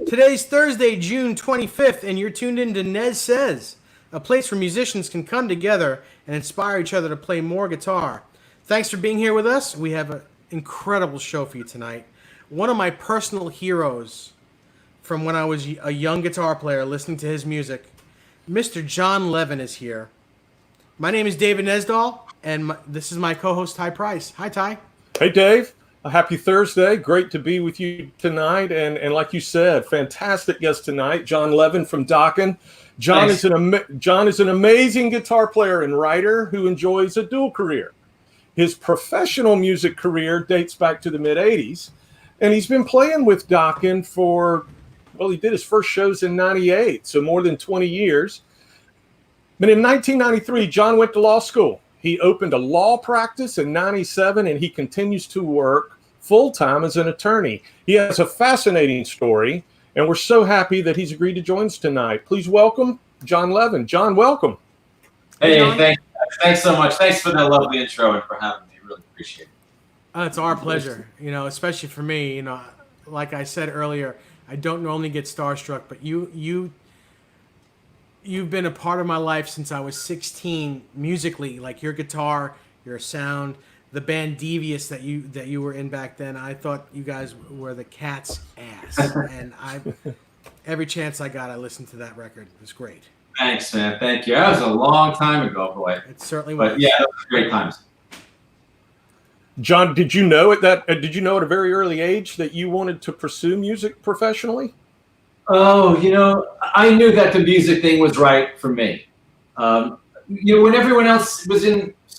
Today's Thursday, June 25th, and you're tuned in to NEZ SEZ, a place where musicians can come together and inspire each other to play more guitar. Thanks for being here with us. We have an incredible show for you tonight. One of my personal heroes from when I was a young guitar player listening to his music, Mr. Jon Levin is here. My name is David Nesdahl, and this is my co-host, Ty Price. Hi, Ty. Hey, Dave. A happy Thursday. Great to be with you tonight. And like you said, fantastic guest tonight, Jon Levin from Dokken. Jon is an amazing guitar player and writer who enjoys a dual career. His professional music career dates back to the mid-'80s, and he's been playing with Dokken for, well, he did his first shows in '98, so more than 20 years. But in 1993, Jon went to law school. He opened a law practice in '97, and he continues to work full-time as an attorney. He has a fascinating story, and we're so happy that he's agreed to join us tonight. Please welcome Jon Levin. Jon, welcome. Hey, thanks so much. Thanks for that lovely intro and for having me. Really appreciate it. It's our pleasure, especially for me. Like I said earlier, I don't normally get starstruck, but you've been a part of my life since I was 16 musically. Like your guitar, your sound, the band Devious that you were in back then. I thought you guys were the cat's ass, and every chance I got, I listened to that record. It was great. Thanks, man. Thank you. That was a long time ago, boy. It certainly was. But yeah, that was great times. Jon, did you know at a very early age that you wanted to pursue music professionally? Oh, I knew that the music thing was right for me. When everyone else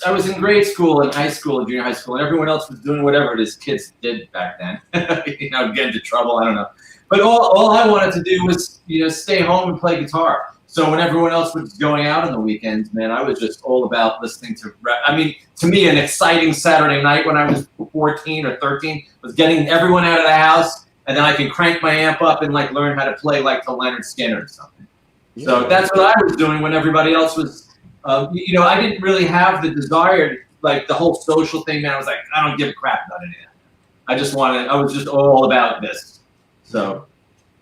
I was in grade school and high school and junior high school, and everyone else was doing whatever it is kids did back then. Get into trouble, I don't know. But all I wanted to do was, stay home and play guitar. So when everyone else was going out on the weekends, man, I was just all about listening to rap. I mean, to me, an exciting Saturday night when I was 14 or 13 was getting everyone out of the house, and then I can crank my amp up and learn how to play like to Leonard Skinner or something. Yeah. So that's what I was doing when everybody else was. I didn't really have the desire, the whole social thing. Man, I was like, I don't give a crap about any of that. I was just all about this. So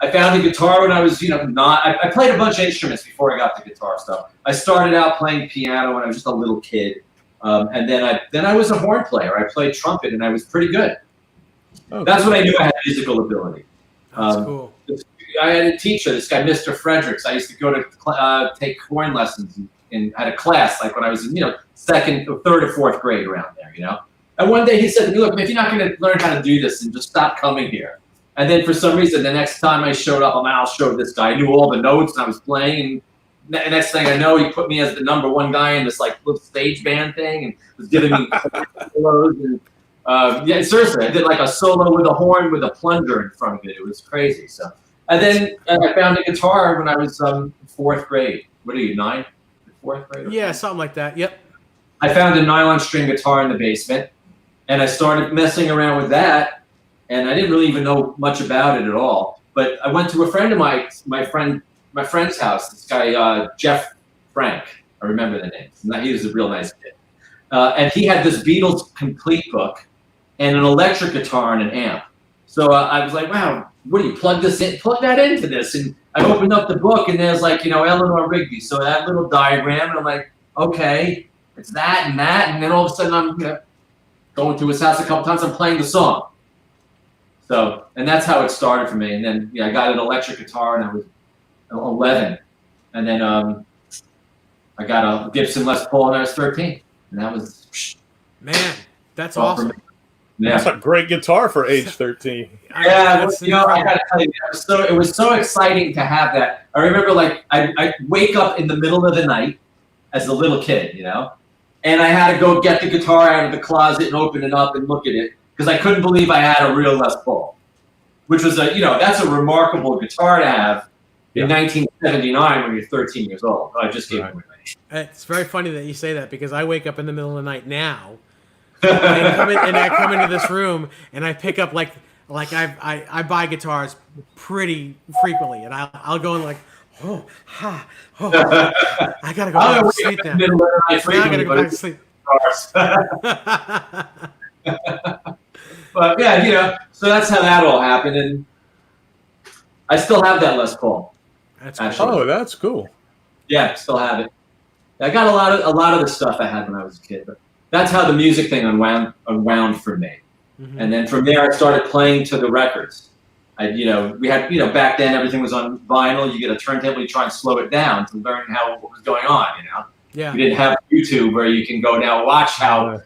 I found the guitar when I was, I played a bunch of instruments before I got the guitar stuff. I started out playing piano when I was just a little kid, and then I was a horn player. I played trumpet, and I was pretty good. Oh, that's when I knew I had musical ability. That's cool. I had a teacher, this guy, Mr. Fredericks. I used to go to take horn lessons and had a class when I was in, second, or third, or fourth grade around there, And one day he said to me, look, if you're not going to learn how to do this, then just stop coming here. And then for some reason, the next time I showed up, I'll show this guy. I knew all the notes, and I was playing. And the next thing I know, he put me as the number one guy in this little stage band thing, and was giving me solos. And seriously, I did a solo with a horn with a plunger in front of it. It was crazy. So, and then I found a guitar when I was fourth grade. What are you, 9? Fourth grade? Yeah, something like that. Yep. I found a nylon string guitar in the basement, and I started messing around with that. And I didn't really even know much about it at all. But I went to a friend of my friend's house. This guy, Jeff Frank. I remember the name. He was a real nice kid. And he had this Beatles complete book and an electric guitar and an amp. So I was like, wow, what do you plug this in? Plug that into this. And I opened up the book, and there's Eleanor Rigby. So that little diagram, and I'm like, okay, it's that and that. And then all of a sudden I'm going to his house a couple times. I'm playing the song. So, and that's how it started for me. And then I got an electric guitar, and I was 11. And then I got a Gibson Les Paul, and I was 13. And that was, man, that's awesome. Yeah. That's a great guitar for age 13. Yeah, I gotta tell you, it was so exciting to have that. I remember, I wake up in the middle of the night as a little kid, and I had to go get the guitar out of the closet and open it up and look at it, because I couldn't believe I had a real Les Paul, which was that's a remarkable guitar to have in 1979 when you're 13 years old. I just gave it away. It's very funny that you say that, because I wake up in the middle of the night now, and I come into this room, and I pick up I buy guitars pretty frequently, and I'll go in I gotta go back to sleep now. I gotta go back to sleep. But yeah, so that's how that all happened. And I still have that Les Paul. That's actually. cool. Oh, that's cool. Yeah, still have it. I got a lot of the stuff I had when I was a kid, but that's how the music thing unwound for me. Mm-hmm. And then from there, I started playing to the records. We had, back then everything was on vinyl. You get a turntable, you try and slow it down to learn what was going on. Yeah. You didn't have YouTube where you can go now watch how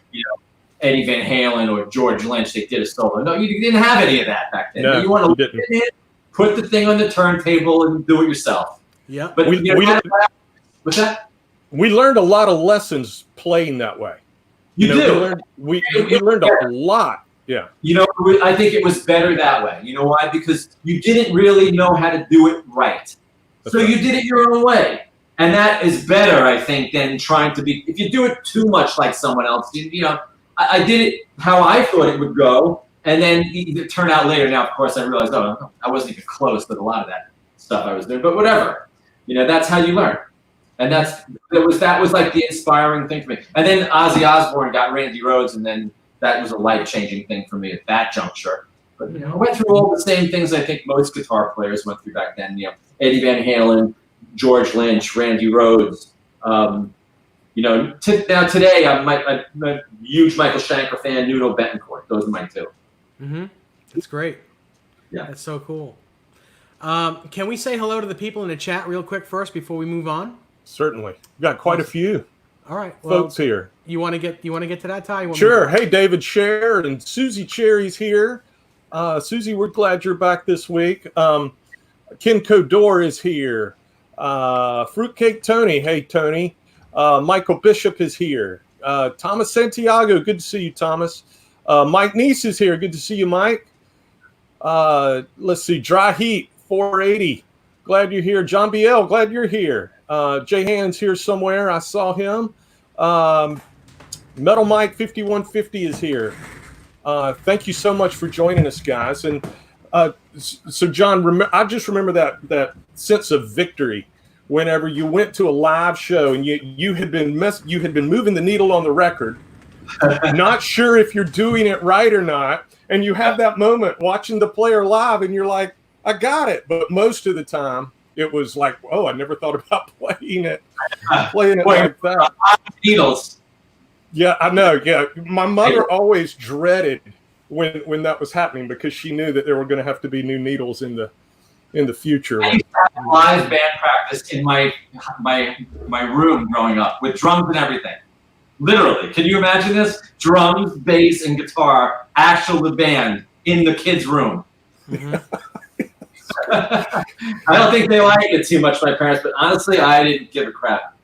Eddie Van Halen or George Lynch they did a solo. No, you didn't have any of that back then. No, you want to didn't. put the thing on the turntable and do it yourself. Yeah. But what's that? We learned a lot of lessons playing that way. You know, do. We learned a lot. Yeah. I think it was better that way. You know why? Because you didn't really know how to do it right. That's So right. you did it your own way. And that is better, I think, than trying to be, if you do it too much like someone else, I did it how I thought it would go. And then it turned out later. Now, of course, I realized, I wasn't even close with a lot of that stuff I was doing, but whatever. That's how you learn. And that was like the inspiring thing for me. And then Ozzy Osbourne got Randy Rhoads, and then that was a life-changing thing for me at that juncture. But I went through all the same things I think most guitar players went through back then. Eddie Van Halen, George Lynch, Randy Rhoads. Now today I'm a huge Michael Schenker fan. Nuno Betancourt. Those are my two. Mm-hmm. That's great. Yeah, that's so cool. Can we say hello to the people in the chat real quick first before we move on? Certainly. We've got quite a few All right, folks here. You want to get to that, Ty? Sure. Hey, David Scher and Susie Cherry's here. Susie, we're glad you're back this week. Ken Codor is here. Fruitcake Tony. Hey, Tony. Michael Bishop is here. Thomas Santiago. Good to see you, Thomas. Mike Neese is here. Good to see you, Mike. Let's see. Dry Heat 480. Glad you're here. John BL. Glad you're here. Jay Hand's here somewhere. I saw him. Metal Mike 5150 is here. Thank you so much for joining us, guys. And so, John, I just remember that sense of victory whenever you went to a live show and you had been moving the needle on the record, not sure if you're doing it right or not, and you have that moment watching the player live, and you're like, I got it. But most of the time, it was like, oh, I never thought about playing it like that. Needles. Yeah, I know. Yeah, my mother always dreaded when that was happening because she knew that there were going to have to be new needles in the future. I used to have live band practice in my room growing up with drums and everything. Literally, can you imagine this? Drums, bass, and guitar, actual band in the kids' room. Mm-hmm. I don't think they liked it too much, my parents, but honestly, I didn't give a crap.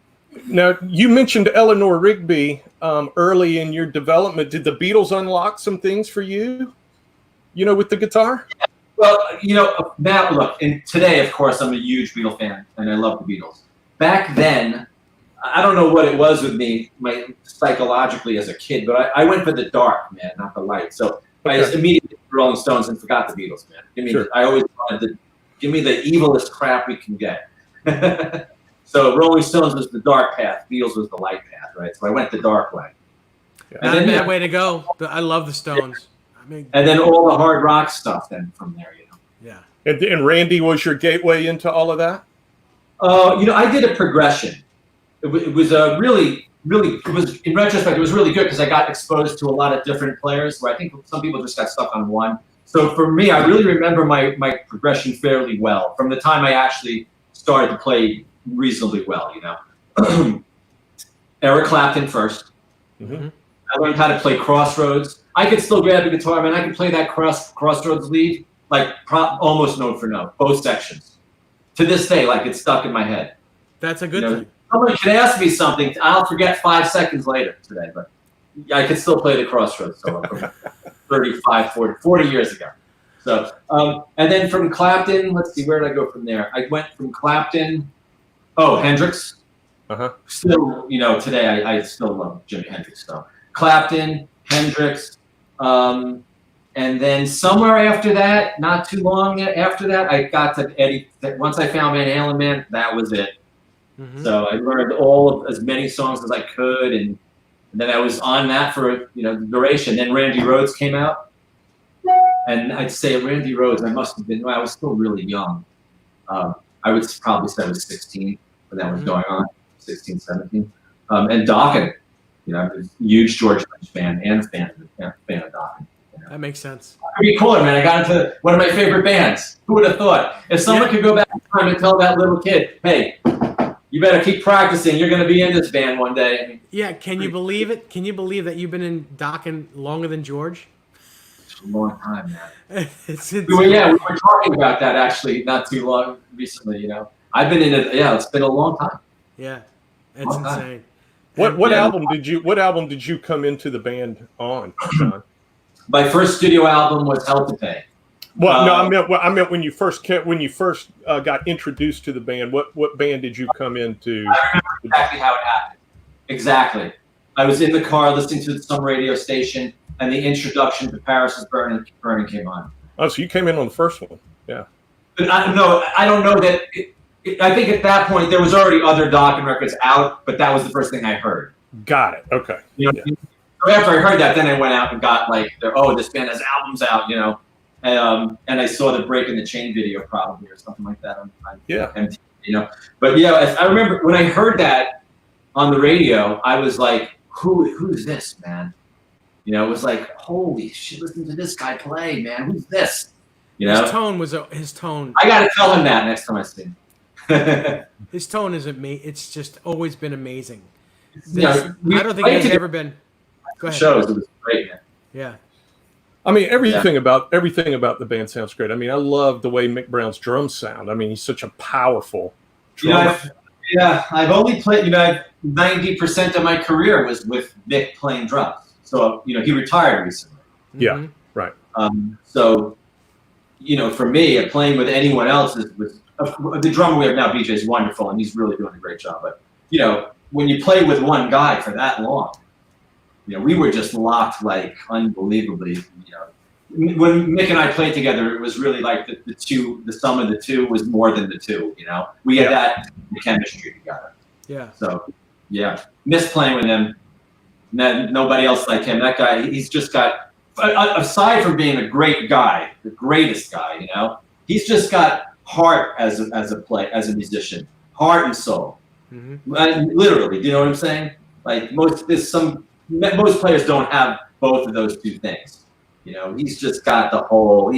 Now, you mentioned Eleanor Rigby early in your development. Did the Beatles unlock some things for you, with the guitar? Well, now, look, and today, of course, I'm a huge Beatle fan, and I love the Beatles. Back then, I don't know what it was with me, psychologically as a kid, but I went for the dark, man, not the light. So I just immediately did Rolling Stones and forgot the Beatles, man. I always wanted to give me the evilest crap we can get. So Rolling Stones was the dark path, Beatles was the light path, right? So I went the dark way. Not a bad way to go. I love the Stones. And then all the hard rock stuff then from there, Yeah. And Randy was your gateway into all of that? I did a progression. It was a really, in retrospect, it was really good because I got exposed to a lot of different players where I think some people just got stuck on one. So for me, I really remember my progression fairly well from the time I actually started to play reasonably well, Eric Clapton first. Mm-hmm. I learned how to play Crossroads. I could still grab a guitar, man. I could play that Crossroads lead, like almost note for note, both sections. To this day, like it's stuck in my head. That's a good thing. Someone could ask me something, I'll forget 5 seconds later today, but I could still play the Crossroads solo from 35, 40 years ago. So, and then from Clapton, let's see, where did I go from there? I went from Clapton, Hendrix. Uh-huh. Still, today I still love Jimi Hendrix stuff. Clapton, Hendrix, and then somewhere after that, not too long after that, I got to Eddie. Once I found Van Halen, man, that was it. Mm-hmm. So I learned as many songs as I could, and then I was on that for the duration. Then Randy Rhoads came out, and I'd say Randy Rhoads, I was still really young. I would probably say I was 16 when that was going on, 16, 17. And Dokken, you know, I was a huge George Lynch fan and fan of Dokken. You know? That makes sense. It'd be cooler, man. I got into one of my favorite bands. Who would have thought? If someone could go back in time and tell that little kid, hey, you better keep practicing. You're going to be in this band one day. I mean, Yeah, can you believe it? Can you believe that you've been in Dokken longer than George? it's a long time, man. It's We were talking about that actually not too long recently, you know. I've been in it, it's been a long time. Yeah, it's Long time. insane. What album did you come into the band on, John? My first studio album was Hell to Pay. Well, no, I meant when you first got introduced to the band. What band did you come into? I remember exactly how it happened. Exactly. I was in the car listening to some radio station, and the introduction to Paris is Burning came on. Oh, so you came in on the first one, yeah. But I don't know that. I think at that point there was already other Dokken records out, but that was the first thing I heard. Got it. Okay. You know, so after I heard that, then I went out and got like, this band has albums out, you know, and I saw the Break in the Chain video probably or something like that on MTV, you know. But yeah, I remember when I heard that on the radio, I was like, who's this, man? You know, it was like, holy shit, listen to this guy play, man. Who's this? You know, his tone. I got to tell him that next time I see him. His tone is amazing. It's just always been amazing. Yeah, I don't think there's ever been. Go ahead. Shows, it was great, man. Yeah. I mean, everything about the band sounds great. I mean, I love the way Mick Brown's drums sound. I mean, he's such a powerful drummer. I've only played. You know, 90% of my career was with Mick playing drums. So you know, he retired recently. Yeah, right. So, you know, for me, playing with anyone else was the drummer we have now. BJ is wonderful, and he's really doing a great job. But you know, when you play with one guy for that long, you know, we were just locked like unbelievably. You know, when Mick and I played together, it was really like the sum of the two was more than the two. You know, we had that chemistry together. Yeah. So, yeah, miss playing with him. Nobody else like him. That guy, he's just got. Aside from being a great guy, the greatest guy, you know, he's just got heart as a musician, heart and soul. Mm-hmm. Literally, do you know what I'm saying? Like most players don't have both of those two things. You know, he's just got the whole.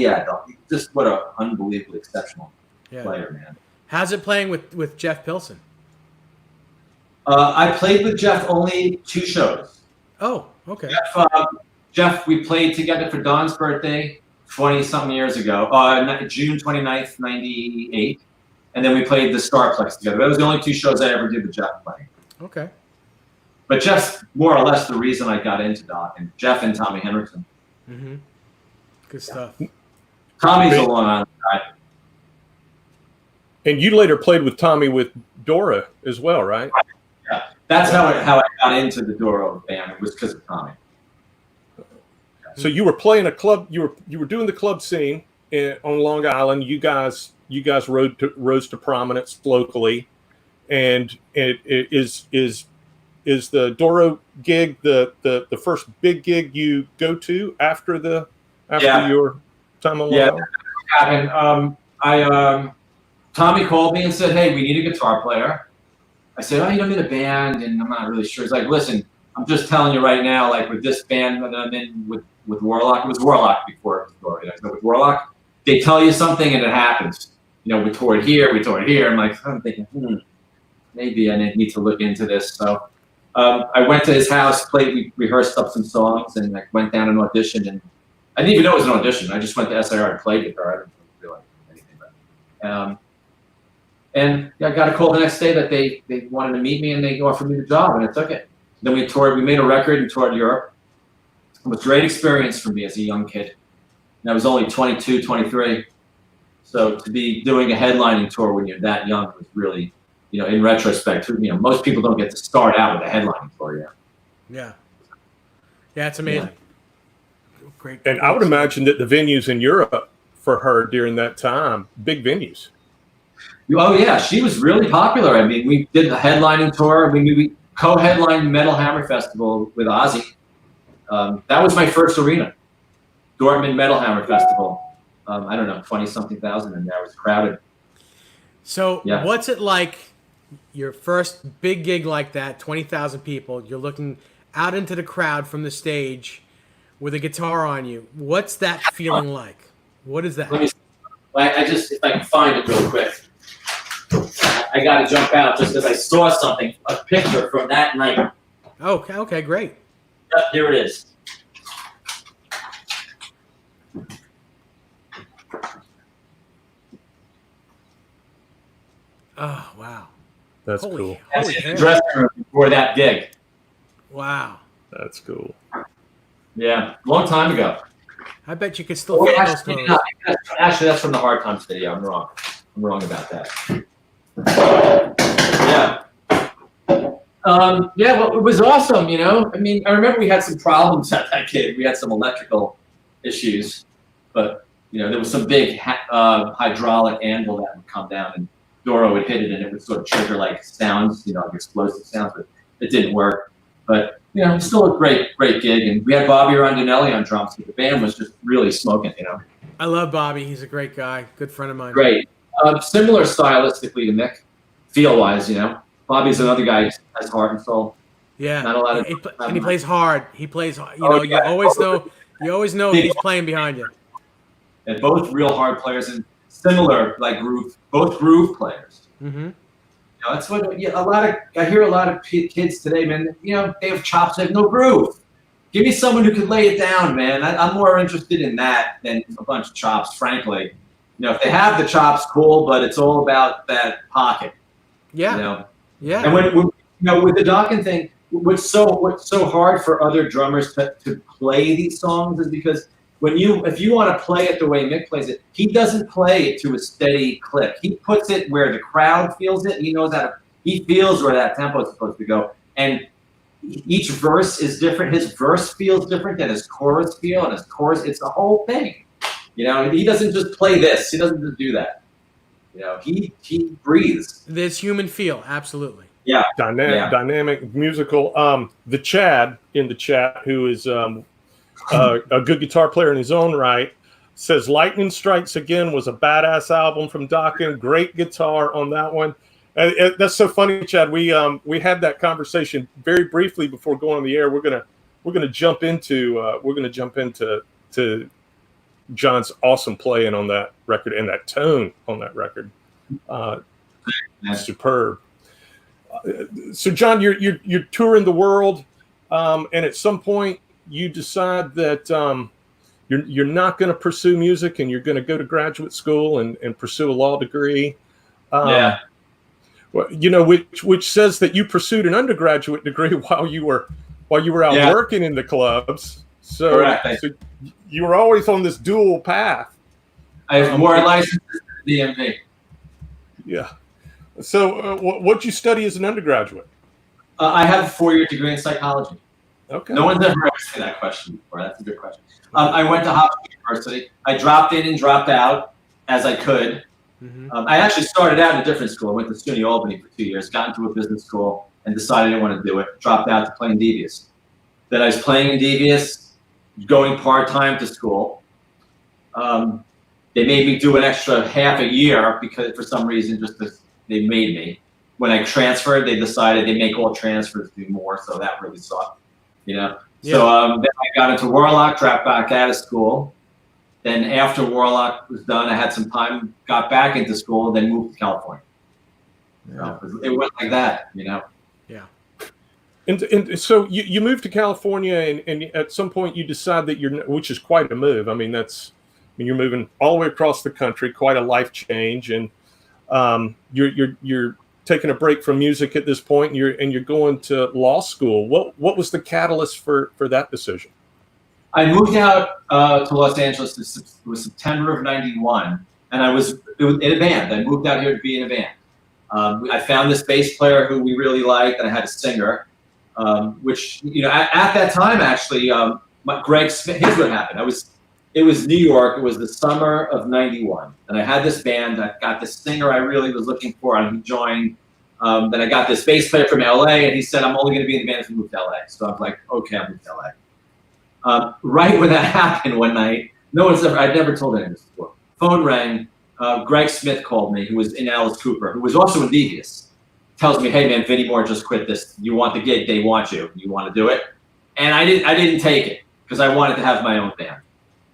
Just what an unbelievably exceptional player, man. How's it playing with Jeff Pilson? I played with Jeff only 2 shows. Oh, okay. Jeff, we played together for Don's birthday 20-something years ago, June 29th, 98. And then we played the Starplex together. That was the only 2 shows I ever did with Jeff playing. Okay. But Jeff's more or less the reason I got into Dokken. Jeff and Tommy Henriksen. Mm-hmm. Good stuff. Tommy's a Long Island guy. And you later played with Tommy with Dora as well, right? Yeah. That's how I got into the Dora band. It was because of Tommy. So you were playing a club. You were doing the club scene on Long Island. You guys rose to prominence locally, and it is the Doro gig the first big gig you go to after your time on Long Island? Yeah, Tommy called me and said, "Hey, we need a guitar player." I said, "Oh, you know, I'm in a band, and I'm not really sure." He's like, "Listen, I'm just telling you right now, like with this band that I'm in with Warlock, it was Warlock before it was Dora. You know, so with Warlock, they tell you something and it happens. You know, we toured here. I'm thinking, maybe I need to look into this." So I went to his house, we rehearsed up some songs, and like went down and auditioned. And I didn't even know it was an audition. I just went to SIR and played guitar. I didn't feel like anything about it. And I got a call the next day that they wanted to meet me and they offered me the job, and I took it. Then we toured. We made a record and toured Europe. It was a great experience for me as a young kid. And I was only 22, 23. So to be doing a headlining tour when you're that young was really, you know, in retrospect, you know, most people don't get to start out with a headlining tour yet. Yeah. Yeah, it's amazing. Yeah. Great. And I would imagine that the venues in Europe for her during that time, big venues. Oh yeah, she was really popular. I mean, we did the headlining tour. We co-headlined Metal Hammer Festival with Ozzy. That was my first arena, Dortmund Metal Hammer Festival. I don't know, 20-something thousand in there. It was crowded. So Yeah. what's it like? Your first big gig like that, 20,000 people. You're looking out into the crowd from the stage with a guitar on you. What's that feeling like? What is that? Let me. I just, if I can find it real quick. I got to jump out just because I saw something, a picture from that night. Okay, okay, great. Yep, here it is. Oh, wow. That's Holy, cool. That's holy in the hell. dressing room before that gig. Wow. That's cool. Yeah, long time ago. I bet you could still Oh, feel those actually, toes. no, actually, that's from the Hard Times video. I'm wrong. I'm wrong about that. Yeah. Yeah, well, it was awesome, you know. I mean, I remember we had some problems at that gig. We had some electrical issues, but you know, there was some big hydraulic anvil that would come down, and Doro would hit it, and it would sort of trigger like sounds, you know, like explosive sounds. But it didn't work. But you know, it was still a great gig, and we had Bobby Rondinelli on drums. So the band was just really smoking, you know. I love Bobby. He's a great guy. Good friend of mine. Great. Similar stylistically to Mick, feel-wise, you know. Bobby's another guy who has heart and soul. Yeah. Not a lot of, And he plays hard. He plays, you Oh, know, yeah. you always know he's playing behind you. And both real hard players and similar, like both groove players. Mm-hmm. You know, that's what I hear a lot of kids today, man. You know, they have chops, they have no groove. Give me someone who can lay it down, man. I'm more interested in that than a bunch of chops, frankly. You know, if they have the chops, cool, but it's all about that pocket. Yeah. You know? Yeah. And when you know, with the Dokken thing, what's so hard for other drummers to play these songs is because if you want to play it the way Mick plays it, he doesn't play it to a steady click. He puts it where the crowd feels it. He knows he feels where that tempo is supposed to go. And each verse is different. His verse feels different than his chorus feel, and his chorus, it's the whole thing. You know, he doesn't just play this. He doesn't just do that. You know, he breathes. There's human feel, absolutely. Yeah. Dynamic, musical. The Chad in the chat, who is a good guitar player in his own right, says Lightning Strikes Again was a badass album from Dokken. Great guitar on that one. That's so funny, Chad. We had that conversation very briefly before going on the air. We're gonna jump into John's awesome playing on that record and that tone on that record. Superb. So John, you're touring the world, and at some point you decide that you're not going to pursue music and you're going to go to graduate school and pursue a law degree. Yeah. Well, you know, which says that you pursued an undergraduate degree while you were out working in the clubs. So, Correct. So you were always on this dual path. I have more licenses than the DMV. Yeah. So what'd you study as an undergraduate? I have a 4-year degree in psychology. Okay. No one's ever asked me that question before. That's a good question. I went to Hofstra University. I dropped in and dropped out as I could. Mm-hmm. I actually started out in a different school. I went to SUNY Albany for 2 years, got into a business school, and decided I didn't want to do it. Dropped out to play in Devious. Then I was playing in Devious, going part-time to school. They made me do an extra half a year because for some reason they made me. When I transferred, they decided they make all transfers do more, so that really sucked. You know? Yeah. So then I got into Warlock, dropped back out of school. Then after Warlock was done, I had some time, got back into school, then moved to California. Yeah. So it went like that, you know? Yeah. And so you moved to California, and at some point you decide that which is quite a move. I mean, you're moving all the way across the country, quite a life change, and you're taking a break from music at this point, and you're going to law school. What was the catalyst for that decision? I moved out to Los Angeles. It was September of '91, and I was in a band. I moved out here to be in a band. I found this bass player who we really liked, and I had a singer, which, you know, at that time, actually, Greg Smith, here's what happened. It was New York. It was the summer of '91, and I had this band. I got this singer I really was looking for, and he joined. Then I got this bass player from LA, and he said, I'm only going to be in the band if we move to LA. So I was like, okay, I'll move to LA. Right when that happened one night, I'd never told anyone this before. Phone rang. Greg Smith called me, who was in Alice Cooper, who was also in Devious. Tells me, hey man, Vinnie Moore just quit this. You want the gig? They want you. You want to do it? And I didn't take it because I wanted to have my own band.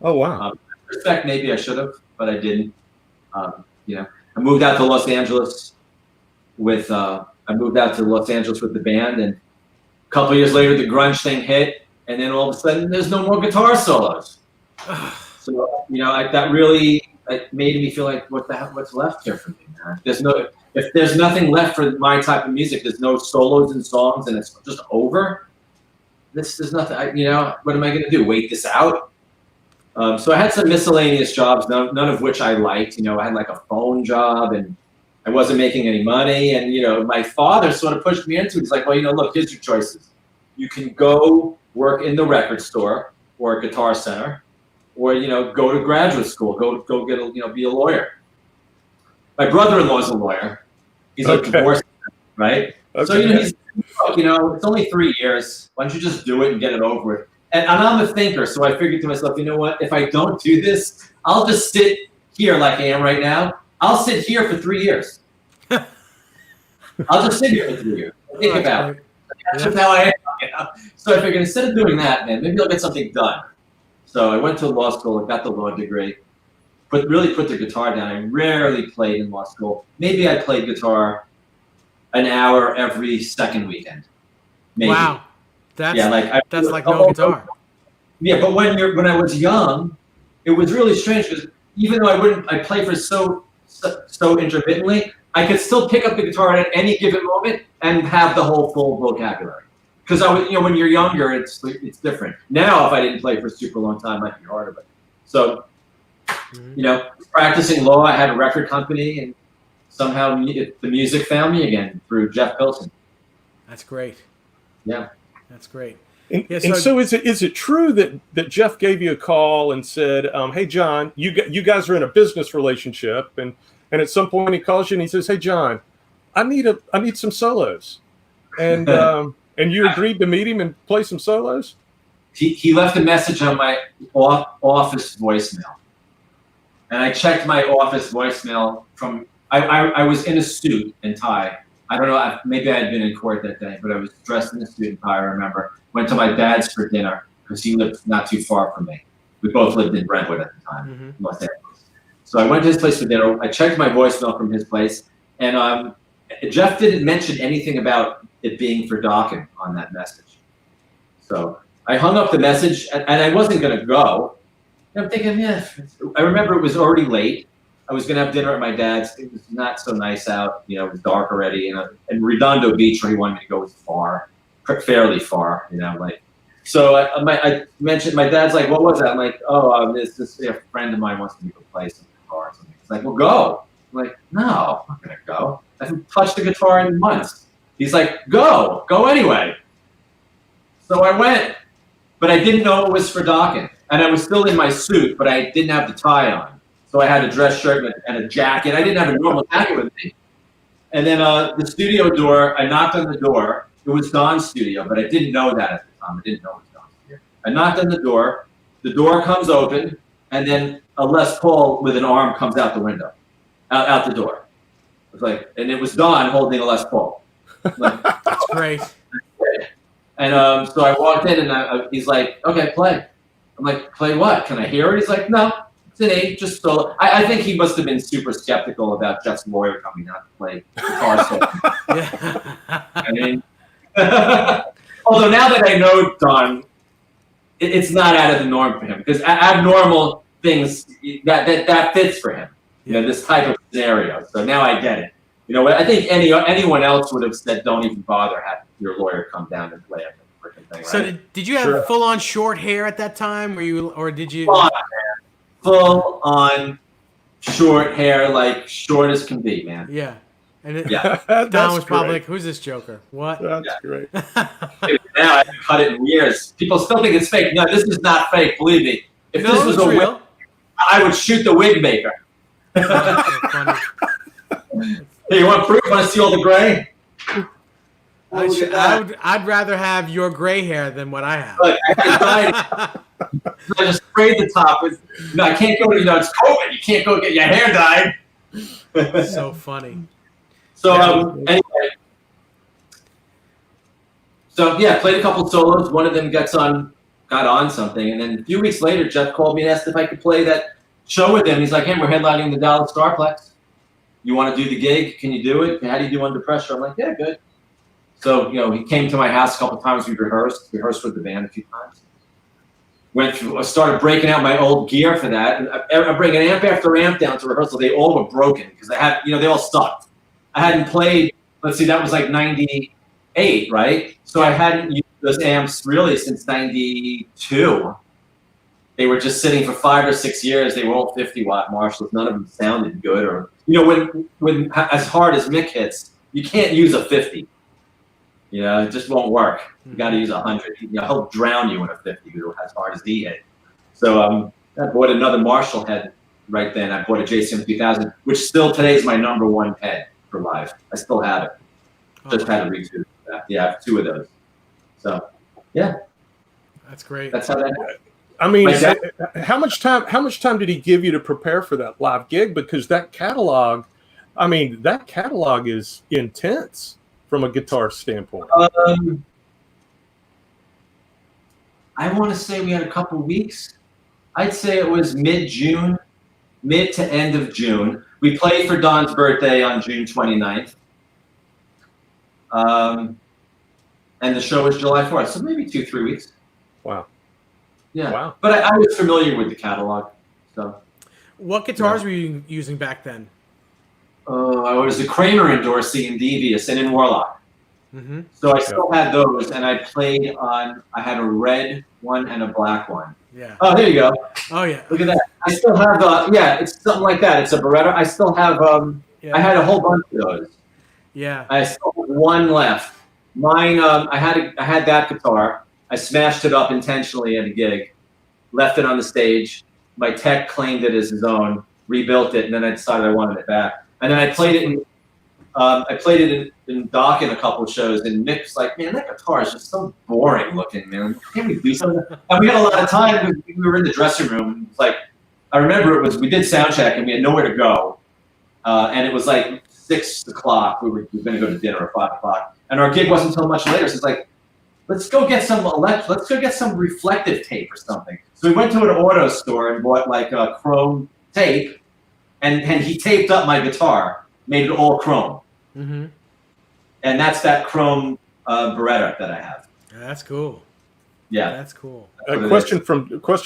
Oh wow. In respect, maybe I should have, but I didn't. You know, I moved out to Los Angeles with the band, and a couple of years later, the grunge thing hit, and then all of a sudden, there's no more guitar solos. So you know, that really made me feel like, what's left here for me, man? If there's nothing left for my type of music, there's no solos and songs, and it's just over. There's nothing. You know, what am I going to do? Wait this out? So I had some miscellaneous jobs, none of which I liked. You know, I had like a phone job, and I wasn't making any money. And you know, my father sort of pushed me into it. He's like, well, you know, look, here's your choices. You can go work in the record store or a Guitar Center, or you know, go to graduate school, go get be a lawyer. My brother-in-law is a lawyer. He's a divorce, right? Okay. So you know, it's only 3 years. Why don't you just do it and get it over with? And I'm a thinker, so I figured to myself, you know what? If I don't do this, I'll just sit here like I am right now. I'll sit here for 3 years. I'll just sit here for 3 years. Think about it. That's just how I am. You know? So I figured instead of doing that, man, maybe I'll get something done. So I went to law school. I got the law degree. Really put the guitar down. I rarely played in law school. Maybe I played guitar an hour every second weekend. Maybe. Wow. That's like no no guitar. Yeah, but when I was young, it was really strange because even though I play for so intermittently, I could still pick up the guitar at any given moment and have the whole full vocabulary. Because when you're younger, it's different. Now, if I didn't play for a super long time, it might be harder. But so, you know, practicing law, I had a record company, and somehow the music found me again through Jeff Pilson. That's great. Yeah. That's great. And so is it true that Jeff gave you a call and said, hey, John, you guys are in a business relationship, and at some point he calls you and he says, hey, John, I need some solos. And and you agreed to meet him and play some solos? He left a message on my office voicemail. And I checked my office voicemail from, I was in a suit and tie. I don't know, maybe I had been in court that day, but I was dressed in a suit and tie, I remember. Went to my dad's for dinner because he lived not too far from me. We both lived in Brentwood at the time, Los Angeles. So I went to his place for dinner. I checked my voicemail from his place, and Jeff didn't mention anything about it being for Dokken on that message. So I hung up the message, and I wasn't going to go. And I'm thinking, yeah, I remember it was already late. I was going to have dinner at my dad's. It was not so nice out. You know, it was dark already. And Redondo Beach, where he wanted me to go, was far, fairly far. You know, like. So I mentioned, my dad's like, what was that? I'm like, this a friend of mine wants me to play some guitar or something. He's like, well, go. I'm like, no, I'm not going to go. I haven't touched the guitar in months. He's like, go anyway. So I went, but I didn't know it was for Dokken. And I was still in my suit, but I didn't have the tie on. So I had a dress shirt and a jacket. I didn't have a normal jacket with me. And then the studio door, I knocked on the door. It was Don's studio, but I didn't know that at the time. I didn't know it was Don's studio. I knocked on the door. The door comes open, and then a Les Paul with an arm comes out the window, out the door. It was like, and it was Don holding a Les Paul. Like, that's great. And so I walked in, and he's like, okay, play. I'm like, play what? Can I hear it? He's like, no, it's an 8, just solo. I think he must have been super skeptical about Jeff's lawyer coming out to play guitar solo. Yeah. I mean, although now that I know Don, it's not out of the norm for him, because abnormal things, that fits for him. You know, this type of scenario. So now I get it. You know, I think anyone else would have said, don't even bother having your lawyer come down and play it. Thing, so right? did you have full-on short hair at that time, or did you? Full on short hair, like short as can be, man. Yeah, and yeah. Don was probably like, "Who's this joker? What?" That's great. Now I haven't cut it in years. People still think it's fake. No, this is not fake. Believe me. If this was a wig, I would shoot the wig maker. That's funny. Hey, you want proof? Want to see all the gray? I'd rather have your gray hair than what I have. Look, I just sprayed the top with. No, I can't go to. It's COVID. You can't go get your hair dyed. So funny. So anyway. So yeah, played a couple solos. One of them got on something, and then a few weeks later, Jeff called me and asked if I could play that show with him. He's like, "Hey, we're headlining the Dallas Starplex. You want to do the gig? Can you do it? How do you do Under Pressure?" I'm like, "Yeah, good." So he came to my house a couple times. We rehearsed with the band a few times. I started breaking out my old gear for that, and I bring an amp after amp down to rehearsal. They all were broken because they all sucked. I hadn't played. Let's see, that was like '98, right? So I hadn't used those amps really since '92. They were just sitting for 5 or 6 years. They were all 50-watt Marshalls. None of them sounded good, or when as hard as Mick hits, you can't use a 50. It just won't work. You got to use 100. He'll drown you in a 50 as hard as he hit. So I bought another Marshall head right then. I bought a JCM 3000, which still today is my #1 head for live. I still have it. Just had to retune that. Yeah, I have 2 of those. So, yeah. That's great. That's how that happened. I mean, how much time did he give you to prepare for that live gig? Because that catalog is intense from a guitar standpoint. I want to say we had a couple weeks. I'd say it was mid-June, mid to end of June. We played for Don's birthday on June 29th. And the show was July 4th, so maybe 2-3 weeks. Wow. Yeah. Wow. But I was familiar with the catalog. So. What guitars were you using back then? I was a Kramer endorsee in Devious and in Warlock. Mm-hmm. So I still had those, and I played on. I had a red one and a black one. Yeah. Oh, there you go. Oh yeah. Look at that. I still have. It's something like that. It's a Beretta. I still have. I had a whole bunch of those. Yeah. I still have one left. Mine. I had that guitar. I smashed it up intentionally at a gig, left it on the stage. My tech claimed it as his own, rebuilt it, and then I decided I wanted it back. And then I played it in Dokken a couple of shows, and Mick's like, "Man, that guitar is just so boring looking, man. Can't we do something?" And we had a lot of time. We were in the dressing room. It's like, I remember we did sound check, and we had nowhere to go. And it was like 6 o'clock. We were going to go to dinner at 5 o'clock. And our gig wasn't until much later. So it's like, let's go get some reflective tape or something. So we went to an auto store and bought like a chrome tape, and he taped up my guitar, made it all chrome. Mm-hmm. And that's that chrome Beretta that I have. That's cool. Yeah, that's cool. A question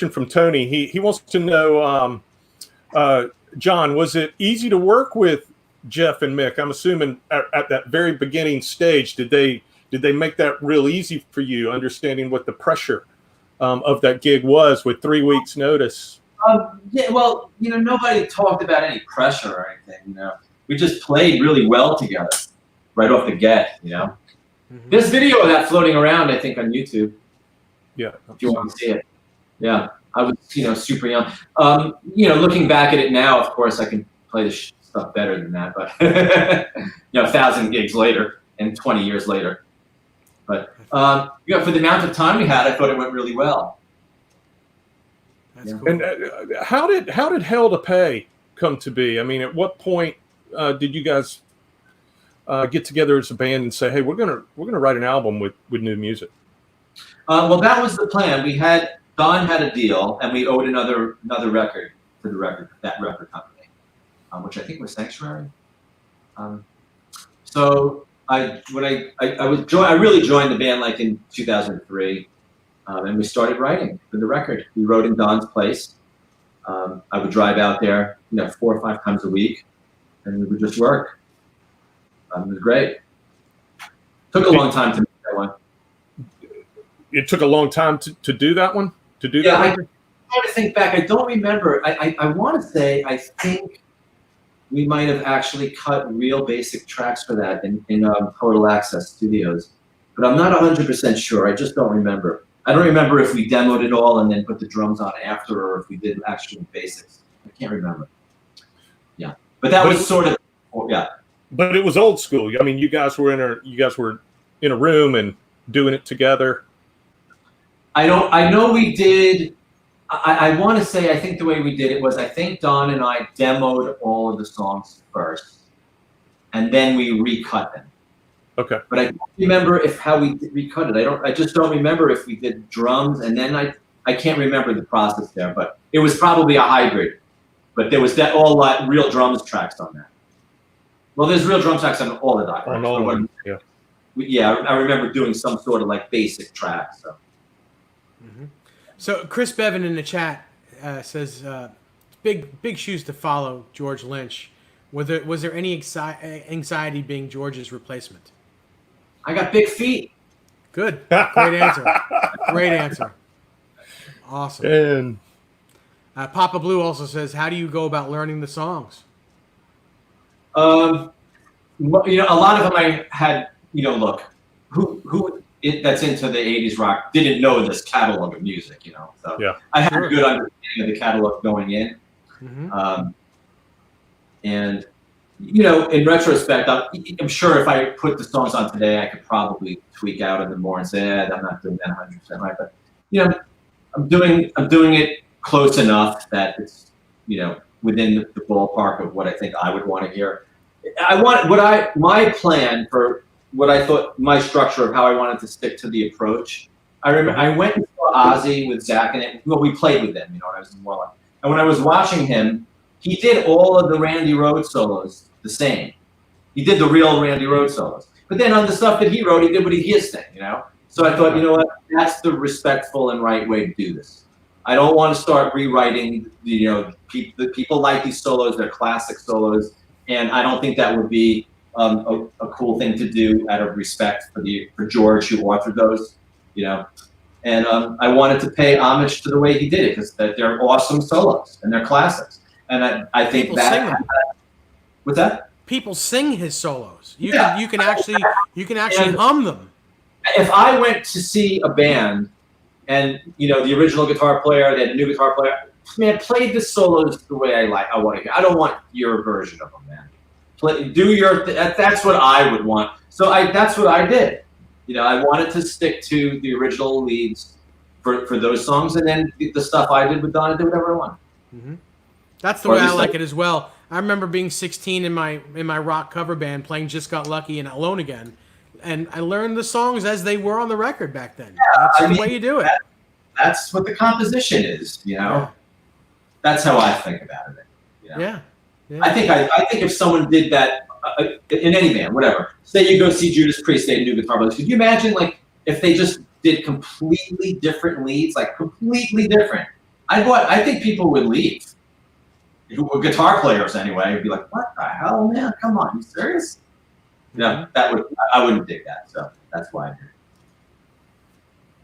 from Tony. He wants to know, John, was it easy to work with Jeff and Mick? I'm assuming at that very beginning stage, did they make that real easy for you, understanding what the pressure of that gig was with 3 weeks notice? Yeah, well, nobody talked about any pressure or anything. We just played really well together right off the get. Mm-hmm. There's video of that floating around, I think, on YouTube. Yeah, if you want to see it. Yeah, I was, super young. Looking back at it now, of course, I can play the stuff better than that. But 1,000 gigs later and 20 years later. But for the amount of time we had, I thought it went really well. That's cool. And how did Hell to Pay come to be? I mean, at what point did you guys get together as a band and say, "Hey, we're gonna write an album with new music"? Well, that was the plan. Don had a deal, and we owed another record to that record company, which I think was Sanctuary. So I really joined the band like in 2003, and we started writing for the record. We wrote in Don's place. I would drive out there, 4 or 5 times a week, and we would just work. It was great. Took a long time to make that one. It took a long time to do that one? To do that? I'm trying to think back. I don't remember. I want to say, I think we might have actually cut real basic tracks for that in Total Access Studios. But I'm not 100% sure. I just don't remember. I don't remember if we demoed it all and then put the drums on after, or if we did actual basics. I can't remember. Yeah. But that was sort of, yeah. But it was old school. I mean, you guys were in a room and doing it together? I know we did. I want to say, I think the way we did it was, I think Don and I demoed all of the songs first, and then we recut them. Okay. But I don't remember how we recut it. I just don't remember if we did drums, and then I can't remember the process there, but it was probably a hybrid. But there was all real drums tracks on that. Well, there's real drum tracks on all the documents. On all of them, yeah. Yeah, I remember doing some sort of like basic track. So. Mm-hmm. So Chris Bevan in the chat says, big shoes to follow, George Lynch. Was there any anxiety being George's replacement? I got big feet. Good. Great answer. Great answer. Awesome. And Papa Blue also says, how do you go about learning the songs? A lot of them I had, look, who that's into the 80s rock didn't know this catalog of music, So yeah. I had a good understanding of the catalog going in. Mm-hmm. And, in retrospect, I'm sure if I put the songs on today, I could probably tweak out of them more and say, I'm not doing that 100% right. But, I'm doing it close enough that it's, within the ballpark of what I think I would want to hear. My plan for what I thought, my structure of how I wanted to stick to the approach. I remember I went and saw Ozzy with Zach, and we played with them, when I was in Warlock. And when I was watching him, he did all of the Randy Rhoads solos the same. He did the real Randy Rhoads solos. But then on the stuff that he wrote, he did his thing, So I thought, what, that's the respectful and right way to do this. I don't want to start rewriting, the people like these solos, they're classic solos, and I don't think that would be a cool thing to do out of respect for George, who authored those, And I wanted to pay homage to the way he did it, because they're awesome solos and they're classics. And I think People that. Sing them. What's that? People sing his solos. You can actually hum them. If I went to see a band, and the original guitar player, they had a new guitar player, man, play the solos the way I want to hear. I don't want your version of them, man. Do your. That's what I would want. So that's what I did. I wanted to stick to the original leads for those songs, and then the stuff I did with Don, I did whatever I wanted. Mm-hmm. That's the way I like it as well. I remember being 16 in my rock cover band, playing "Just Got Lucky" and "Alone Again," and I learned the songs as they were on the record back then. That's the way you do it. That's what the composition is, Yeah. That's how I think about it. Yeah. I think if someone did that in any band, whatever. Say you go see Judas Priest, they had new guitar players. Could you imagine if they just did completely different leads, completely different? I think people would leave. Who were guitar players anyway, would be like, "What the hell, man? Come on, you serious?" I wouldn't dig that. So that's why I did it.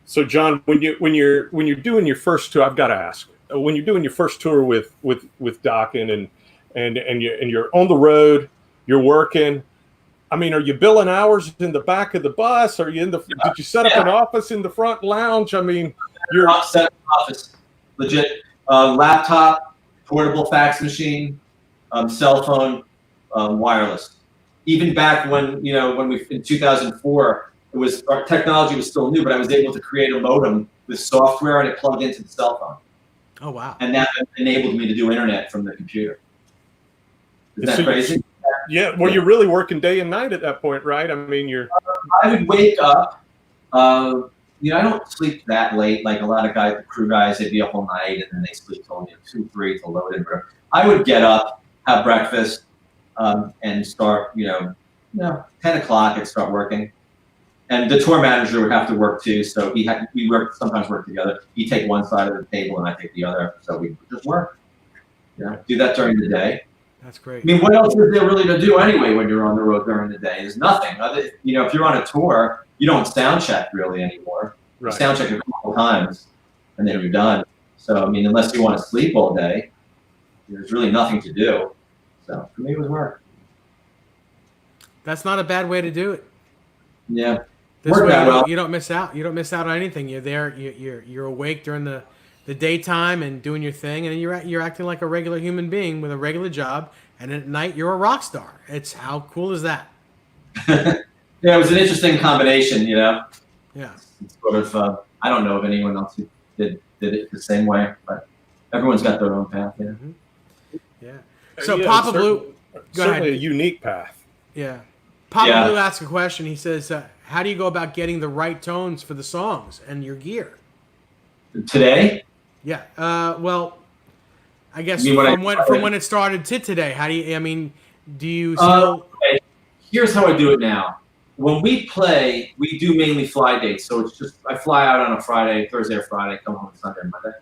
So John, when you're doing your first tour, I've got to ask, when you're doing your first tour with Dokken and you're on the road, you're working. I mean, are you billing hours in the back of the bus? Are you did you set up an office in the front lounge? I mean, you're set up an office, legit laptop, portable fax machine, cell phone, wireless. Even back when we in 2004. Our technology was still new, but I was able to create a modem with software, and it plugged into the cell phone. Oh wow! And that enabled me to do internet from the computer. Is that crazy? Yeah. Well, you're really working day and night at that point, right? I mean, I would wake up. I don't sleep that late. Like a lot of guys, the crew guys, they'd be up all night and then they sleep till 2, 3 to load in. I would get up, have breakfast, and start. 10 o'clock, I'd start working. And the tour manager would have to work too, so we sometimes work together. He'd take one side of the table and I take the other, so we just work. Do that during the day. That's great. I mean, what else is there really to do anyway when you're on the road during the day? There's nothing. If you're on a tour, you don't sound check really anymore. Right. You sound check a couple times, and then you're done. So I mean, unless you want to sleep all day, there's really nothing to do. So for me, it was work. That's not a bad way to do it. Yeah. This way, you don't miss out. You don't miss out on anything. You're there. You're awake during the daytime and doing your thing, and then you're acting like a regular human being with a regular job. And at night, you're a rock star. How cool is that? Yeah, it was an interesting combination, you know. Yeah. It's sort of, I don't know of anyone else who did it the same way, but everyone's got their own path. Yeah. Yeah. So Yeah, Papa Blue, go certainly ahead. a unique path. Yeah. Papa Yeah. Blue asked a question. He says, "How do you go about getting the right tones for the songs and your gear?" Today, Yeah. Well, I guess You mean from when it started to today, how do you? I mean, do you uh, still? okay, here's how I do it now. When we play, we do mainly fly dates. So it's just I fly out on a Friday, Thursday or Friday, come home Sunday or Monday,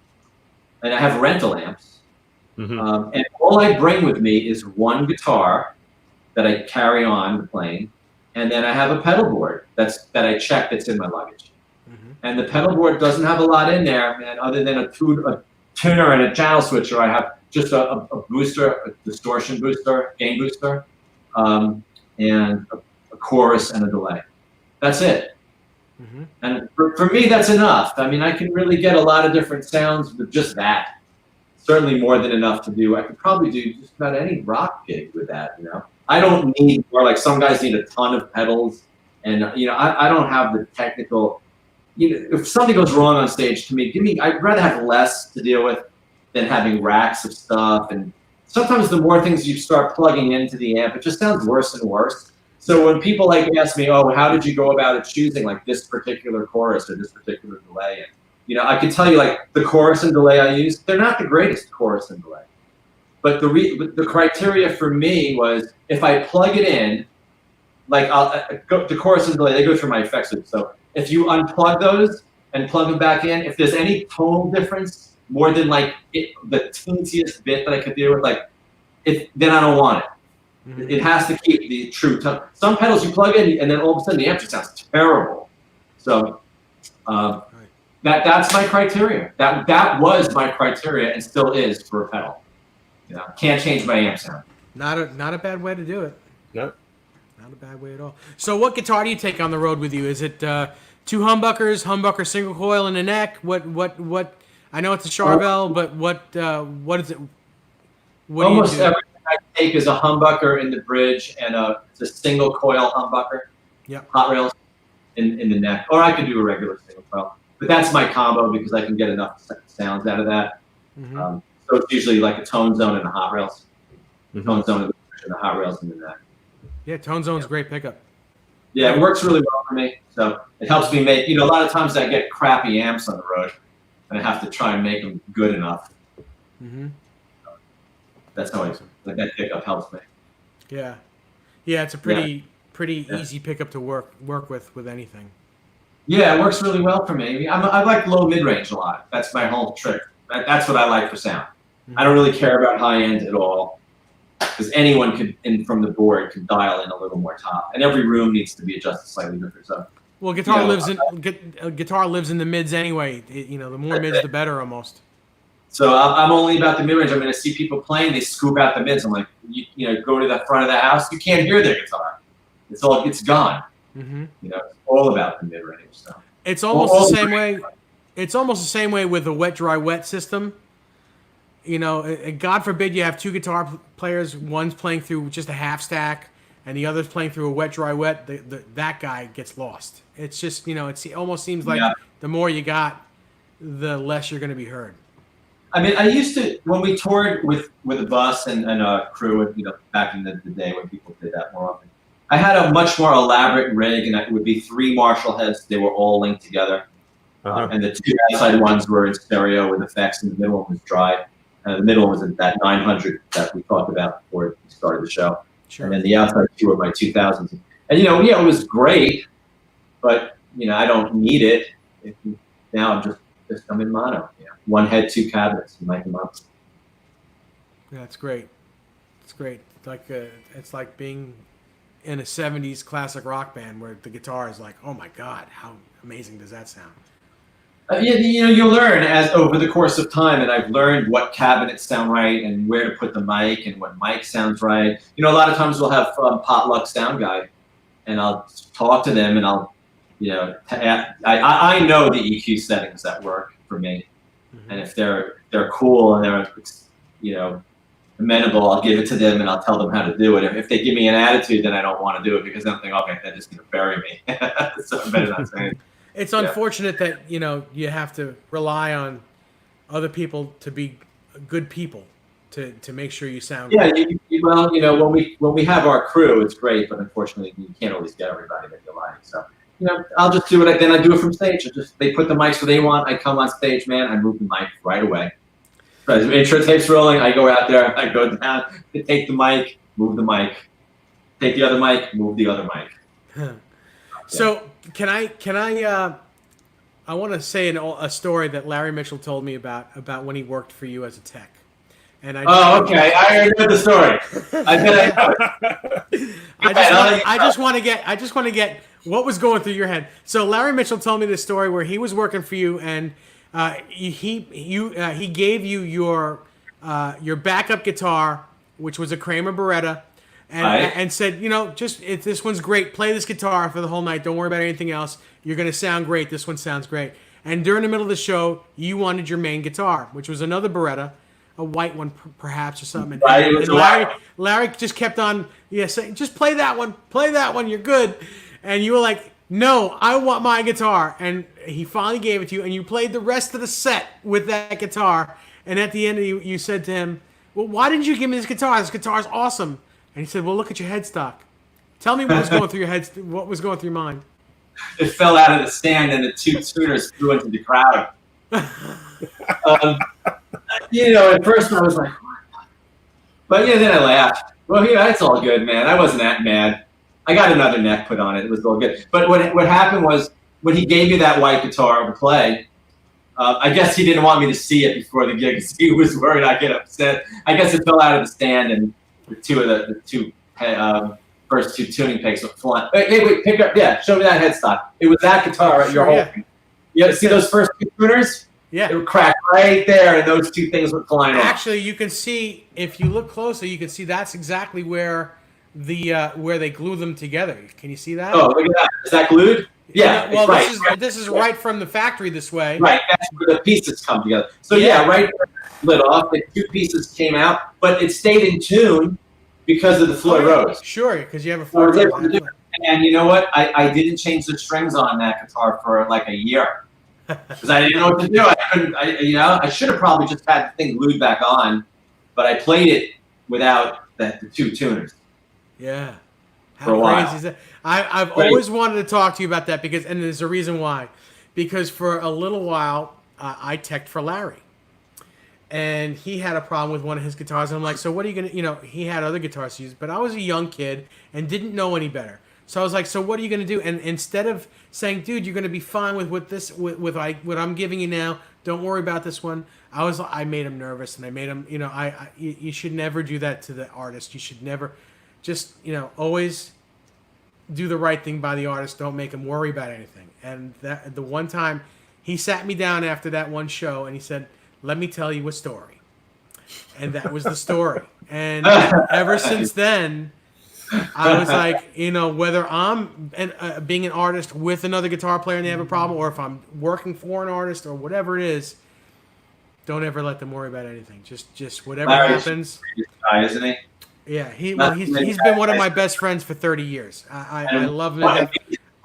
and I have rental amps. And all I bring with me is one guitar that I carry on the plane, and then I have a pedal board that I check that's in my luggage. And the pedal board doesn't have a lot in there, man, other than a tuner and a channel switcher. I have just a booster, a distortion booster, gain booster, and a chorus and a delay. That's it. And for me, that's enough. I mean, I can really get a lot of different sounds with just that. Certainly more than enough to do. I could probably do just about any rock gig with that, you know. I don't need more, like some guys need a ton of pedals, and you know, I don't have the technical. You know, if something goes wrong on stage, to me, I'd rather have less to deal with than having racks of stuff. And sometimes the more things you start plugging into the amp, it just sounds worse and worse. So when people like ask me, "Oh, how did you go about it choosing like this particular chorus or this particular delay?" And you know, I can tell you like the chorus and delay I use, they're not the greatest chorus and delay. But the criteria for me was if I plug it in, like the chorus and delay, they go through my effects loop. So if you unplug those and plug them back in, if there's any tonal difference more than like the teensiest bit that I could deal with, like then I don't want it. It has to keep the true tone. Some pedals you plug in and then all of a sudden the amp just sounds terrible. So that's my criteria. That was my criteria and still is for a pedal. You know, can't change my amp sound. Not a bad way to do it. No. Not a bad way at all. So what guitar do you take on the road with you? Is it two humbucker single coil in the neck? What? I know it's a Charvel, but what is it? What Almost do you do? everything I take is a humbucker in the bridge and it's a single coil humbucker. Yep. Hot rails in the neck, or I could do a regular single coil. But that's my combo because I can get enough sounds out of that. So it's usually like a tone zone and a hot rails. Tone zone in the bridge and the hot rails in the neck. Yeah, Tone Zone's a great pickup. Yeah, it works really well for me. So it helps me make, you know, a lot of times I get crappy amps on the road and I have to try and make them good enough. That's how like that pickup helps me. Yeah. Yeah, it's a pretty easy pickup to work with anything. Yeah, it works really well for me. I like low mid-range a lot. That's my whole trick. That's what I like for sound. I don't really care about high end at all. Because anyone from the board could dial in a little more top, and every room needs to be adjusted slightly different. So, well, guitar lives in the mids anyway. You know, the more mids, the better, almost. So I'm only about the mid range. I'm going to see people playing; they scoop out the mids. I'm like, you know, go to the front of the house. You can't hear their guitar. It's gone. You know, it's all about the mid range. So it's almost the same way. It's almost the same way with the wet dry wet system. You know, God forbid you have two guitar players. One's playing through just a half stack, and the other's playing through a wet, dry, wet. That guy gets lost. It's just, you know, it almost seems like the more you got, the less you're going to be heard. I mean, I used to, when we toured with a bus and a crew, you know, back in the day when people did that more often, I had a much more elaborate rig, and it would be 3 Marshall heads. They were all linked together. And the 2 outside ones were in stereo with effects, and the middle one was dry. The middle was that 900 that we talked about before we started the show. And then the outside 2 were my 2000s. And, you know, yeah, it was great, but, you know, I don't need it. Now I'm in mono. Yeah. 1 head, 2 cabinets, and mic them up. Yeah, it's great. It's great. It's like being in a 70s classic rock band where the guitar is like, oh my God, how amazing does that sound? You know, you learn as over the course of time, and I've learned what cabinets sound right and where to put the mic and what mic sounds right. You know, a lot of times we'll have potluck sound guy, and I'll talk to them, and I'll, you know, I know the EQ settings that work for me, and if they're cool and they're, you know, amenable, I'll give it to them and I'll tell them how to do it. If they give me an attitude, then I don't want to do it because I'm thinking, okay, they're just going to bury me. So I better not say it. It's unfortunate that you have to rely on other people to be good people to make sure you sound good. Well, when we have our crew, it's great, but unfortunately, you can't always get everybody that you like. So, I'll just do it. Then I do it from stage. They put the mics where they want. I come on stage, man. I move the mic right away. Right, the intro tape's rolling. I go out there. I go down. Take the mic, move the mic. Take the other mic, move the other mic. So can I? I want to say a story that Larry Mitchell told me about when he worked for you as a tech. And okay. I already know the story. I bet I know it. I just want to get what was going through your head. So Larry Mitchell told me this story where he was working for you, and he gave you your backup guitar, which was a Kramer Beretta, and said, if this one's great, play this guitar for the whole night. Don't worry about anything else. You're gonna sound great. This one sounds great. And during the middle of the show, you wanted your main guitar, which was another Beretta, a white one perhaps or something. And Larry just kept on saying, just play that one, you're good. And you were like, no, I want my guitar. And he finally gave it to you, and you played the rest of the set with that guitar. And at the end, you said to him, well, why didn't you give me this guitar? This guitar's awesome. And he said, well, look at your headstock. Tell me what was going through your head. What was going through your mind? It fell out of the stand, and the two tuners flew into the crowd. At first I was like, what? But then I laughed. Well, it's all good, man. I wasn't that mad. I got another neck put on it. It was all good. But what happened was when he gave me that white guitar to play, I guess he didn't want me to see it before the gig. He was worried I'd get upset. I guess it fell out of the stand, and the first two tuning pegs were flying. Wait, pick up. Yeah, show me that headstock. It was that guitar you're holding. Yeah, see those first two tuners? Yeah. It would crack right there, and those two things were flying off. Actually, you can see, if you look closer, you can see that's exactly where where they glue them together. Can you see that? Oh, look at that. Is that glued? Yeah. Well, this is right from the factory this way. Right, that's where the pieces come together. So right where it split off, the two pieces came out, but it stayed in tune because of the Floyd Rose. Sure, because you have a Floyd Rose. And you know what? I didn't change the strings on that guitar for like a year because I didn't know what to do. I couldn't. I should have probably just had the thing glued back on, but I played it without the two tuners. Yeah. For a while. Crazy is that? I've always wanted to talk to you about that and there's a reason why. Because for a little while, I teched for Larry. And he had a problem with one of his guitars. And I'm like, so what are you going to, he had other guitars to use. But I was a young kid and didn't know any better. So I was like, so what are you going to do? And instead of saying, dude, you're going to be fine with what I'm giving you now. Don't worry about this one. I made him nervous. And I made him, you should never do that to the artist. You should never. Just, always do the right thing by the artist. Don't make him worry about anything. And the one time he sat me down after that one show and he said, let me tell you a story. And that was the story. And ever since then, I was like, whether I'm being an artist with another guitar player and they have a problem, or if I'm working for an artist or whatever it is, don't ever let them worry about anything. Just whatever happens. Isn't he? Yeah, he's been one of my best friends for 30 years. I love him.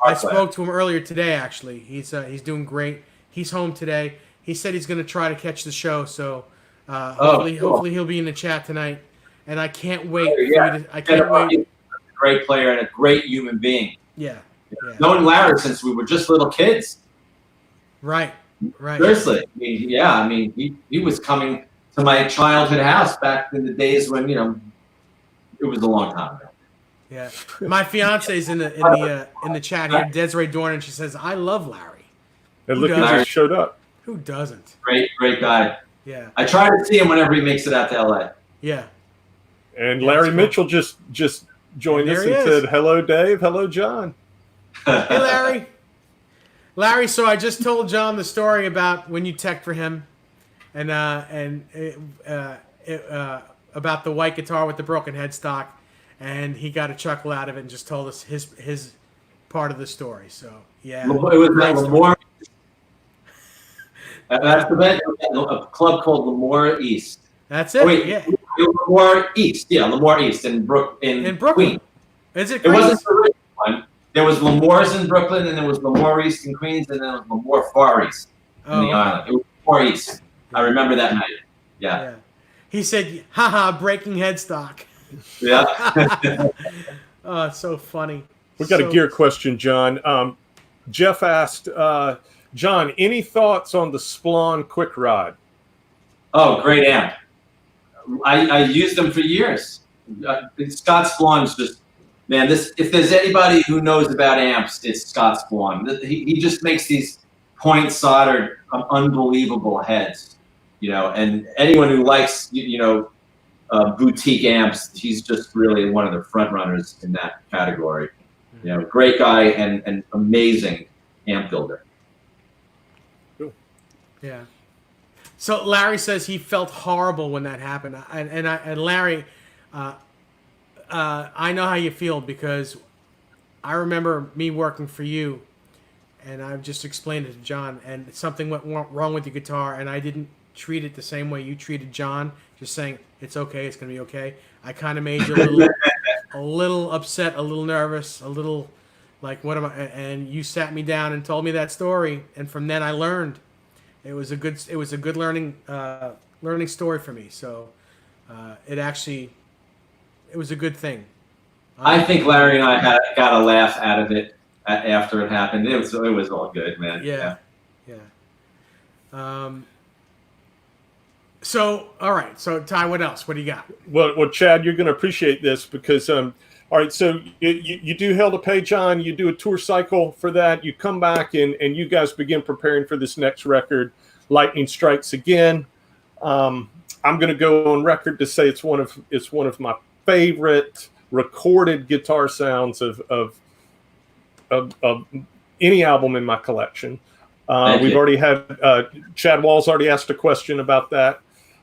I spoke to him earlier today. Actually, he's doing great. He's home today. He said he's going to try to catch the show. So hopefully he'll be in the chat tonight. And I can't wait. I can't wait. He's a great player and a great human being. Yeah. Known Larry since we were just little kids. Right. Seriously, I mean, he was coming to my childhood house back in the days when it was a long time ago. Yeah, my fiance's in the chat here, Desiree Dorn, and she says, "I love Larry." And look, he just showed up. Who doesn't? Great guy. Yeah. I try to see him whenever he makes it out to LA. Yeah. And Larry Mitchell just joined us and said, "Hello, Dave. Hello, John." Hey, Larry. Larry, so I just told John the story about when you teched for him, and about the white guitar with the broken headstock, and he got a chuckle out of it and just told us his part of the story. So yeah, it was Lemoore. That's the best. A club called Lemoore East. That's it. Wait, yeah. Lemoore East. Yeah, Lemoore East in In Brooklyn. Queens. Is it It Queens? wasn't the original one. There was Lemoore's in Brooklyn, and there was Lemoore East in Queens, and then there was Lemoore Far East in the island. It was Lemoore East. I remember that night. Yeah. He said, haha, breaking headstock. Yeah. Oh, it's so funny. We got a gear question, John. Jeff asked, John, any thoughts on the Splon Quick Rod? Oh, great amp. I used them for years. Scott Splon's just, man, if there's anybody who knows about amps, it's Scott Splon. He just makes these point soldered, unbelievable heads, and anyone who likes, boutique amps, he's just really one of the front runners in that category. Great guy and amazing amp builder. Cool. Yeah. So Larry says he felt horrible when that happened, and Larry, I know how you feel because I remember me working for you, and I've just explained it to John, and something went wrong with your guitar, and I didn't treat it the same way you treated John, just saying it's okay, it's gonna be okay. I kind of made you a little upset, a little nervous, a little like what am I? And you sat me down and told me that story, and from then I learned. It was a good learning story for me. So it was a good thing. I think Larry and I got a laugh out of it after it happened. It was all good, man. Yeah. So all right. So Ty, what else? What do you got? Well, Chad, you're going to appreciate this because all right. So you do Hell to Pay, John. You do a tour cycle for that. You come back and you guys begin preparing for this next record, Lightning Strikes Again. I'm going to go on record to say it's one of my favorite recorded guitar sounds of any album in my collection. We've already had Chad Wall's already asked a question about that.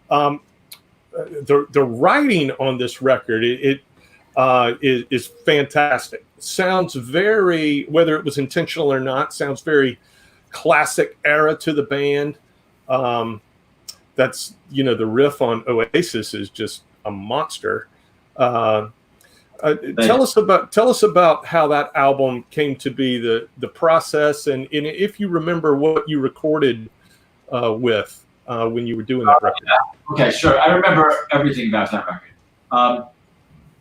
The writing on this record is fantastic. Sounds very, whether it was intentional or not, sounds very classic era to the band. That's the riff on Oasis is just a monster. Tell us about how that album came to be, the process, and if you remember what you recorded with when you were doing that record. Okay, sure. I remember everything about that record.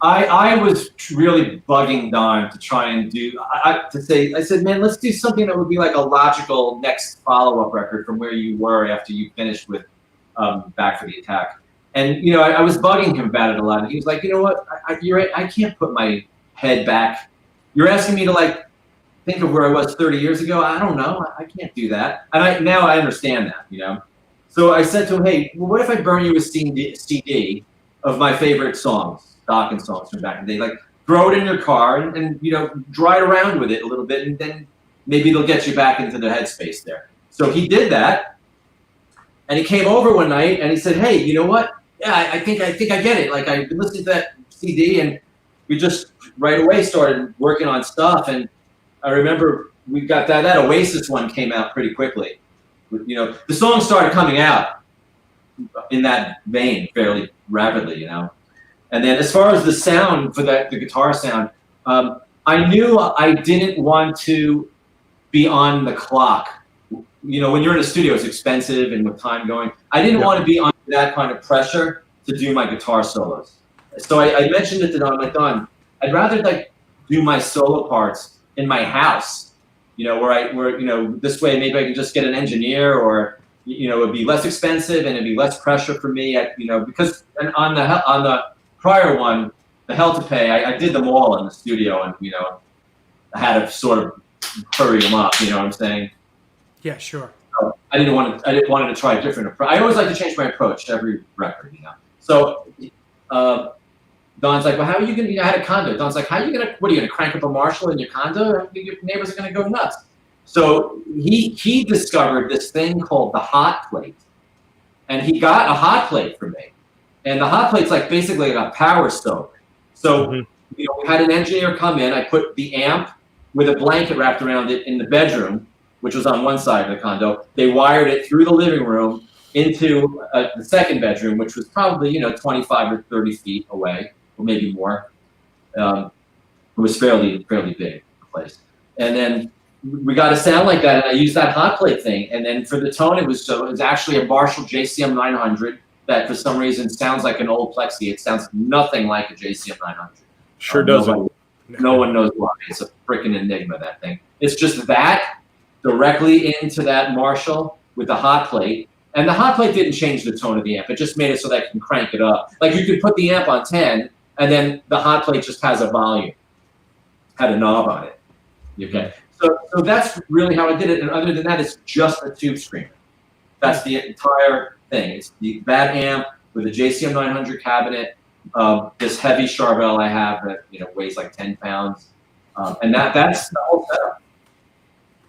I was really bugging Don to try and do. I said, man, let's do something that would be like a logical next follow-up record from where you were after you finished with Back for the Attack. And I was bugging him about it a lot, and he was like, you know what? You're right. I can't put my head back. You're asking me to think of where I was 30 years ago. I don't know. I can't do that. And now I understand that. So I said to him, hey, well, what if I burn you a CD of my favorite songs, Dokken songs from back in the day? Throw it in your car and dry around with it a little bit, and then maybe it'll get you back into the headspace there. So he did that, and he came over one night and he said, hey, you know what? Yeah, I think I get it. I've been listening to that CD, and we just right away started working on stuff. And I remember we got that Oasis one came out pretty quickly. The songs started coming out in that vein fairly rapidly, And then as far as the sound for the guitar sound, I knew I didn't want to be on the clock. When you're in a studio, it's expensive and with time going. I didn't want to be under that kind of pressure to do my guitar solos. So I mentioned it to Don. I'm like, Don, I'd rather do my solo parts in my house. Where this way maybe I can just get an engineer, or it'd be less expensive and it'd be less pressure for me. Because on the prior one, the Hell to Pay, I did them all in the studio, and I had to sort of hurry them up. You know what I'm saying? Yeah, sure. So I wanted to try a different approach. I always like to change my approach to every record. So Don's like, well, how are you gonna? I had a condo. Don's like, how are you gonna? What are you gonna crank up a Marshall in your condo? Your neighbors are gonna go nuts. So he discovered this thing called the hot plate, and he got a hot plate for me. And the hot plate's basically a power stove. So we had an engineer come in. I put the amp with a blanket wrapped around it in the bedroom, which was on one side of the condo. They wired it through the living room into the second bedroom, which was probably 25 or 30 feet away, or maybe more. It was fairly big, the place. And then we got a sound like that, and I used that hot plate thing. And then for the tone, it was actually a Marshall JCM 900 that for some reason sounds like an old Plexi. It sounds nothing like a JCM 900. Sure doesn't. No one knows why. It's a freaking enigma, that thing. It's just that directly into that Marshall with the hot plate. And the hot plate didn't change the tone of the amp. It just made it so that I can crank it up. Like you could put the amp on 10, and then the hot plate just has a volume, had a knob on it. Okay. So that's really how I did it. And other than that, it's just a tube screamer. That's the entire thing. It's that amp with a JCM 900 cabinet, this heavy Charvel I have that weighs like 10 pounds, and that's the whole setup.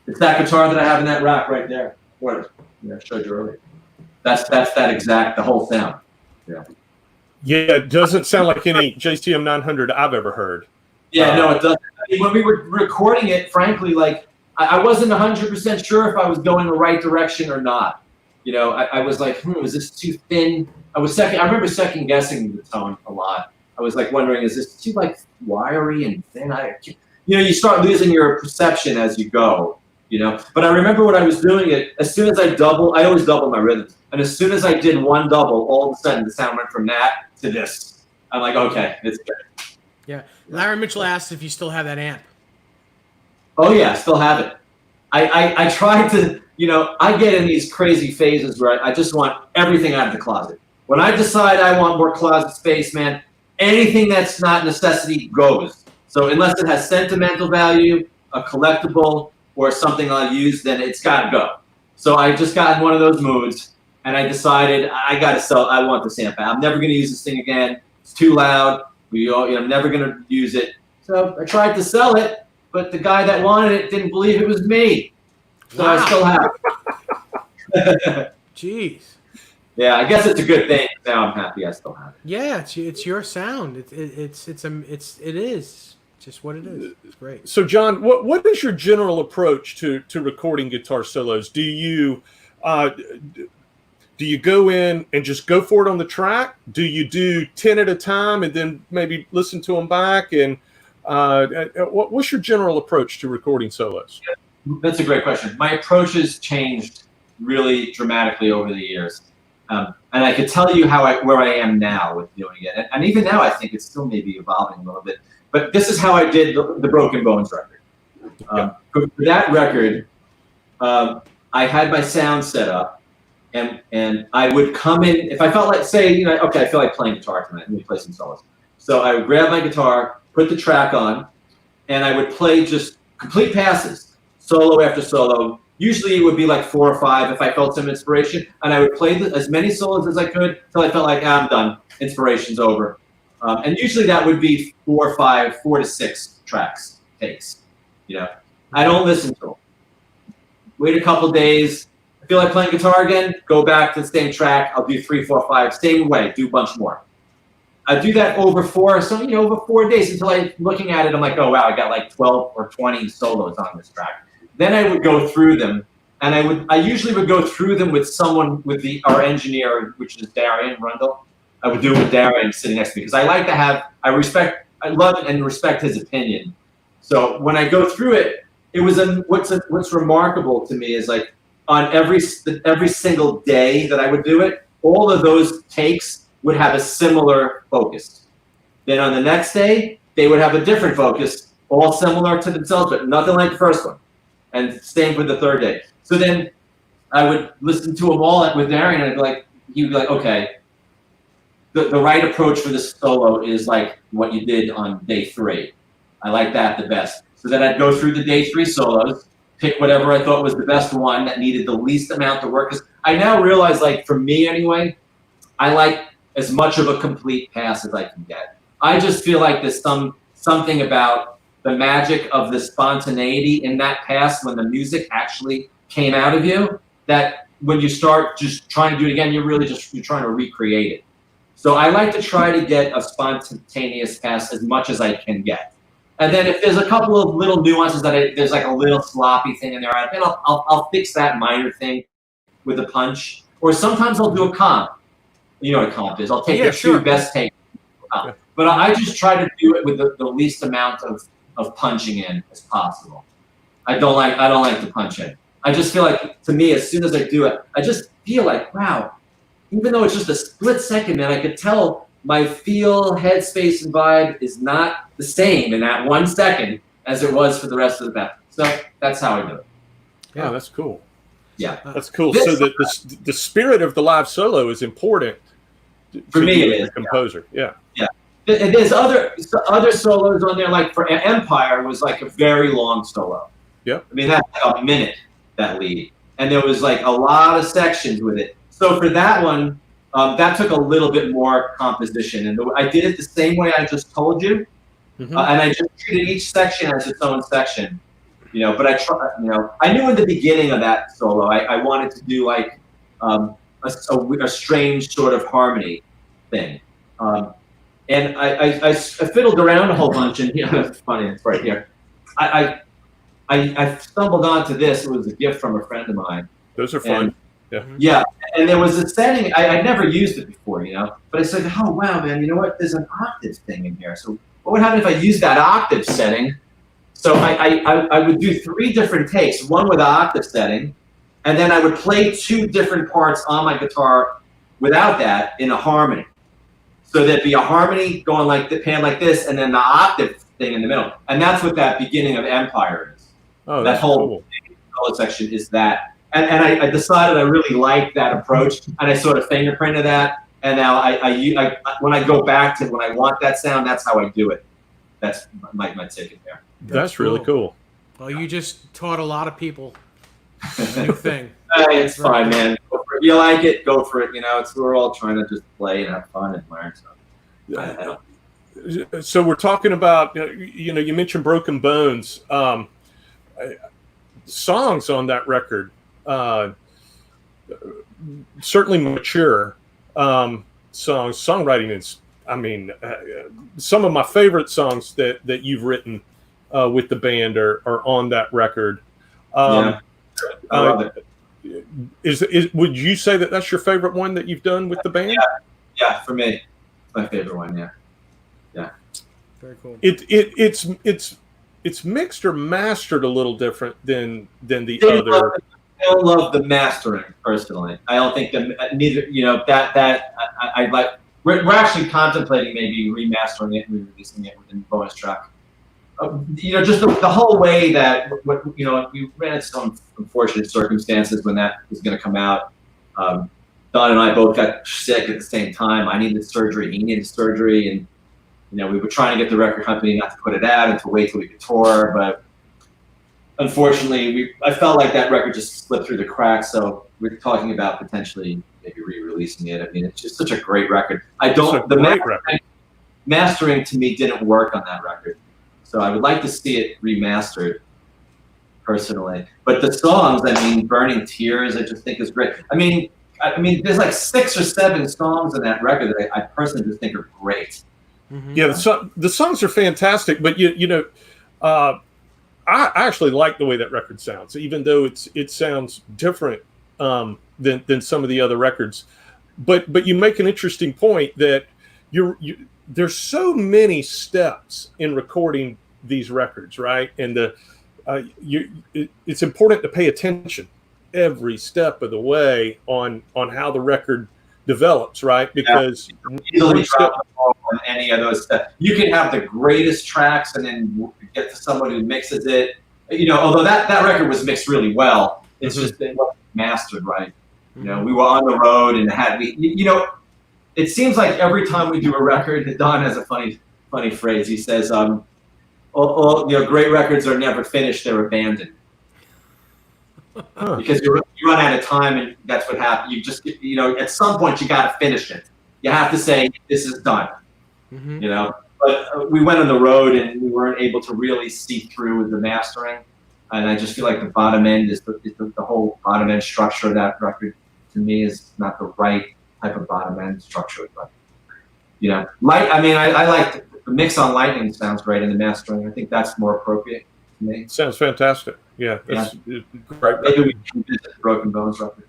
It's that guitar that I have in that rack right there. What I showed you earlier. That's the whole sound. Yeah. Yeah, it doesn't sound like any JCM 900 I've ever heard. Yeah, no, it doesn't. I mean, when we were recording it, frankly, like I wasn't 100% sure if I was going the right direction or not. I was like, is this too thin? I remember second guessing the tone a lot. I was like wondering, is this too like wiry and thin? You start losing your perception as you go. But I remember when I was doing it, as soon as I always double my rhythms. And as soon as I did one double, all of a sudden the sound went from that to this. I'm like, okay, it's good. Yeah. Larry Mitchell asked if you still have that amp. Oh yeah, I still have it. I try to, I get in these crazy phases where I just want everything out of the closet. When I decide I want more closet space, man, anything that's not necessity goes. So unless it has sentimental value, a collectible, or something I'll use, then it's got to go. So I just got in one of those moods, and I decided I got to sell. I want this amp. I'm never going to use this thing again. It's too loud. I'm never going to use it. So I tried to sell it, but the guy that wanted it didn't believe it was me. So wow. I still have it. Jeez. Yeah, I guess it's a good thing. Now I'm happy I still have it. Yeah, it's your sound. It is just what it is. It's great. So John, what is your general approach to recording guitar solos? Do you go in and just go for it on the track? Do you do 10 at a time and then maybe listen to them back? And what's your general approach to recording solos? That's a great question. My approach has changed really dramatically over the years. And I could tell you where I am now with doing it. And even now, I think it's still maybe evolving a little bit. But this is how I did the Broken Bones record. For that record, I had my sound set up, and I would come in, if I felt like, say, okay, I feel like playing guitar tonight, let me play some solos. So I would grab my guitar, put the track on, and I would play just complete passes, solo after solo. Usually it would be like 4 or 5 if I felt some inspiration, and I would play as many solos as I could until I felt like, I'm done, inspiration's over. And usually that would be 4 to 6 tracks, takes. I don't listen to them. Wait a couple days. I feel like playing guitar again, go back to the same track. I'll do 3, 4, 5, same way, do a bunch more. I do that over 4 days until I'm looking at it, I'm like, oh wow, I got like 12 or 20 solos on this track. Then I would go through them, and I usually would go through them with someone, with our engineer, which is Darian Rundle. I would do it with Darian sitting next to me because I like to have, I love and respect his opinion. So when I go through it, it was what's remarkable to me is like on every single day that I would do it, all of those takes would have a similar focus. Then on the next day, they would have a different focus, all similar to themselves, but nothing like the first one. And same with the third day. So then I would listen to them all with Darian, and he'd be like, okay, the right approach for this solo is like what you did on day 3. I like that the best. So then I'd go through the day 3 solos, pick whatever I thought was the best one that needed the least amount of work. Because I now realize, like for me anyway, I like as much of a complete pass as I can get. I just feel like there's something about the magic of the spontaneity in that pass when the music actually came out of you, that when you start just trying to do it again, you're trying to recreate it. So I like to try to get a spontaneous pass as much as I can get. And then if there's a couple of little nuances there's like a little sloppy thing in there, then I'll fix that minor thing with a punch. Or sometimes I'll do a comp. You know what a comp is. I'll take the two best takes. But I just try to do it with the least amount of punching in as possible. I don't like to punch in. I just feel like, to me, as soon as I do it, I just feel like, wow, even though it's just a split second, man, I could tell my feel, headspace, and vibe is not the same in that 1 second as it was for the rest of the band. So that's how I do it. Yeah, that's cool. Yeah, that's cool. So the spirit of the live solo is important for me. It is the composer. Yeah. And there's other solos on there. Like for Empire was like a very long solo. Yep. I mean, that's like a minute, that lead, and there was like a lot of sections with it. So for that one, that took a little bit more composition, and I did it the same way I just told you, and I just treated each section as its own section. But I knew in the beginning of that solo, I wanted to do like a strange sort of harmony thing. And I fiddled around a whole bunch, and it's funny, it's right here. I stumbled onto this. It was a gift from a friend of mine. Those are fun. Yeah, and there was a setting, I'd never used it before, but I said, oh, wow, man, you know what? There's an octave thing in here. So what would happen if I used that octave setting? So I would do 3 different takes, one with the octave setting, and then I would play 2 different parts on my guitar without that in a harmony. So there'd be a harmony going like the pan like this, and then the octave thing in the middle. And that's what that beginning of Empire is. Oh, that whole solo section is that. And I decided I really liked that approach, and I sort of fingerprinted that. And now I when I go back to when I want that sound, that's how I do it. That's my ticket there. That's really cool. Well, you just taught a lot of people a new thing. It's fine, man. Go for it. If you like it, go for it. We're all trying to just play and have fun and learn. So, So we're talking about, you mentioned Broken Bones. Songs on that record, certainly mature songs. Songwriting is, some of my favorite songs that you've written with the band are on that record. I love it. Would you say that that's your favorite one that you've done with the band? Yeah, for me, it's my favorite one. Yeah. Very cool. It's mixed or mastered a little different than the other. I don't love the mastering personally. I don't think neither. I like. We're actually contemplating maybe remastering it and re-releasing it within bonus track. Just the whole way that we ran into some unfortunate circumstances when that was going to come out. Don and I both got sick at the same time. I needed surgery. He needed surgery, and we were trying to get the record company not to put it out and to wait till we could tour. But unfortunately, I felt like that record just slipped through the cracks. So we're talking about potentially maybe re-releasing it. It's just such a great record. Mastering to me didn't work on that record. So I would like to see it remastered, personally. But the songs, Burning Tears, I just think is great. There's like 6 or 7 songs on that record that I personally just think are great. Mm-hmm. Yeah, the songs are fantastic, but I actually like the way that record sounds, even though it sounds different than some of the other records. But you make an interesting point that there's so many steps in recording these records, right? And it's important to pay attention every step of the way on how the record develops, right? Because easily drop the ball on any of those steps. You can have the greatest tracks and then get to someone who mixes it. Although that record was mixed really well, it's just it wasn't mastered right. We were on the road and it seems like every time we do a record, Don has a funny phrase. He says, great records are never finished; they're abandoned. Because you run out of time, and that's what happens. You just, at some point, you got to finish it. You have to say, this is done. Mm-hmm. But we went on the road, and we weren't able to really see through with the mastering. And I just feel like the bottom end is the whole bottom end structure of that record, to me, is not the right type of bottom end structure. But, I like the mix on Lightning sounds great in the mastering. I think that's more appropriate to me. Sounds fantastic. Yeah, that's great. Maybe we can visit the Broken Bones record.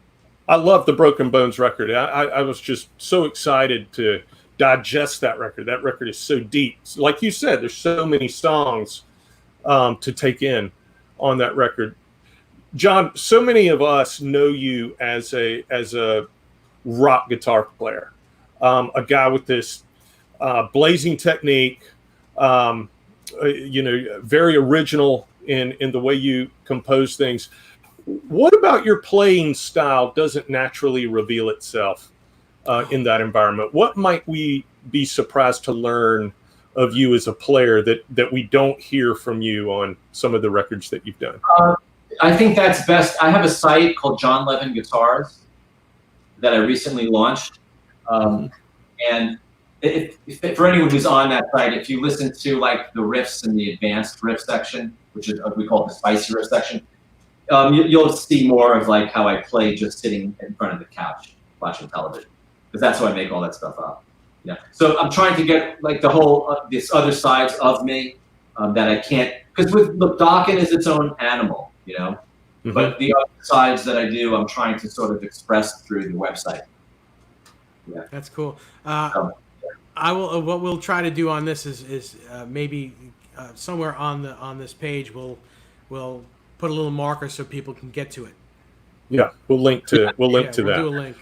I love the Broken Bones record. I was just so excited to digest that record. That record is so deep. Like you said, there's so many songs to take in on that record. Jon, so many of us know you as a rock guitar player, a guy with this blazing technique, very original in the way you compose things. What about your playing style doesn't naturally reveal itself in that environment? What might we be surprised to learn of you as a player that we don't hear from you on some of the records that you've done? I think that's best. I have a site called Jon Levin Guitars that I recently launched. And for anyone who's on that site, if you listen to like the riffs in the advanced riff section, which is we call it the spicy riff section, you'll see more of like how I play just sitting in front of the couch watching television, because that's how I make all that stuff up. Yeah. So I'm trying to get like the whole this other sides of me that I can't, because look, Dokken is its own animal, you know. Mm-hmm. But the other sides that I do, I'm trying to sort of express through the website. Yeah. That's cool. I will. What we'll try to do on this is maybe somewhere on this page we'll put a little marker so people can get to it. Yeah, we'll link to that. We'll do a link.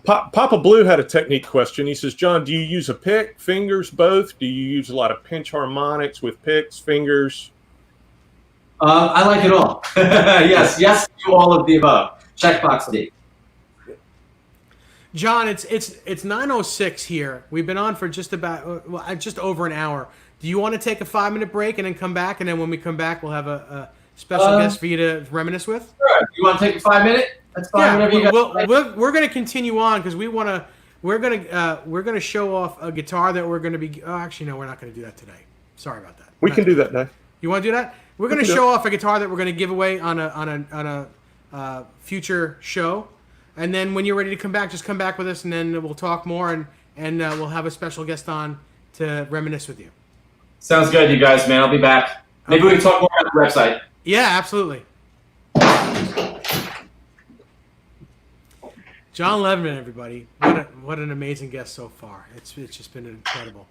Papa Blue had a technique question. He says, Jon, do you use a pick, fingers, both? Do you use a lot of pinch harmonics with picks, fingers? I like it all. Yes, do all of the above. Checkbox D. Jon, it's 9:06 here. We've been on for just over an hour. Do you want to take a 5-minute break and then come back? And then when we come back, we'll have a special guest for you to reminisce with. Sure. You want to take a 5-minute? That's fine. Yeah, we're going to continue on because we're going to show off a guitar that we're going to be. Oh, actually, no, we're not going to do that today. Sorry about that. We can do that now. You want to do that? We're going to show off a guitar that we're going to give away on a future show. And then when you're ready to come back, just come back with us, and then we'll talk more, and we'll have a special guest on to reminisce with you. Sounds good, you guys, man. I'll be back. Maybe we can talk more about the website. Yeah, absolutely. Jon Levin, everybody. What an amazing guest so far. It's just been incredible.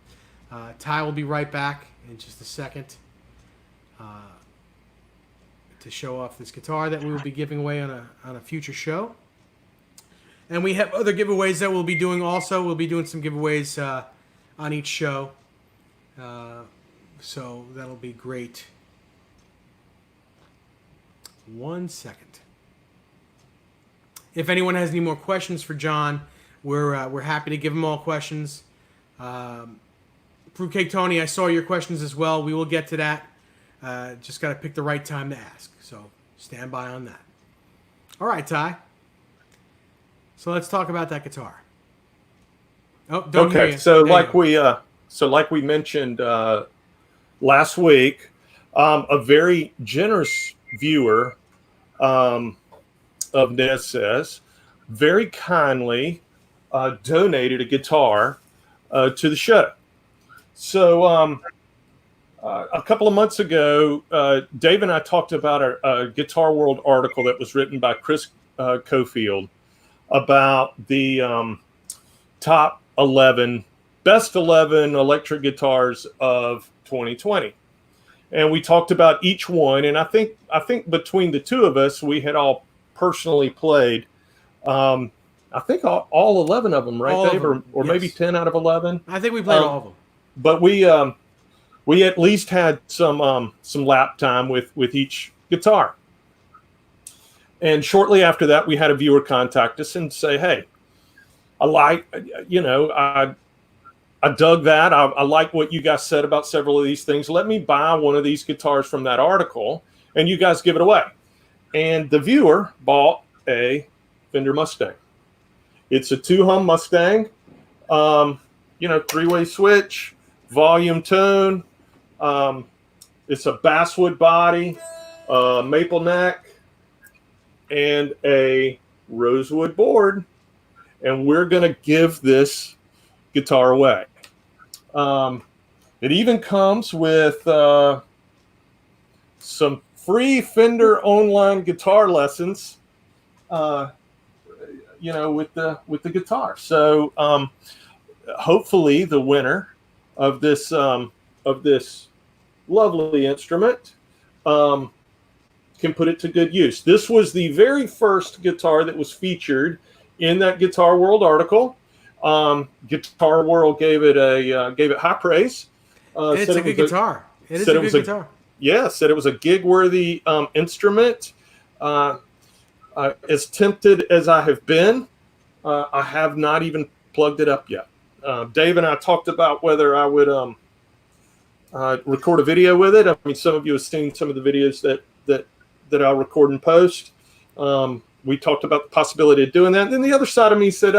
Ty will be right back in just a second to show off this guitar that we will be giving away on a future show. And we have other giveaways that we'll be doing also. We'll be doing some giveaways on each show. So that'll be great. 1 second. If anyone has any more questions for Jon, we're happy to give them all questions. Fruitcake Tony, I saw your questions as well. We will get to that. Just got to pick the right time to ask. So stand by on that. All right, Ty. So let's talk about that guitar. Oh, don't hear you. Okay, so like we mentioned last week, a very generous viewer of NEZ SEZ very kindly donated a guitar to the show. So a couple of months ago, Dave and I talked about a Guitar World article that was written by Chris Cofield about the top 11, best 11 electric guitars of 2020. And we talked about each one. And I think between the two of us, we had all personally played, I think all 11 of them, right, all Dave? Or yes. Maybe 10 out of 11? I think we played all of them. But we at least had some lap time with each guitar. And shortly after that, we had a viewer contact us and say, hey, I dug that. I like what you guys said about several of these things. Let me buy one of these guitars from that article, and you guys give it away. And the viewer bought a Fender Mustang. It's a 2-hum Mustang, 3-way switch, volume tone. It's a basswood body, maple neck, and a rosewood board. And we're going to give this guitar away. It even comes with some free Fender online guitar lessons. with the guitar. So hopefully the winner of this lovely instrument can put it to good use. This was the very first guitar that was featured in that Guitar World article. Guitar World gave it high praise. It's a good guitar. It is a good guitar. Yeah, said it was a gig-worthy instrument. As tempted as I have been, I have not even plugged it up yet. Dave and I talked about whether I would record a video with it. I mean, some of you have seen some of the videos that I'll record and post. We talked about the possibility of doing that. And then the other side of me said,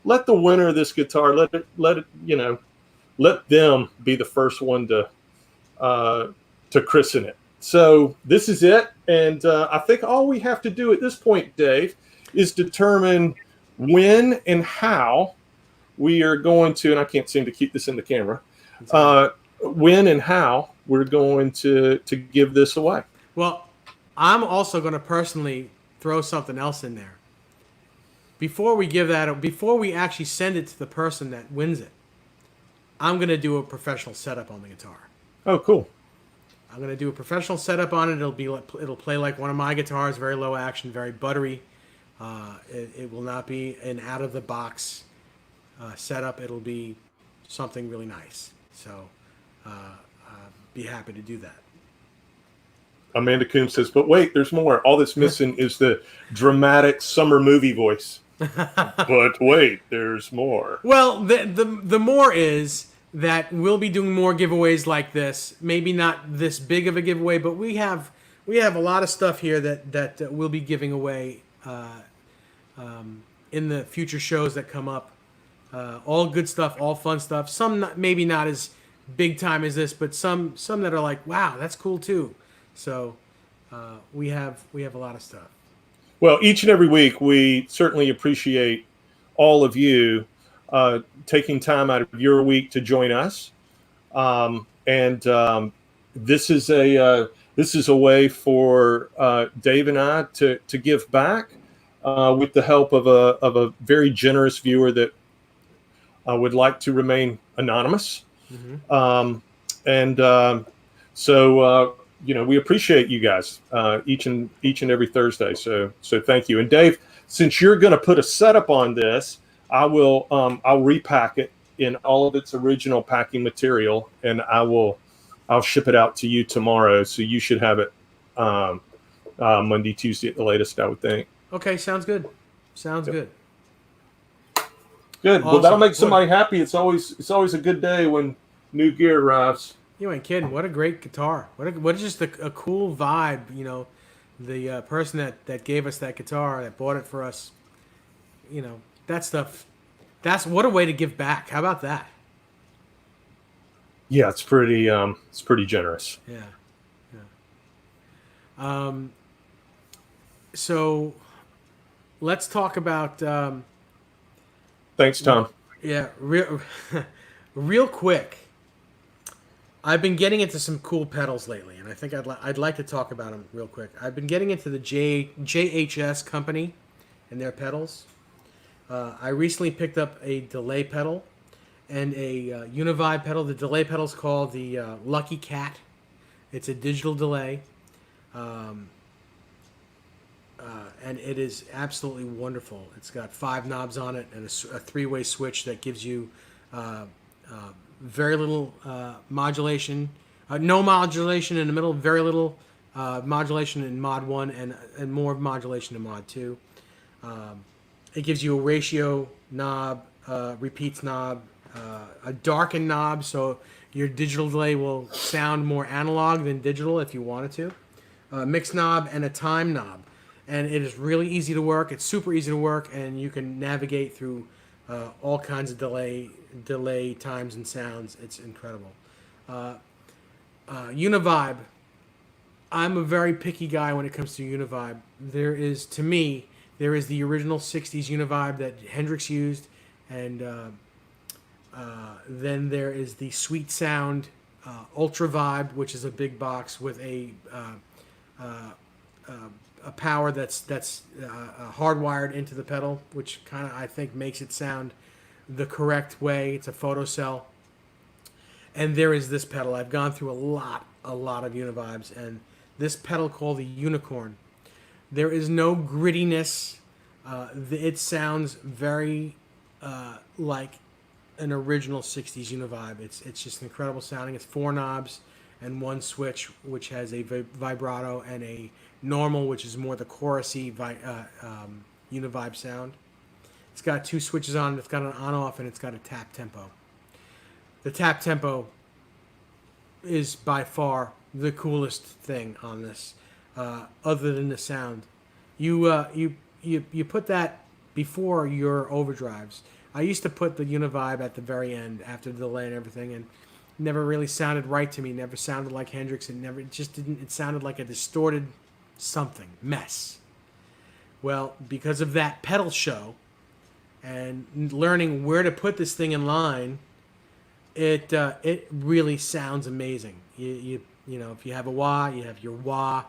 let the winner of this guitar, let them be the first one to christen it. So this is it. And I think all we have to do at this point, Dave, is determine when and how we are going to, and I can't seem to keep this in the camera, when and how we're going to give this away. Well, I'm also going to personally throw something else in there. Before we actually send it to the person that wins it, I'm going to do a professional setup on the guitar. Oh, cool. I'm going to do a professional setup on it. It'll play like one of my guitars, very low action, very buttery. It will not be an out-of-the-box setup. It'll be something really nice. So be happy to do that. Amanda Coombs says, but wait, there's more. All that's missing is the dramatic summer movie voice. But wait, there's more. Well, the more is that we'll be doing more giveaways like this. Maybe not this big of a giveaway, but we have a lot of stuff here that we'll be giving away in the future shows that come up. All good stuff, all fun stuff. Some maybe not as big time as this, but some that are like, wow, that's cool too. So we have a lot of stuff. Well, each and every week, we certainly appreciate all of you taking time out of your week to join us. This is a way for Dave and I to give back with the help of a very generous viewer that would like to remain anonymous. Mm-hmm. So we appreciate you guys each and every Thursday. So thank you. And Dave, since you're going to put a setup on this, I'll repack it in all of its original packing material, and I'll ship it out to you tomorrow. So you should have it Monday, Tuesday at the latest, I would think. Okay, sounds good. Sounds good. Good. Awesome. Well, that'll make somebody happy. It's always a good day when new gear arrives. You ain't kidding. What a great guitar. What just a cool vibe, the person that gave us that guitar, that bought it for us, that stuff. That's what a way to give back. How about that? Yeah, it's pretty generous. Yeah. So let's talk about thanks, Tom. Yeah, real quick. I've been getting into some cool pedals lately, and I think I'd like to talk about them real quick. I've been getting into the JHS company and their pedals. I recently picked up a delay pedal and a Univibe pedal. The delay pedal is called the Lucky Cat. It's a digital delay, and it is absolutely wonderful. It's got 5 knobs on it and a 3-way switch that gives you very little modulation, no modulation in the middle, very little modulation in mod 1 and more modulation in mod 2. It gives you a ratio knob, repeats knob, a darken knob, so your digital delay will sound more analog than digital if you wanted to. A mix knob and a time knob. And it is really easy to work. It's super easy to work, and you can navigate through all kinds of delay times and sounds. It's incredible. Univibe. I'm a very picky guy when it comes to Univibe. There is the original 60s Univibe that Hendrix used, and then there is the Sweet Sound Ultra Vibe, which is a big box with a a power that's hardwired into the pedal, which kind of I think makes it sound the correct way. It's a photocell. And there is this pedal. I've gone through a lot of Univibes, and this pedal called the Unicorn. There is no grittiness. It sounds very like an original 60s Univibe. It's just incredible sounding. It's 4 knobs and 1 switch, which has a vibrato, and a normal, which is more the chorusy Univibe sound. It's got 2 switches on. It's got an on-off, and it's got a tap tempo. The tap tempo is by far the coolest thing on this, other than the sound. You put that before your overdrives. I used to put the Univibe at the very end after the delay and everything, and never really sounded right to me. Never sounded like Hendrix. It just didn't. It sounded like a distorted something mess. Well, because of that pedal show and learning where to put this thing in line, it really sounds amazing. You know, if you have a wah, you have your wah,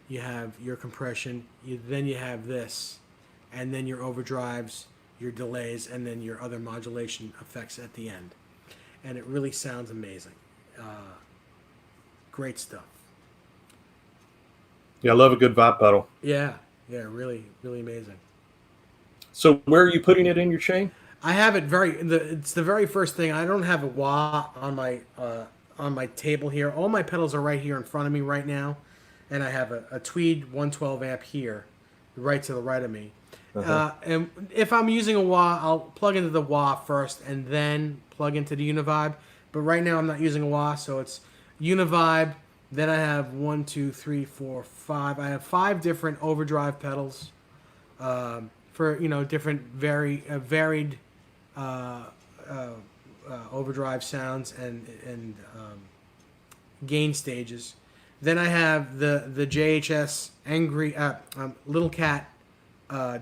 you have your compression, then you have this, and then your overdrives, your delays, and then your other modulation effects at the end. And it really sounds amazing. Great stuff. Yeah, I love a good vibe pedal. Yeah, really, really amazing. So where are you putting it in your chain? I have it it's the very first thing. I don't have a wah on my table here. All my pedals are right here in front of me right now, and I have a Tweed 112 amp here, right to the right of me. And if I'm using a wah, I'll plug into the wah first and then plug into the Univibe. But right now I'm not using a wah, so it's Univibe. Then I have 1, 2, 3, 4, 5. I have 5 different overdrive pedals for different varied overdrive sounds and gain stages. Then I have the JHS Little Cat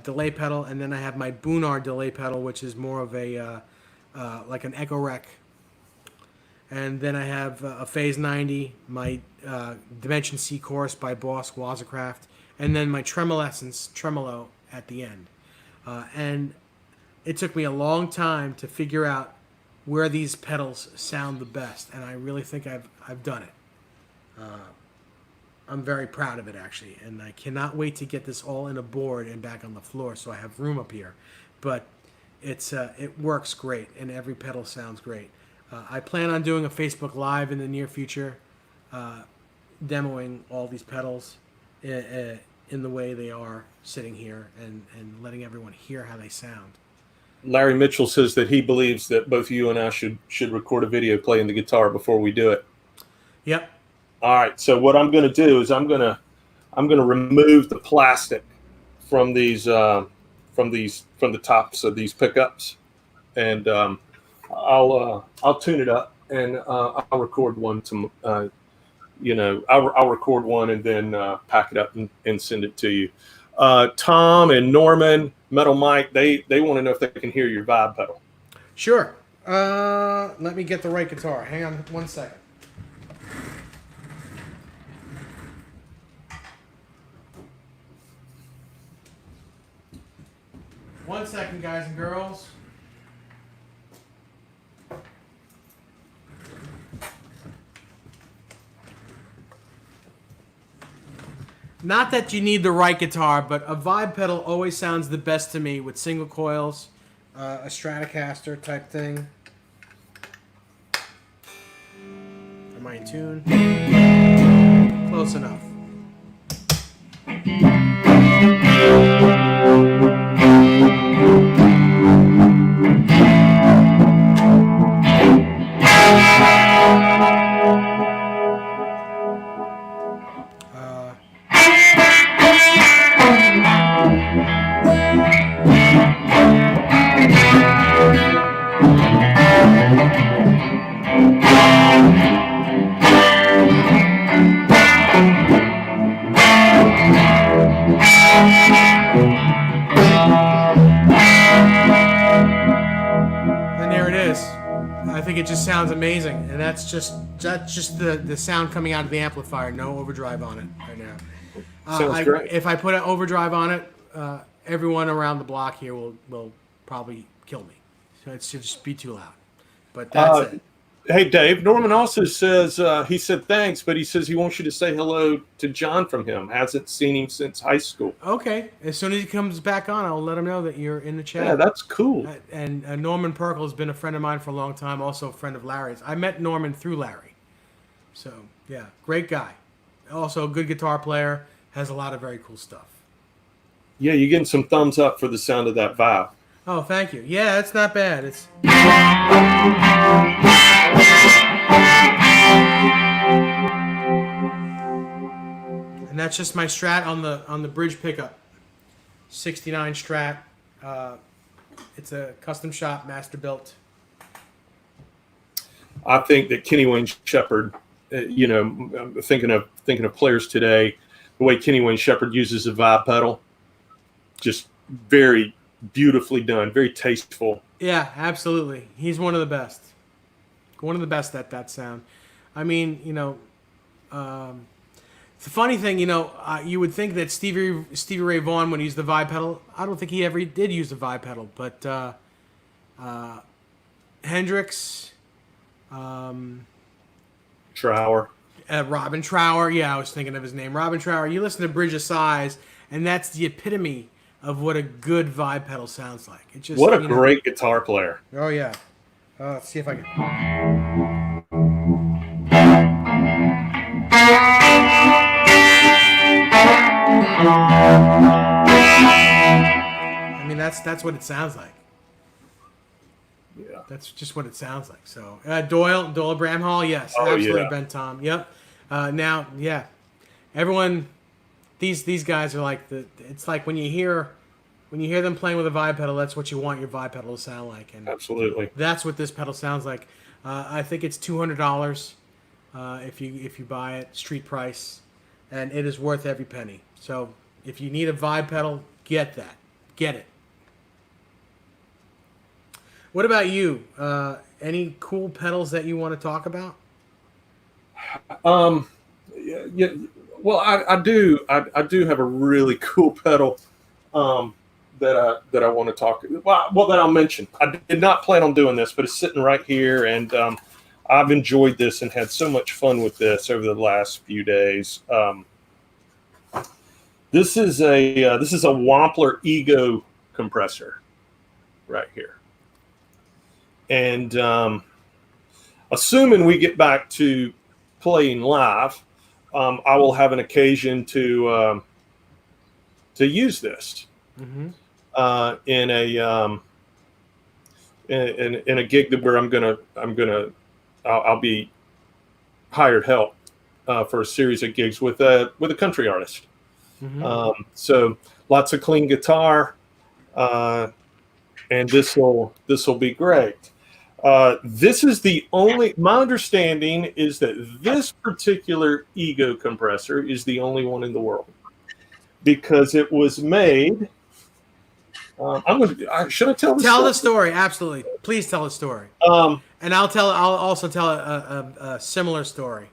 delay pedal, and then I have my Boonar delay pedal, which is more of a like an Echo Rec. And then I have a Phase 90, my Dimension C chorus by Boss Wazacraft, and then my Tremolo at the end. And it took me a long time to figure out where these pedals sound the best, and I really think I've done it. I'm very proud of it, actually, and I cannot wait to get this all in a board and back on the floor so I have room up here. But it works great, and every pedal sounds great. I plan on doing a Facebook Live in the near future, demoing all these pedals in the way they are sitting here, and letting everyone hear how they sound. Larry Mitchell says that he believes that both you and I should record a video playing the guitar before we do it. Yep. All right. So what I'm going to do is I'm going to remove the plastic from these from the tops of these pickups, and I'll tune it up, and I'll record one I'll record one and then pack it up and send it to you. Tom and Norman, Metal Mike, they want to know if they can hear your vibe pedal. Sure. Let me get the right guitar. Hang on 1 second. One second, guys and girls. Not that you need the right guitar, but a vibe pedal always sounds the best to me with single coils, a Stratocaster type thing. Am I in tune? Close enough. It just sounds amazing, and that's just the sound coming out of the amplifier. No overdrive on it right now. Sounds great. If I put an overdrive on it, everyone around the block here will probably kill me. So it should just be too loud. But that's it. Hey, Dave, Norman also says, he said thanks, but he says he wants you to say hello to John from him. Hasn't seen him since high school. Okay. As soon as he comes back on, I'll let him know that you're in the chat. Yeah, that's cool. And Norman Perkle has been a friend of mine for a long time, also a friend of Larry's. I met Norman through Larry. So, yeah, great guy. Also a good guitar player, has a lot of very cool stuff. Yeah, you're getting some thumbs up for the sound of that vibe. Oh, thank you. Yeah, it's not bad. It's... And that's just my Strat on the bridge pickup. 69 Strat. It's a custom shop, master built. I think that Kenny Wayne Shepherd, I'm thinking of players today, the way Kenny Wayne Shepherd uses a vibe pedal, just very beautifully done, very tasteful. Yeah, absolutely. He's one of the best. One of the best at that sound. I mean, it's a funny thing, you would think that Stevie Ray Vaughan would use the vibe pedal. I don't think he ever did use the vibe pedal, but Hendrix, Trower. Robin Trower. Yeah, I was thinking of his name. Robin Trower. You listen to Bridge of Sighs, and that's the epitome of what a good vibe pedal sounds like. It just what a great guitar player. Oh, yeah. Let's see if I can. I mean, that's what it sounds like. Yeah. That's just what it sounds like. So Doyle Bramhall, yes, Oh, absolutely, yeah. Ben Tom. Yep. Now, yeah, everyone, these guys are like it's like when you hear them playing with a vibe pedal, that's what you want your vibe pedal to sound like, and Absolutely. that's what this pedal sounds like. I think it's $200 if you buy it, street price, and it is worth every penny. So if you need a vibe pedal, get it. What about you? Any cool pedals that you want to talk about? Yeah. Well, I do have a really cool pedal that I want to talk. Well, that I'll mention. I did not plan on doing this, but it's sitting right here, and I've enjoyed this and had so much fun with this over the last few days. This is a Wampler Ego compressor right here. And assuming we get back to playing live, I will have an occasion to use this in a gig where I'll be hired help for a series of gigs with a country artist. So lots of clean guitar, and this will be great. This is the only, my understanding is that this particular Ego compressor is the only one in the world because it was made. Should I tell the story? Tell the story, absolutely. Please tell the story. And I'll also tell a similar story.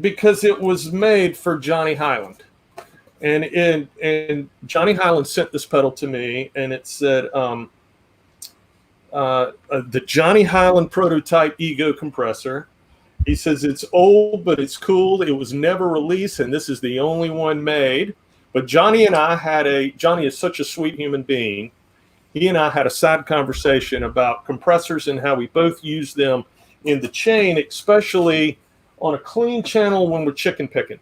Because it was made for Johnny Highland. And Johnny Highland sent this pedal to me, and it said, the Johnny Highland prototype Ego compressor. He says it's old, but it's cool. It was never released, and this is the only one made. But Johnny and I Johnny is such a sweet human being. He and I had a side conversation about compressors and how we both use them in the chain, especially on a clean channel when we're chicken picking.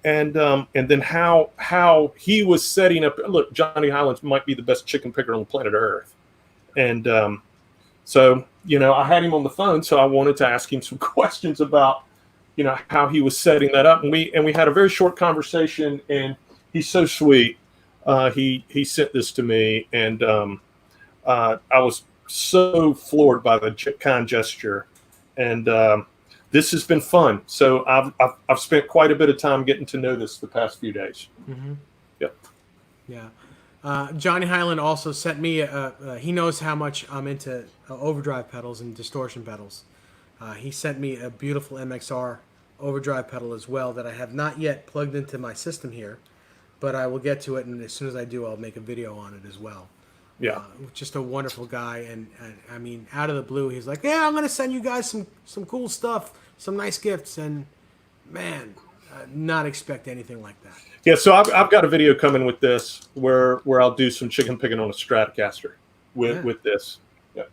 And then how he was setting up. Look, Johnny Highlands might be the best chicken picker on the planet Earth. And so, I had him on the phone, so I wanted to ask him some questions about, how he was setting that up. And we had a very short conversation, and he's so sweet. He sent this to me, and I was so floored by the kind gesture. And this has been fun. So I've spent quite a bit of time getting to know this the past few days. Mm-hmm. Yep. Yeah. Johnny Highland also sent me, he knows how much I'm into overdrive pedals and distortion pedals. He sent me a beautiful MXR overdrive pedal as well that I have not yet plugged into my system here, but I will get to it, and as soon as I do, I'll make a video on it as well. Yeah. Just a wonderful guy, and I mean, out of the blue, he's like, "Yeah, I'm gonna send you guys some cool stuff, some nice gifts," and man, not expect anything like that. Yeah, so I've got a video coming with this where I'll do some chicken picking on a Stratocaster with this. Yeah.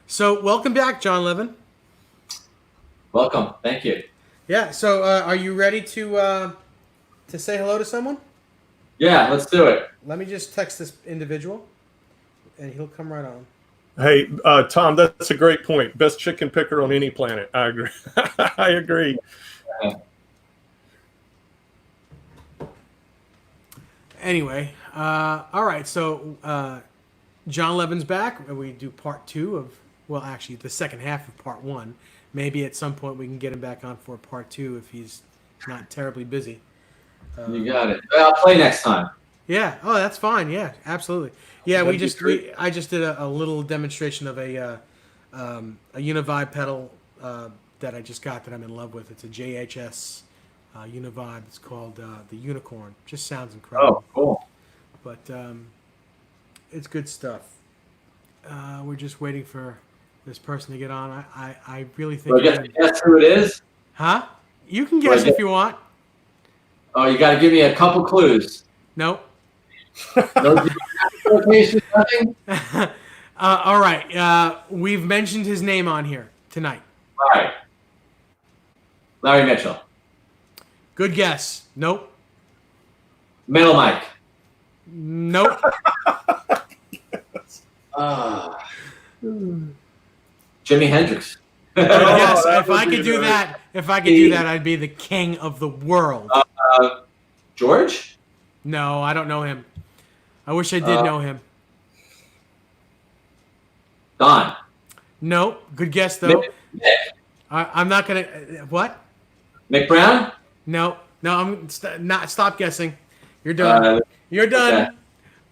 So welcome back, Jon Levin. Welcome. Thank you. Yeah. So are you ready to say hello to someone? Yeah, let's do it. Let me just text this individual, and he'll come right on. Hey, Tom, that's a great point. Best chicken picker on any planet. I agree. I agree. Anyway, all right. So Jon Levin's back. We do part 2 of, well, actually the second half of part 1. Maybe at some point we can get him back on for part 2 if he's not terribly busy. You got it. I'll play next time. Yeah. Oh, that's fine. Yeah, absolutely. Yeah, I just did a little demonstration of a Univibe pedal that I just got that I'm in love with. It's a JHS Univibe. It's called the Unicorn. Just sounds incredible. Oh, cool. But it's good stuff. We're just waiting for this person to get on. I really think. So guess who it is? Huh? You can guess if you want. Oh, you got to give me a couple clues. Nope. No location, nothing? All right. We've mentioned his name on here tonight. All right. Larry Mitchell. Good guess. Nope. Metal Mike. Nope. Jimi Hendrix. Yes, if I could do that, I'd be the king of the world. George? No, I don't know him. I wish I did know him. Don. Nope. Good guess though. Mick. I'm not gonna. What? Mick Brown? No. I'm not. Stop guessing. You're done. You're done. Okay.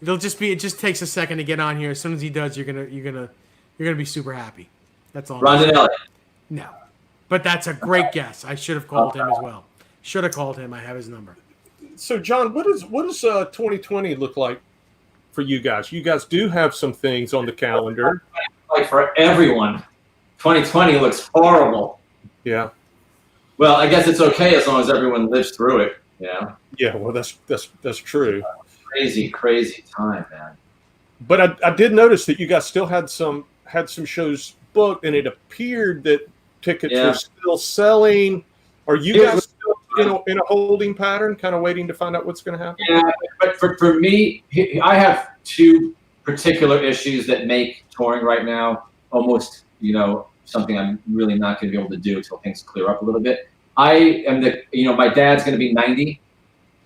It'll just be. It just takes a second to get on here. As soon as he does, you're gonna be super happy. That's all. Rondinelli. No, but that's a great guess. I should have called him as well. Should have called him. I have his number. So, John, what does 2020 look like for you guys? You guys do have some things on the calendar. Like for everyone, 2020 looks horrible. Yeah. Well, I guess it's okay as long as everyone lives through it. Yeah. Yeah. Well, that's true. Crazy time, man. But I did notice that you guys still had some shows booked, and it appeared that tickets were still selling. Are you guys still in a holding pattern, kind of waiting to find out what's going to happen? Yeah, but for me, I have 2 particular issues that make touring right now almost, something I'm really not going to be able to do until things clear up a little bit. I am my dad's going to be 90,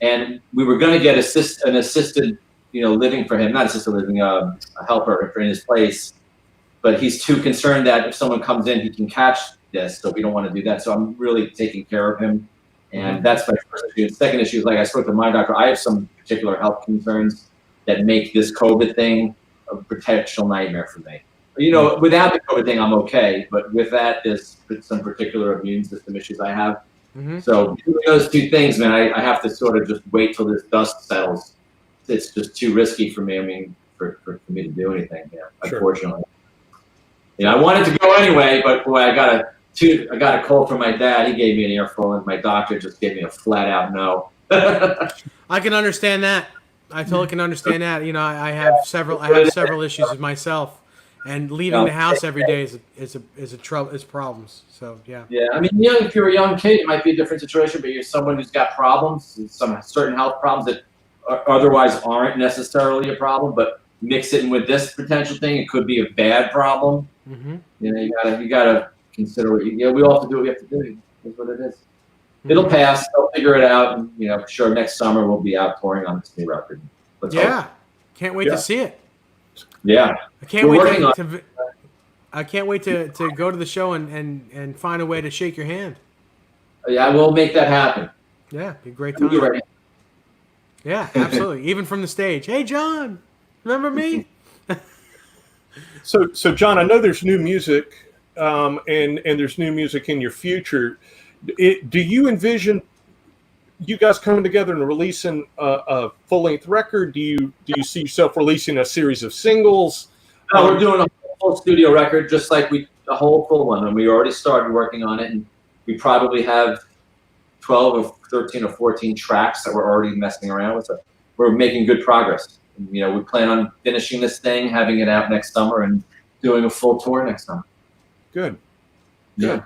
and we were going to get an assisted, living for him, not assisted living, a helper in his place. But he's too concerned that if someone comes in, he can catch this. So we don't want to do that. So I'm really taking care of him. And that's my first issue. The second issue is, like I spoke to my doctor, I have some particular health concerns that make this COVID thing a potential nightmare for me. Without the COVID thing, I'm okay. But with that, there's some particular immune system issues I have. Mm-hmm. So those 2 things, man, I have to sort of just wait till this dust settles. It's just too risky for me. I mean, for me to do anything, unfortunately. I wanted to go anyway, but boy, I got a call from my dad. He gave me an earful, and my doctor just gave me a flat out no. I can understand that. I totally can understand that. I have several issues with myself, and leaving the house every day is problems. So yeah. Yeah, I mean, if you're a young kid, it might be a different situation, but you're someone who's got problems, some certain health problems that otherwise aren't necessarily a problem, but mix it in with this potential thing, it could be a bad problem. Mm-hmm. You gotta consider what we all have to do what we have to do. That's what it is. Mm-hmm. It'll pass. They'll figure it out, and sure, next summer we'll be out touring on this new record. Let's hope. Can't wait to see it. Yeah, I can't wait to go to the show and find a way to shake your hand. Yeah, we'll make that happen. Yeah, be a great time. Yeah, absolutely. Even from the stage. Hey, John, remember me? So John, I know there's new music, and there's new music in your future. Do you envision you guys coming together and releasing a full-length record? Do you see yourself releasing a series of singles? No, we're doing a full studio record, just like a whole full one, and we already started working on it, and we probably have 12 or 13 or 14 tracks that we're already messing around with. So we're making good progress. And, we plan on finishing this thing, having it out next summer, and doing a full tour next summer. Good. Yeah.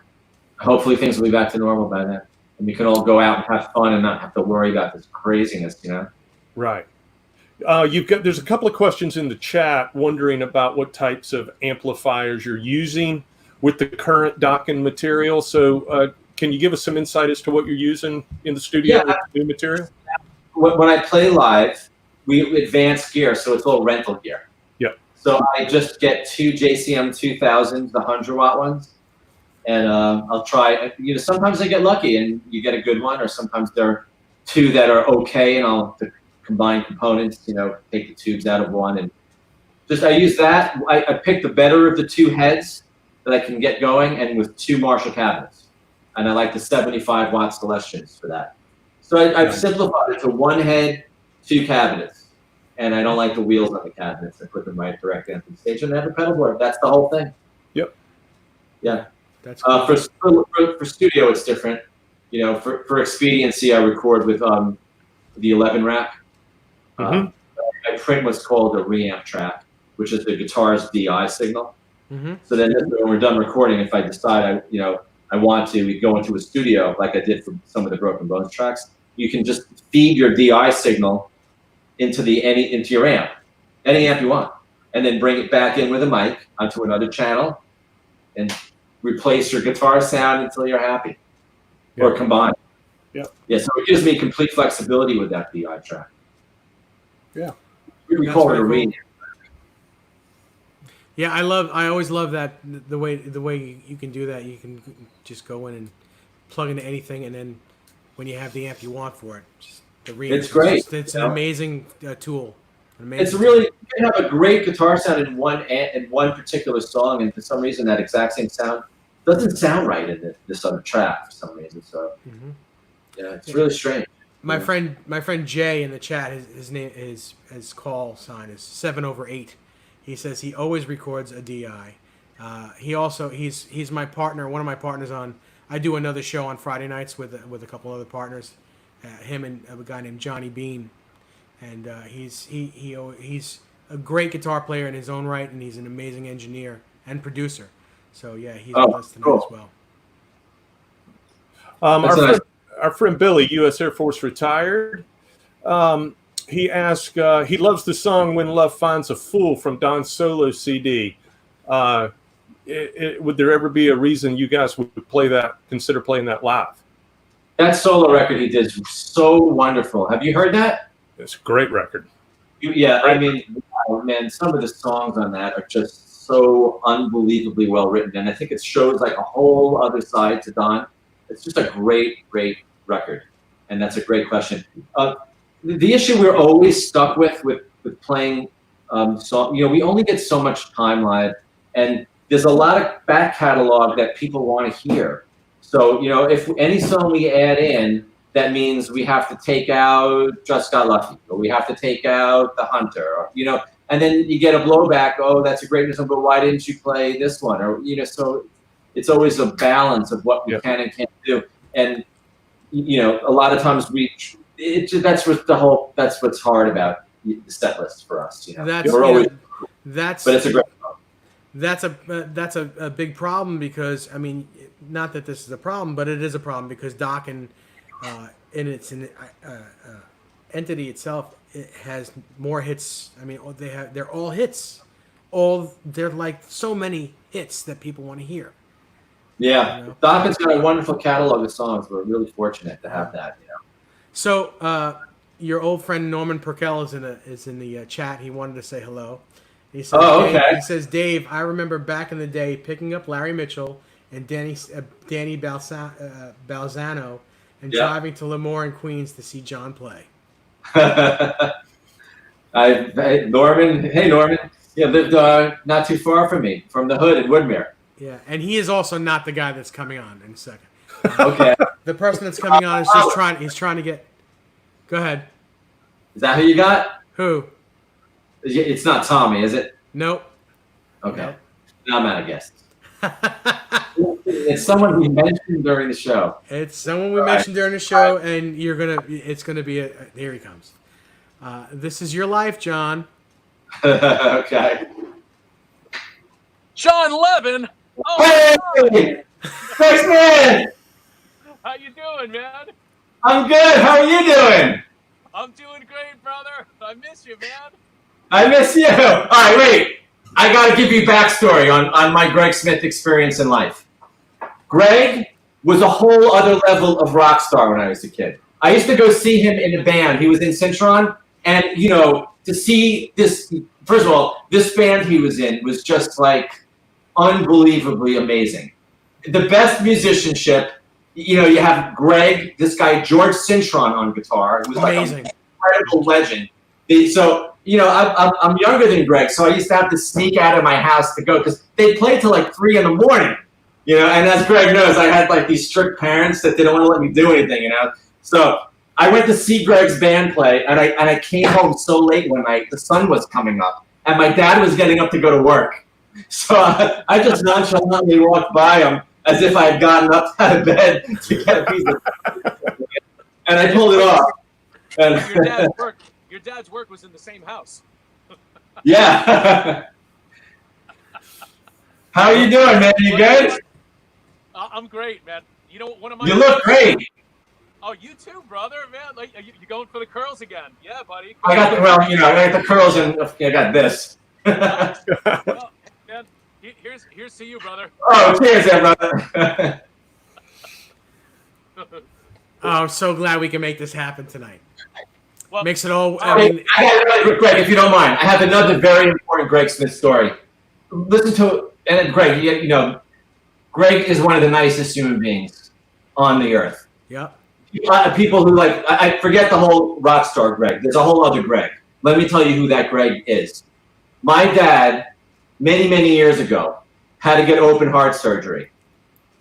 Hopefully things will be back to normal by then, and we can all go out and have fun and not have to worry about this craziness, Right. There's a couple of questions in the chat wondering about what types of amplifiers you're using with the current Dokken material. So can you give us some insight as to what you're using in the studio with the new material? When I play live, we advance gear, so it's all rental gear. Yeah. So I just get 2 JCM 2000s, the 100-watt ones, and I'll try. Sometimes I get lucky and you get a good one, or sometimes there are 2 that are okay, and I'll combine components. Take the tubes out of one, and I use that. I pick the better of the 2 heads that I can get going, and with 2 Marshall cabinets, and I like the 75-watt Celestians for that. So I've simplified it to 1 head, 2 cabinets, and I don't like the wheels on the cabinets. I put them right direct into the stage, and I have a pedal board. That's the whole thing. Yep. Yeah. That's cool. For studio, it's different. For expediency, I record with the 11 rack. I print what's called a reamp track, which is the guitar's DI signal. So then when we're done recording, if I decide I want to, we go into a studio like I did for some of the Broken Bones tracks. You can just feed your DI signal into your amp, any amp you want, and then bring it back in with a mic onto another channel, and replace your guitar sound until you're happy, or combine. Yeah. So it gives me complete flexibility with that DI track. Yeah. We call it a reamp. Yeah, I always love that the way you can do that. You can just go in and plug into anything, and then when you have the amp you want for it, just the reamp. It's great. It's an amazing tool. It's really, you can have a great guitar sound in one particular song, and for some reason that exact same sound doesn't sound right in this other track for some reason. So it's really strange. My friend Jay in the chat, his name his call sign is 7/8. He says he always records a DI. He's my partner, one of my partners on. I do another show on Friday nights with a couple other partners, him and a guy named Johnny Bean, and he's a great guitar player in his own right, and he's an amazing engineer and producer. So yeah, he's with us tonight as well. Our friend Billy, U.S. Air Force retired. He asked, he loves the song "When Love Finds a Fool" from Don's solo CD. Would there ever be a reason you guys would consider playing that live? That solo record he did is so wonderful. Have you heard that? It's a great record. Yeah, I mean, man, some of the songs on that are just so unbelievably well written, and I think it shows like a whole other side to Don. It's just a great, great record, and that's a great question. The issue we're always stuck with playing song, we only get so much time live, and there's a lot of back catalog that people want to hear. So, if any song we add in, that means we have to take out Just Got Lucky, or we have to take out The Hunter, or, and then you get a blowback, oh, that's a great song, but why didn't you play this one? Or, so it's always a balance of what we can and can't do. And, a lot of times that's what's hard about the set list for us. But it's a great song. That's a big problem because, I mean, not that this is a problem, but it is a problem because Dokken, in its entity itself, it has more hits. I mean, they're all hits. They're like so many hits that people want to hear. Yeah, Dokken's got a wonderful catalog of songs. We're really fortunate to have that. So your old friend Norman Perkel is in the chat. He wanted to say hello. He says, he says, Dave, I remember back in the day picking up Larry Mitchell and Danny Balzano and driving to Lemoore in Queens to see John play. Norman, lived not too far from me, from the hood in Woodmere. Yeah, and he is also not the guy that's coming on in a second. Okay. The person that's coming on is just trying. He's trying to get. Go ahead. Is that who you got? Who? It's not Tommy, is it? Nope. Okay. Nope. Now I'm out of guesses. It's someone we mentioned during the show. It's someone we mentioned during the show, and it's gonna be here he comes. This is your life, John. Okay. Jon Levin. Oh, Hey! Thanks, man! how you doing, man? I'm good. How are you doing? I'm doing great, brother. I miss you, man. I miss you. All right, wait. I got to give you backstory on my Greg Smith experience in life. Greg was a whole other level of rock star when I was a kid. I used to go see him in a band. He was in Cintron, and to see this. First of all, this band he was in was just like unbelievably amazing. The best musicianship. You have Greg, this guy George Cintron on guitar, who was Amazing. like an incredible legend. So I'm younger than Greg, so I used to have to sneak out of my house to go because they played till like 3 a.m. And as Greg knows, I had like these strict parents that didn't want to let me do anything. So I went to see Greg's band play, and I came home so late one night. The sun was coming up, and my dad was getting up to go to work. So I just nonchalantly walked by him as if I had gotten up out of bed to get a piece of and I pulled it off. And Your dad's work was in the same house. Yeah. How are you doing, man? You good? I'm great, man. You know, one of my. You look great. Oh, you too, brother, man. Like, you going for the curls again? Yeah, buddy. I got I got the curls and I got this. Well, man, here's to you, brother. Oh, cheers, there, brother. Oh, I'm so glad we can make this happen tonight. Well, Makes it all. I got Greg, if you don't mind, I have another very important Greg Smith story. Listen to and Greg. Greg is one of the nicest human beings on the earth. Yep. People who I forget the whole rock star Greg. There's a whole other Greg. Let me tell you who that Greg is. My dad, many years ago, had to get open heart surgery.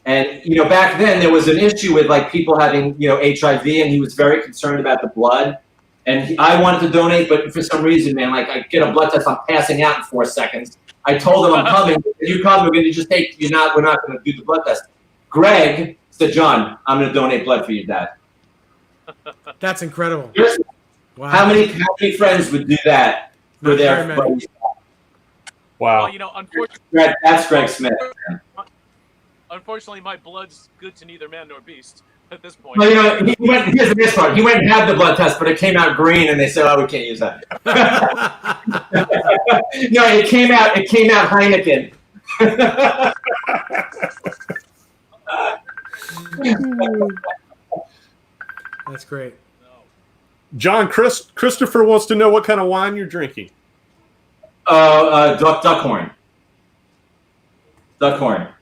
And, back then there was an issue with like people having, HIV, and he was very concerned about the blood. And I wanted to donate, but for some reason, man, like I get a blood test, I'm passing out in 4 seconds. I told him I'm coming. If you come, we're going to just we're not going to do the blood test. Greg said, John, I'm going to donate blood for your dad. That's incredible. Wow. How many friends would do that for Not their very many. buddies? Wow. well, unfortunately, That's Greg Smith. unfortunately, my blood's good to neither man nor beast at this point. Well, here's the best part. He went and had the blood test, but it came out green, and they said, "Oh, we can't use that." No, it came out Heineken. That's great. John, Christopher wants to know what kind of wine you're drinking. Duckhorn. Duckhorn.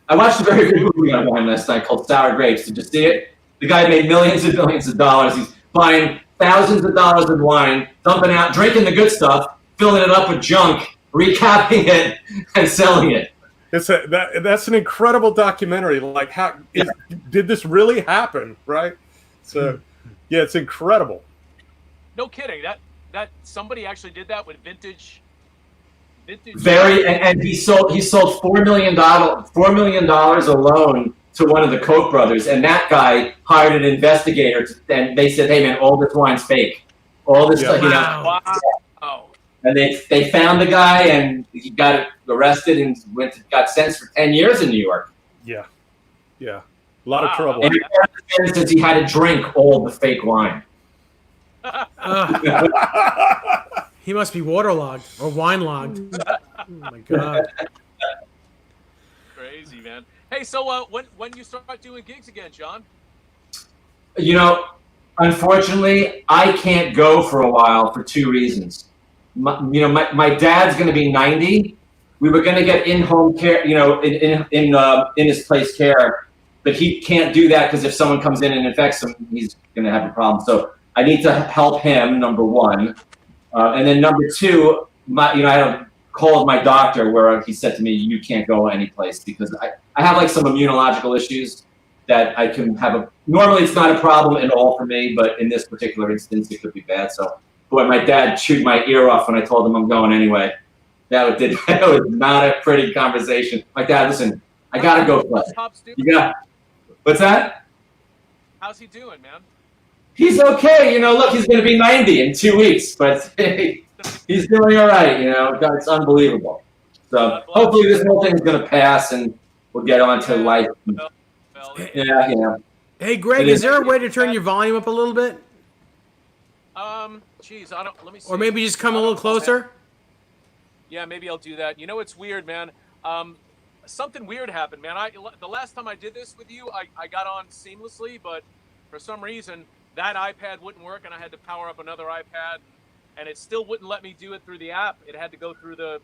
I watched a very good movie on wine last night called Sour Grapes. Did you see it? The guy made millions and millions of dollars. He's buying thousands of dollars of wine, dumping out, drinking the good stuff, filling it up with junk, recapping it, and selling it. That's an incredible documentary. Like, did this really happen? Right? So, yeah, it's incredible. No kidding. That somebody actually did that with vintage. And he sold $4 million alone to one of the Koch brothers, and that guy hired an investigator, and they said, "Hey man, all this wine's fake. All this stuff, Wow. And they found the guy, and he got arrested and got sentenced for 10 years in New York. Yeah. A lot of trouble. And since he had to drink all the fake wine. He must be waterlogged or wine-logged. Oh, my God. Crazy, man. Hey, so when you start doing gigs again, John? Unfortunately, I can't go for a while for 2 reasons. My dad's going to be 90. We were going to get in-home care, in his place care, but he can't do that because if someone comes in and infects him, he's going to have a problem. So I need to help him, number one. And then number two, I have called my doctor where he said to me, you can't go any place because I have like some immunological issues that I can have normally it's not a problem at all for me, but in this particular instance, it could be bad. So, boy, my dad chewed my ear off when I told him I'm going anyway. That was not a pretty conversation. My dad, listen, I gotta go play. What's that? How's he doing, man? He's okay. You know, look, he's going to be 90 in 2 weeks, but he's doing all right. You know, it's unbelievable. So hopefully this whole thing is going to pass and we'll get on to life. Yeah. Hey, Greg, is there a way to turn your volume up a little bit? Geez, I don't. Let me see. Or maybe just come a little closer? Yeah, maybe I'll do that. You know, it's weird, man. Something weird happened, man. The last time I did this with you, I got on seamlessly, but for some reason that iPad wouldn't work, and I had to power up another iPad, and it still wouldn't let me do it through the app. It had to go through the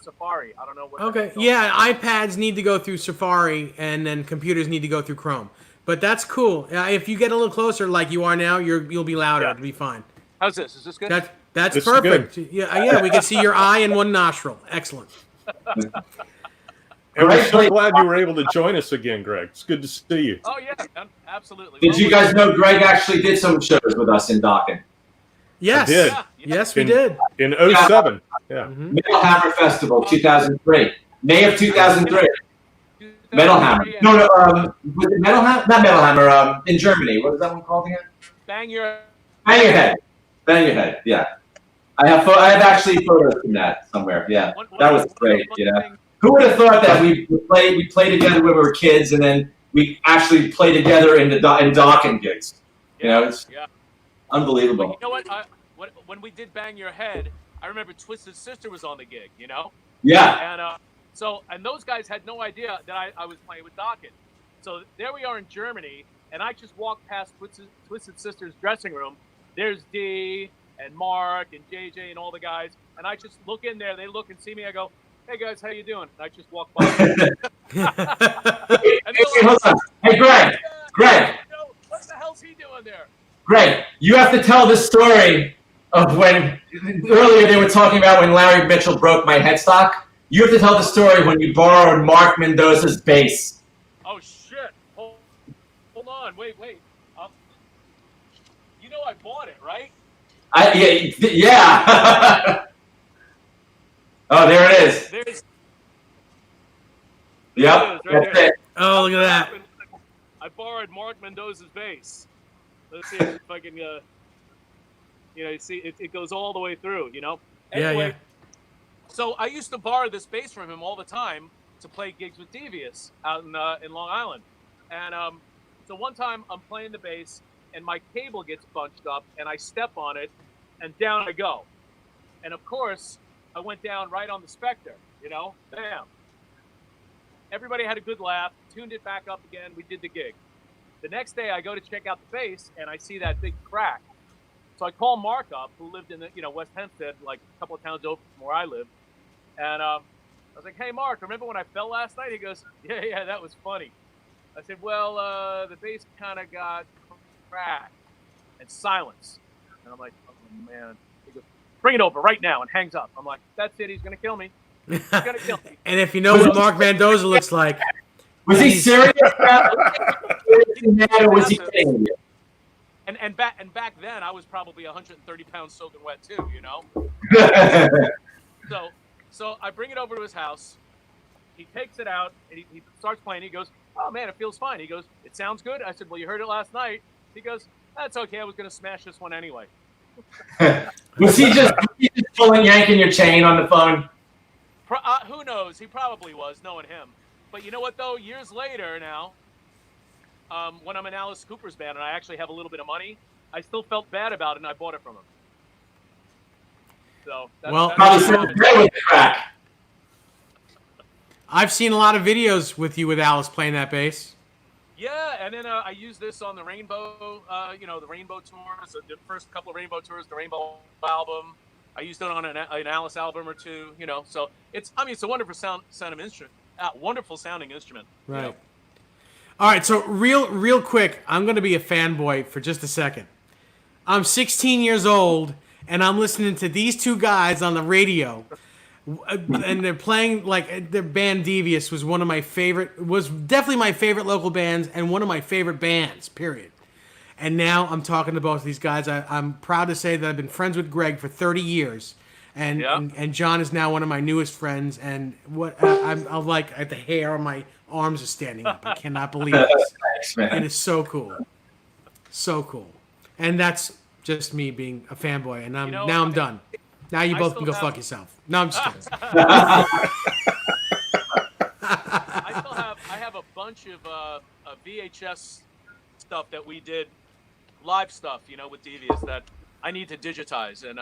Safari. I don't know what. Okay, yeah, iPads need to go through Safari, and then computers need to go through Chrome. But that's cool. If you get a little closer, like you are now, you'll be louder. Yeah. It'll be fine. How's this? Is this good? That's This is perfect. good. Yeah, we can see your eye and one nostril. Excellent. And we're so glad you were able to join us again, Greg. It's good to see you. Oh yeah, absolutely. Did you guys know Greg actually did some shows with us in Dokken? Yes. I did. Yeah. Yes, we did. In 07. Yeah. Metal Hammer Festival, 2003. May of 2003. Metal Hammer. No, was it Metal Hammer? Not Metal Hammer. In Germany. What is that one called again? Bang your Head. Bang Your Head. Yeah. I have actually photos from that somewhere. Yeah. That was great. You know. Who would have thought that we play together when we were kids, and then we actually play together in Dokken gigs? You know, it's unbelievable. You know what? When we did Bang Your Head, I remember Twisted Sister was on the gig. You know. Yeah. And those guys had no idea that I was playing with Dokken. So there we are in Germany, and I just walked past Twisted Sister's dressing room. There's D and Mark and JJ and all the guys, and I just look in there. They look and see me. I go, "Hey guys, how you doing?" And I just walk by. Hold on. Hey, Greg. What the hell's he doing there? Greg, you have to tell the story of when earlier they were talking about when Larry Mitchell broke my headstock. You have to tell the story when you borrowed Mark Mendoza's bass. Oh shit! Hold on, wait. You know I bought it, right? Yeah. Oh, there it is. Yep, that's it. Oh, look at that. I borrowed Mark Mendoza's bass. Let's see if I can, you see, it goes all the way through, you know? Anyway, Yeah. So I used to borrow this bass from him all the time to play gigs with Devious out in Long Island. And so one time I'm playing the bass, and my cable gets bunched up, and I step on it, and down I go. And of course, I went down right on the Spectre, you know? Bam. Everybody had a good laugh, tuned it back up again, we did the gig. The next day I go to check out the bass, and I see that big crack. So I call Mark up, who lived in West Hempstead, like a couple of towns over from where I live. And I was like, "Hey Mark, remember when I fell last night?" He goes, Yeah, that was funny. I said, "Well, the bass kind of got cracked." And silence. And I'm like, "Oh man." He goes, "Bring it over right now," and hangs up. I'm like, "That's it, he's gonna kill me. He's gonna kill me." And if you know what Mark Mendoza looks like, Was he serious? Or was he kidding you? And back then I was probably 130 pounds soaking wet too, you know. So I bring it over to his house. He takes it out and he starts playing. He goes, "Oh man, it feels fine." He goes, "It sounds good." I said, "Well, you heard it last night." He goes, "That's okay. I was gonna smash this one anyway." Was he just yanking your chain on the phone? Who knows? He probably was, knowing him. But you know what though? Years later now, when I'm in Alice Cooper's band and I actually have a little bit of money, I still felt bad about it and I bought it from him. So Probably sounds great with the crack. I've seen a lot of videos with you with Alice playing that bass. Yeah, and then I used this on the Rainbow, the Rainbow tours, the first couple of Rainbow tours, the Rainbow album. I used it on an Alice album or two, So it's a wonderful sounding instrument. Wonderful sounding instrument. Right. You know? All right, so real quick, I'm going to be a fanboy for just a second. I'm 16 years old, and I'm listening to these two guys on the radio And they're playing like their band Devious was one of my favorite, was definitely my favorite local bands and one of my favorite bands. Period. And now I'm talking to both of these guys. I'm proud to say that I've been friends with Greg for 30 years, and Yeah. and John is now one of my newest friends. And what I'm like, the hair on my arms is standing up. I cannot believe this. Thanks, man. It is so cool, so cool. And that's just me being a fanboy. And now I'm done. Now you both can go fuck yourself. No, I'm just kidding. I have a bunch of VHS stuff that we did, live stuff, with Devious that I need to digitize and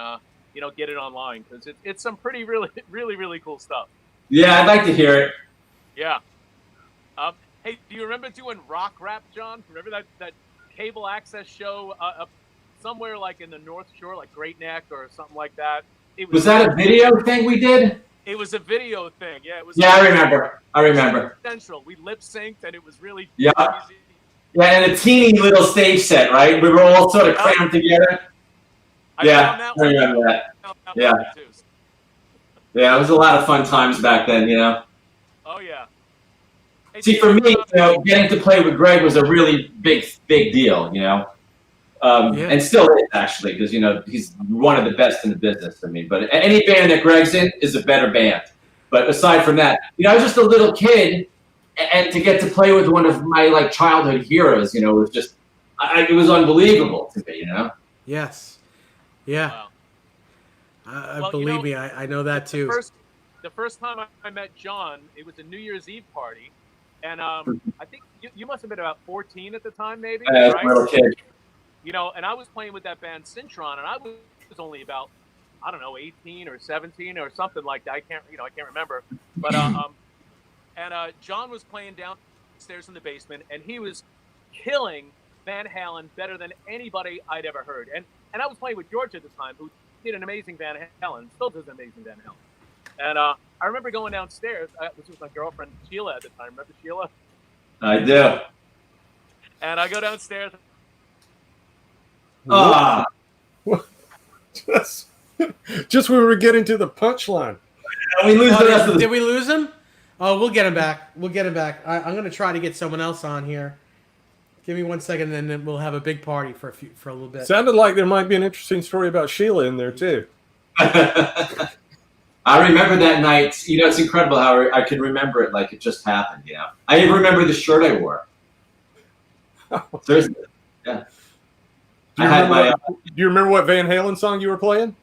get it online because it's some pretty really cool stuff. Yeah, I'd like to hear it. Yeah. Hey, do you remember doing rock rap, John? Remember that cable access show somewhere like in the North Shore, like Great Neck or something like that? Was that a video thing we did? It was a video thing. Yeah, it was. Yeah, I remember. Central. We lip synced and it was really Yeah. easy. Yeah, and a teeny little stage set, right? We were all sort of crammed together. I Yeah, found that I one. remember that. Found that Yeah. one too. Yeah, it was a lot of fun times back then, Oh yeah. Hey, See, for me, getting to play with Greg was a really big deal, and still is actually, because he's one of the best in the business. I mean, but any band that Greg's in is a better band. But aside from that, I was just a little kid, and to get to play with one of my childhood heroes, was just, it was unbelievable to me, Yes. Yeah. Wow. Well, believe me, I know that too. The first time I met John, it was a New Year's Eve party, and I think you must have been about 14 at the time, maybe. I was right? a little kid. And I was playing with that band Syntron, and I was only about, I don't know, 18 or 17 or something like that. I can't remember. But John was playing downstairs in the basement, and he was killing Van Halen better than anybody I'd ever heard. And I was playing with George at the time, who did an amazing Van Halen, still does an amazing Van Halen. And I remember going downstairs. This was my girlfriend Sheila at the time. Remember Sheila? I do. And I go downstairs. Ah, Just when we were getting to the punchline. we lose the rest of the. Did we lose him? Oh, we'll get him back. I'm going to try to get someone else on here. Give me 1 second, and then we'll have a big party for a little bit. Sounded like there might be an interesting story about Sheila in there too. I remember that night. It's incredible how I can remember it like it just happened. I even remember the shirt I wore. Seriously, yeah. Do you remember what Van Halen song you were playing?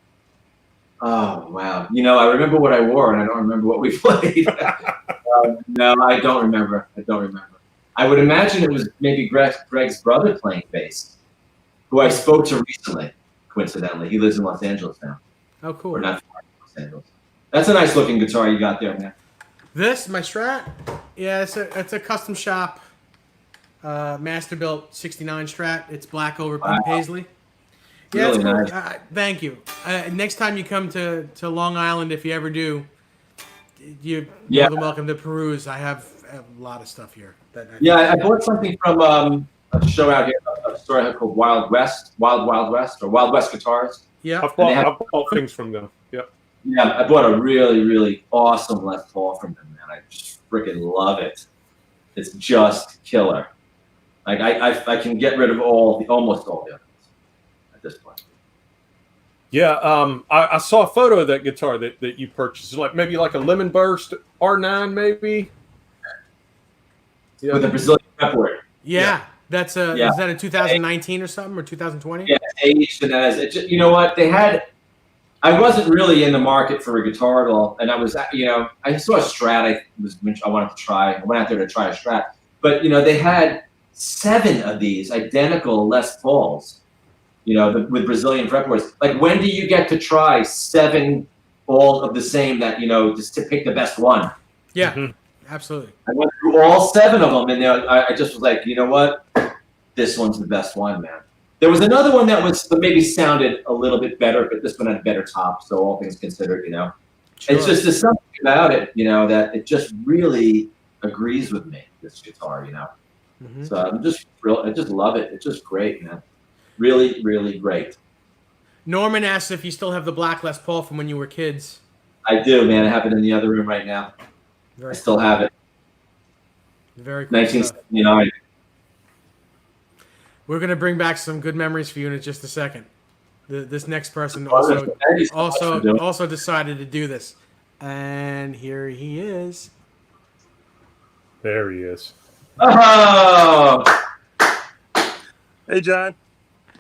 Oh wow! I remember what I wore, and I don't remember what we played. No, I don't remember. I would imagine it was maybe Greg's brother playing bass, who I spoke to recently. Coincidentally, he lives in Los Angeles now. Oh, cool. Or not far from Los Angeles. That's a nice looking guitar you got there, man. This, my Strat? Yeah, it's a custom shop, master built 69 Strat. It's black over pink paisley. Yeah, Really it's cool. nice. Thank you. Next time you come to Long Island, if you ever you're more than welcome to peruse. I have a lot of stuff here. I bought something from a show out here, a store called Wild West Guitars. Yeah. I've bought things from them. Yep. Yeah, I bought a really, really awesome Les Paul from them, man. I just freaking love it. It's just killer. Like I can get rid of almost all the others at this point. Yeah, I saw a photo of that guitar that you purchased. Maybe like a Lemon Burst R9, maybe. Yeah. With a Brazilian fretboard. Yeah. That's is that a 2019 or something, or 2020? Yeah, aged and as you know what they had. I wasn't really in the market for a guitar at all, and I was, I saw a Strat. I wanted to try. I went out there to try a Strat, but they had 7 of these identical Les Pauls, with Brazilian fretboards. Like, when do you get to try 7 all of the same that just to pick the best one? Yeah, Mm-hmm. absolutely. I went through all 7 of them, and I just was like, you know what, this one's the best one, man. There was another one that maybe sounded a little bit better, but this one had a better top. So all things considered, Sure. it's just there's something about it, that it just really agrees with me. This guitar, Mm-hmm. So I just love it. It's just great, man. Really, really great. Norman asks if you still have the black Les Paul from when you were kids. I do, man. I have it in the other room right now. Very I still have it. Very cool stuff. 1979. We're gonna bring back some good memories for you in just a second. This next person Thank you so much for doing it. also decided to do this, and here he is. There he is. Oh! Hey, John.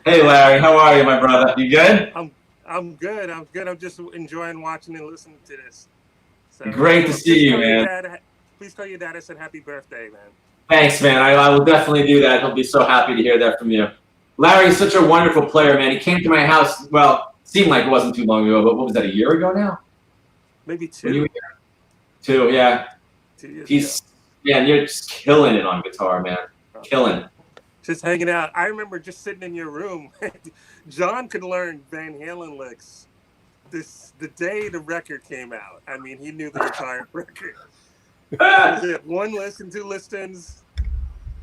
Hey, Larry. How are you, my brother? You good? I'm good. I'm good. I'm just enjoying watching and listening to this. So, Great to see you, man. Please tell your dad I said happy birthday, man. Thanks, man. I will definitely do that. He'll be so happy to hear that from you. Larry's such a wonderful player, man. He came to my house, well, seemed like it wasn't too long ago, but what was that, a year ago now? Maybe Were you 2. here? 2, yeah. 2 years He's, man, you're just killing it on guitar, man. Killing. just hanging out. I remember just sitting in your room. John could learn Van Halen licks the day the record came out. I mean, he knew the entire record. One listen, 2 listens.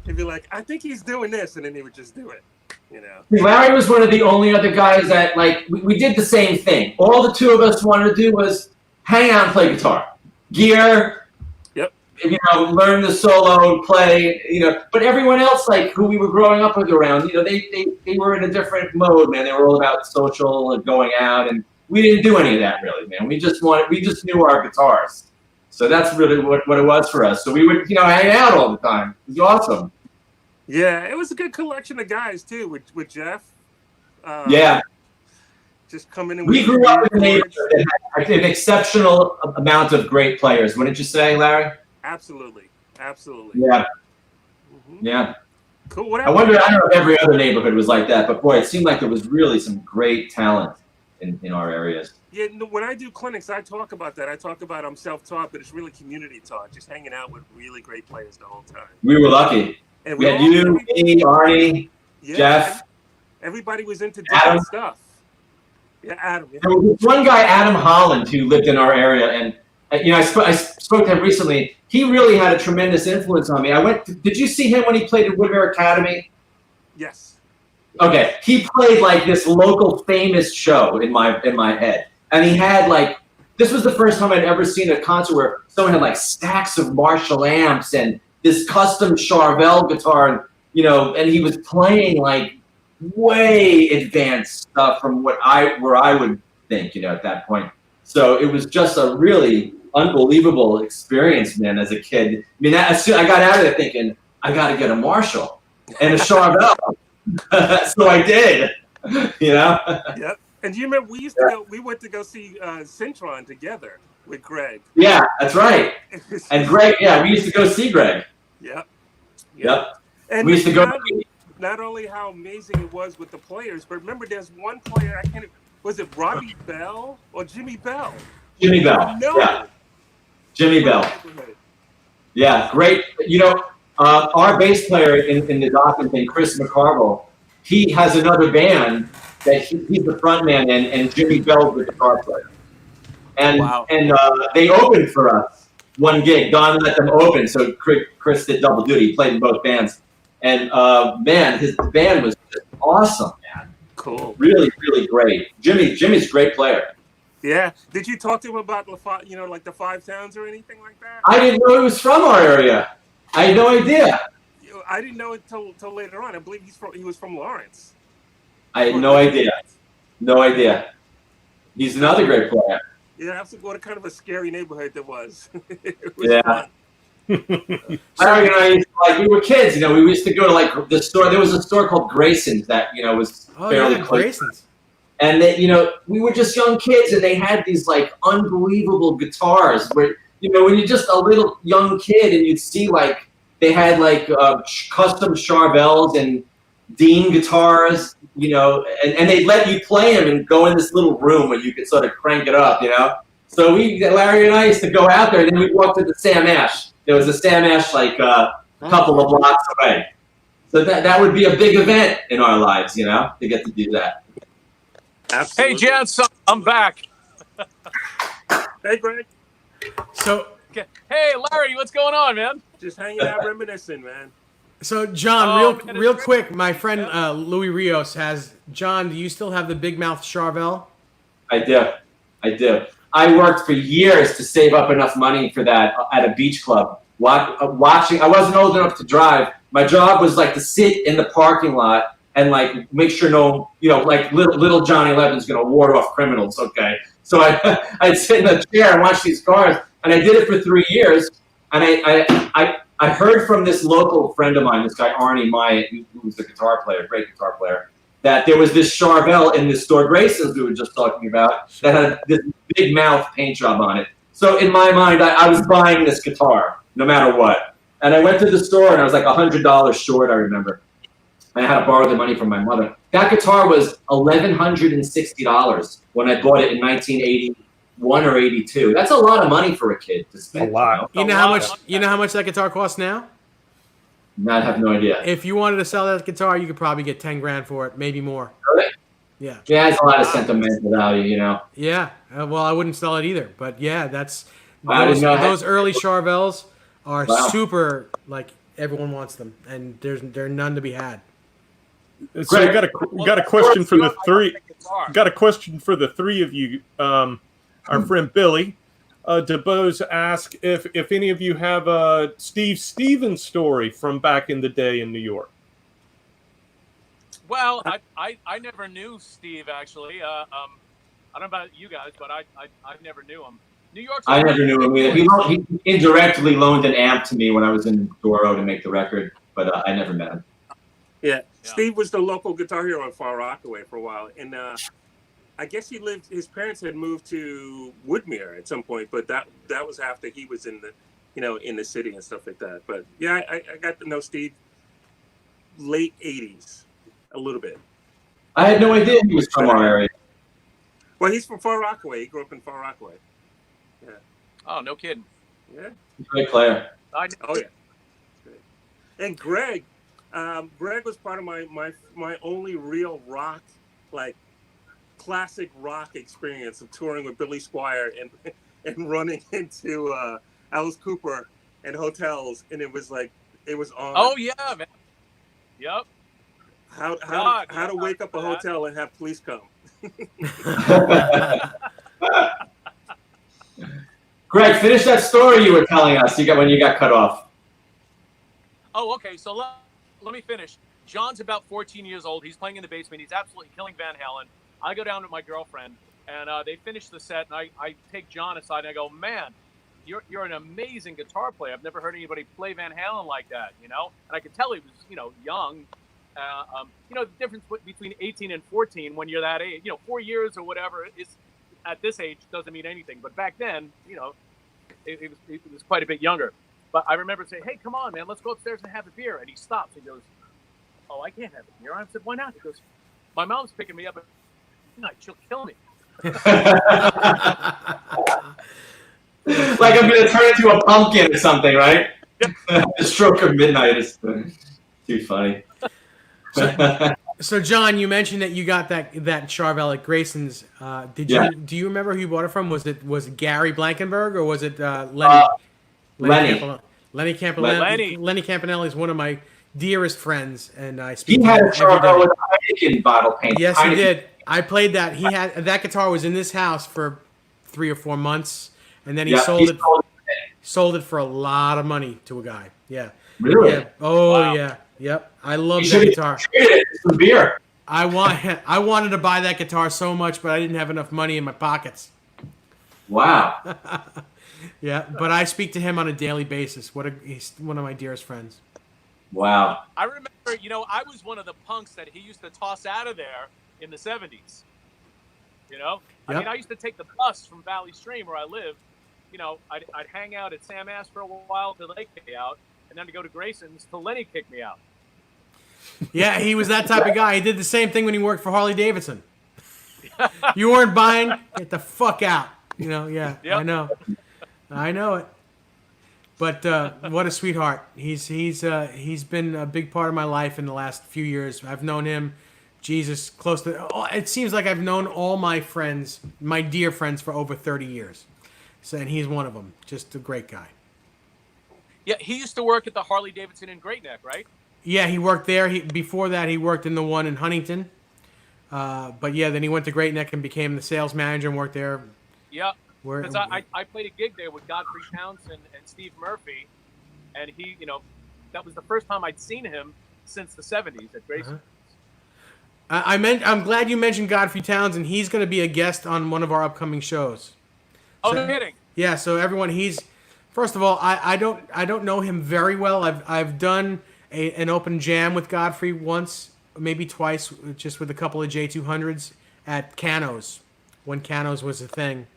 He'd be like, I think he's doing this, and then he would just do it. You know. Larry was one of the only other guys that, like, we did the same thing. All the 2 of us wanted to do was hang out and play guitar. Gear, you know, learn the solo and play, you know. But everyone else, like, who we were growing up with around, you know, they were in a different mode, man. They were all about social and going out, and we didn't do any of that, really, man. We just knew our guitars. So that's really what it was for us. So we would, you know, hang out all the time. It was awesome. Yeah, it was a good collection of guys, too, with Jeff. Yeah. Just coming in. We grew up in a neighborhood that had an exceptional amount of great players. Wouldn't you say, Larry? Absolutely. Absolutely. Yeah. Mm-hmm. Yeah. Cool. I don't know if every other neighborhood was like that, but boy, it seemed like there was really some great talent in our areas. Yeah, when I do clinics, I talk about that. I talk about I'm self-taught, but it's really community taught, just hanging out with really great players the whole time. We were lucky. And we had you, me, Arnie, Jeff. Everybody was into different stuff. Yeah, Adam. Yeah. There was one guy, Adam Holland, who lived in our area, and you know, I spoke to him recently. He really had a tremendous influence on me. Did you see him when he played at Woodbury Academy? Yes. Okay, he played like this local famous show in my head, and he had like, this was the first time I'd ever seen a concert where someone had like stacks of Marshall amps and this custom Charvel guitar, and you know, and he was playing like way advanced stuff from where I would think, you know, at that point. So it was just a really unbelievable experience, man, as a kid. I mean, I got out of there thinking, I got to get a Marshall and a Charvel. So I did, you know? Yep. And do you remember we went to go see Syntron together with Greg. Yeah, that's right. And Greg, yeah, we used to go see Greg. Yep. And we used to go. Not only how amazing it was with the players, but remember, there's one player was it Robbie Bell or Jimmy Bell? Jimmy Bell. No. Yeah. Jimmy Bell. Yeah, great. You know, our bass player in the Dokken thing, Chris McCarville, he has another band that he's the front man and Jimmy Bell's the guitar player. And they opened for us one gig. Don let them open, so Chris did double duty. He played in both bands. And man, the band was just awesome, man. Cool. Really, really great. Jimmy's a great player. Yeah. Did you talk to him about like the Five Towns or anything like that? I didn't know he was from our area. I had no idea. I didn't know it till later on. I believe he was from Lawrence. I had no idea. No idea. He's another great player. Yeah, what kind of a scary neighborhood that was. Yeah. Fun. Larry and I, we were kids, you know, we used to go to like the store. There was a store called Grayson's that, you know, was fairly close. Grayson's. And they, you know, we were just young kids, and they had these like unbelievable guitars where, you know, when you're just a little young kid and you'd see like they had like custom Charvels and Dean guitars, you know, and they'd let you play them and go in this little room where you could sort of crank it up, you know. So Larry and I used to go out there, and then we'd walk to the Sam Ash. There was a Sam Ash like a couple of blocks away. So that would be a big event in our lives, you know, to get to do that. Absolutely. Hey, gents, I'm back. Hey, Greg. So, hey, Larry, what's going on, man? Just hanging out, reminiscing, man. So John, man, real quick, my friend Louis Rios has. John, do you still have the Big Mouth Charvel? I do. I worked for years to save up enough money for that at a beach club. Watching, I wasn't old enough to drive. My job was like to sit in the parking lot and like make sure no, like little Johnny Levin's gonna ward off criminals. Okay, so I'd sit in the chair and watch these cars, and I did it for 3 years. And I heard from this local friend of mine, this guy Arnie Myatt, who was a guitar player, great guitar player, that there was this Charvel in this store, Grayson's we were just talking about, that had this big mouth paint job on it. So in my mind, I was buying this guitar, no matter what. And I went to the store, and I was like $100 short, I remember. And I had to borrow the money from my mother. That guitar was $1,160 when I bought it in 1981 or 82. That's a lot of money for a kid to spend. A lot. You know how much? You know how much that guitar costs now? I have no idea. If you wanted to sell that guitar, you could probably get 10 grand for it, maybe more. Really? Yeah. Yeah, it's a lot of sentimental value, Yeah. Well, I wouldn't sell it either, but yeah, that's I didn't know those early Charvels are Wow. super. Like everyone wants them, and they're none to be had. So I got a question for the three. Guitar. Got a question for the three of you. Our friend Billy DeBose asked if any of you have a Steve Stevens story from back in the day in New York. Well, I never knew Steve actually. I don't know about you guys, but I never knew him. New York. I never knew him either. He indirectly loaned an amp to me when I was in Doro to make the record, but I never met him. Yeah. Steve was the local guitar hero in Far Rockaway for a while, and I guess his parents had moved to Woodmere at some point, but that was after he was in the, in the city and stuff like that. But yeah, I got to know Steve late 80s, a little bit. I had no idea he was from our area. Well, he's from Far Rockaway. He grew up in Far Rockaway. Yeah. Oh, no kidding. Yeah. Great player. Oh yeah. And Greg was part of my only real rock, like classic rock experience of touring with Billy Squier and running into Alice Cooper and hotels, and it was on. Oh yeah, man. Yep. How to wake up a hotel and have police come. Greg, finish that story you were telling us. When you got cut off. Oh, okay. So let me finish. John's about 14 years old. He's playing in the basement. He's absolutely killing Van Halen. I go down with my girlfriend, and they finish the set, and I take John aside, and I go, man, you're an amazing guitar player. I've never heard anybody play Van Halen like that, And I could tell he was, young. The difference between 18 and 14 when you're that age, 4 years or whatever is at this age doesn't mean anything. But back then, it was quite a bit younger. But I remember saying, hey, come on, man, let's go upstairs and have a beer. And he stops. He goes, oh, I can't have a beer. I said, why not? He goes, my mom's picking me up at night. She'll kill me. Like I'm going to turn into a pumpkin or something, right? The stroke of midnight is too funny. So, John, you mentioned that you got that Charvel at Grayson's. Do you remember who you bought it from? Was it Gary Blankenberg or was it Lenny? Lenny Campanelli. Lenny Campanelli is one of my dearest friends, and I speak. He had a Charvel with a Heineken bottle paint. Yes, he did. I played that. He had that guitar was in this house for 3 or 4 months, and then he sold it for a lot of money to a guy. Yeah. Really? Yeah. Oh wow. yeah. Yep. I love that guitar. Some beer. I wanted to buy that guitar so much, but I didn't have enough money in my pockets. Wow. Yeah, but I speak to him on a daily basis. He's one of my dearest friends. Wow. I remember, I was one of the punks that he used to toss out of there in the 70s. I mean, I used to take the bus from Valley Stream where I lived. I'd hang out at Sam Ass for a while till they kicked me out, and then to go to Grayson's till Lenny kicked me out. Yeah, he was that type of guy. He did the same thing when he worked for Harley Davidson. You weren't buying, get the fuck out. Yeah, yep. I know it. But what a sweetheart. He's been a big part of my life in the last few years. I've known him, close to. It seems like I've known all my friends, my dear friends, for over 30 years. So, and he's one of them. Just a great guy. Yeah, he used to work at the Harley Davidson in Great Neck, right? Yeah, he worked there. Before that, he worked in the one in Huntington. But yeah, then he went to Great Neck and became the sales manager and worked there. Yeah. Because I played a gig there with Godfrey Townsend and Steve Murphy, and he, that was the first time I'd seen him since the 70s at Graceland. I'm glad you mentioned Godfrey Townsend. He's going to be a guest on one of our upcoming shows. Oh, no kidding. Yeah, so everyone, first of all, I don't know him very well. I've done an open jam with Godfrey once, maybe twice, just with a couple of J200s at Canos, when Canos was a thing.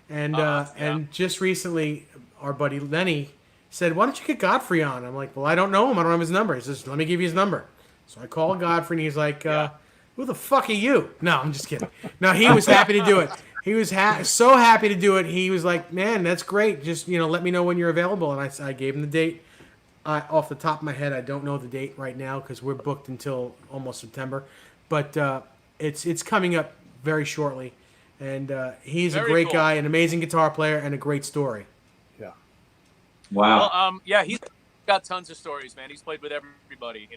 And and just recently, our buddy Lenny said, "Why don't you get Godfrey on?" I'm like, "Well, I don't know him. I don't have his number." He says, "Let me give you his number." So I call Godfrey, and he's like, "Who the fuck are you?" No, I'm just kidding. No, he was happy to do it. He was so happy to do it. He was like, "Man, that's great. Just let me know when you're available." And I gave him the date. Off the top of my head, I don't know the date right now because we're booked until almost September, but it's coming up very shortly. And he's a great guy, an amazing guitar player, and a great story. Yeah. Wow. Well, he's got tons of stories, man. He's played with everybody,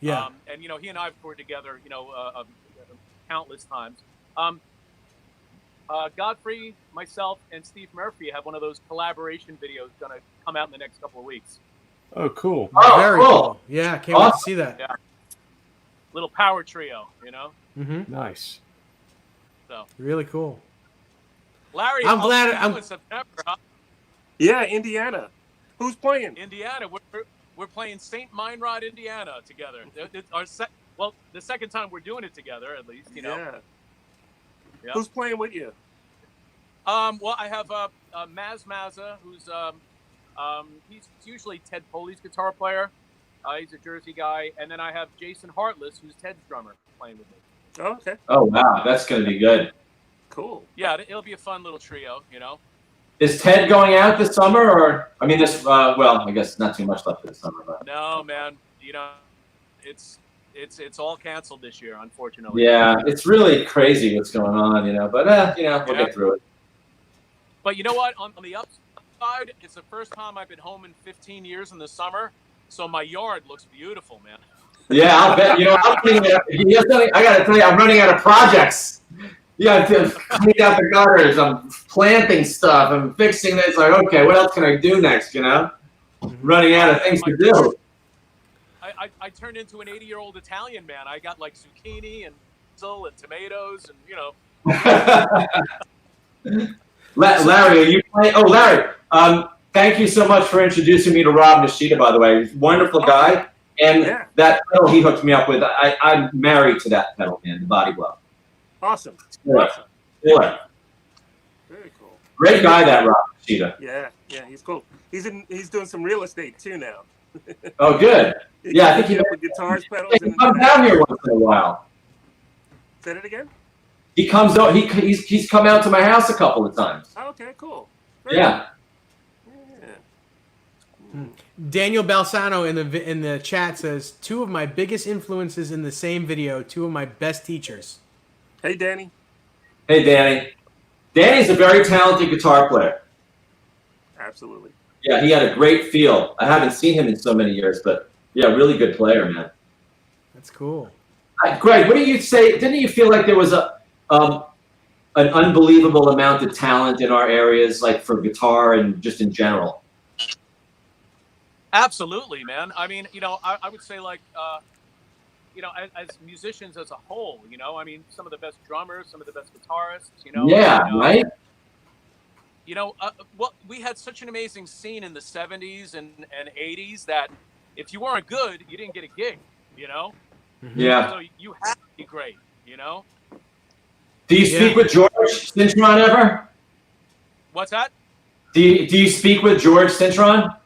Yeah. And he and I have toured together, countless times. Godfrey, myself, and Steve Murphy have one of those collaboration videos going to come out in the next couple of weeks. Oh, cool. Very cool. Yeah, can't wait to see that. Yeah. Little power trio, Mm-hmm. Nice. So really cool. Larry, I'm glad. in September, huh? Yeah, Indiana. Who's playing? Indiana. We're playing St. Meinrad, Indiana, together. The second time we're doing it together, at least. Yeah. Yeah. Who's playing with you? Well, I have Maz Mazza, who's he's usually Ted Poley's guitar player. He's a Jersey guy, and then I have Jason Hartless, who's Ted's drummer, playing with me. Oh, okay. Oh, wow. That's going to be good. Cool. Yeah, it'll be a fun little trio, Is Ted going out this summer, or I mean, I guess not too much left for the summer, but No, man. It's all canceled this year, unfortunately. yeah, it's really crazy what's going on, But we'll get through it. But you know what? On the upside, it's the first time I've been home in 15 years in the summer, so my yard looks beautiful, man. Yeah, I'll bet. I got to tell you, I'm running out of projects. Yeah, I'm cleaning out the gutters. I'm planting stuff. I'm fixing this. Like, okay, what else can I do next? Running out of things to do. I turned into an 80-year-old Italian man. I got like zucchini and basil and tomatoes and Larry, are you playing? Oh, Larry, thank you so much for introducing me to Rob Nishida, by the way. He's a wonderful guy. And that pedal he hooked me up with, I'm married to that pedal, man, the Body Blow. Awesome. Yeah. Very cool. Great guy, that Rob Nishida. Yeah, he's cool. He's doing some real estate too now. Oh, good. Yeah, I think he with guitars, pedals. He comes down here once in a while. Say it again. He comes out. He's come out to my house a couple of times. Oh, okay, cool. Yeah. Daniel Balsano in the chat says, "Two of my biggest influences in the same video. Two of my best teachers." Hey, Danny. Hey, Danny. Danny's a very talented guitar player. Absolutely. Yeah, he had a great feel. I haven't seen him in so many years, but yeah, really good player, man. That's cool. Greg, what do you say? Didn't you feel like there was an unbelievable amount of talent in our areas, like for guitar and just in general? Absolutely, man. I mean, I would say like, as musicians as a whole, some of the best drummers, some of the best guitarists, Yeah, right? Well, we had such an amazing scene in the 70s and 80s that if you weren't good, you didn't get a gig, Yeah. So you have to be great, Do you speak with George Cintron ever? What's that? Do you speak with George Cintron?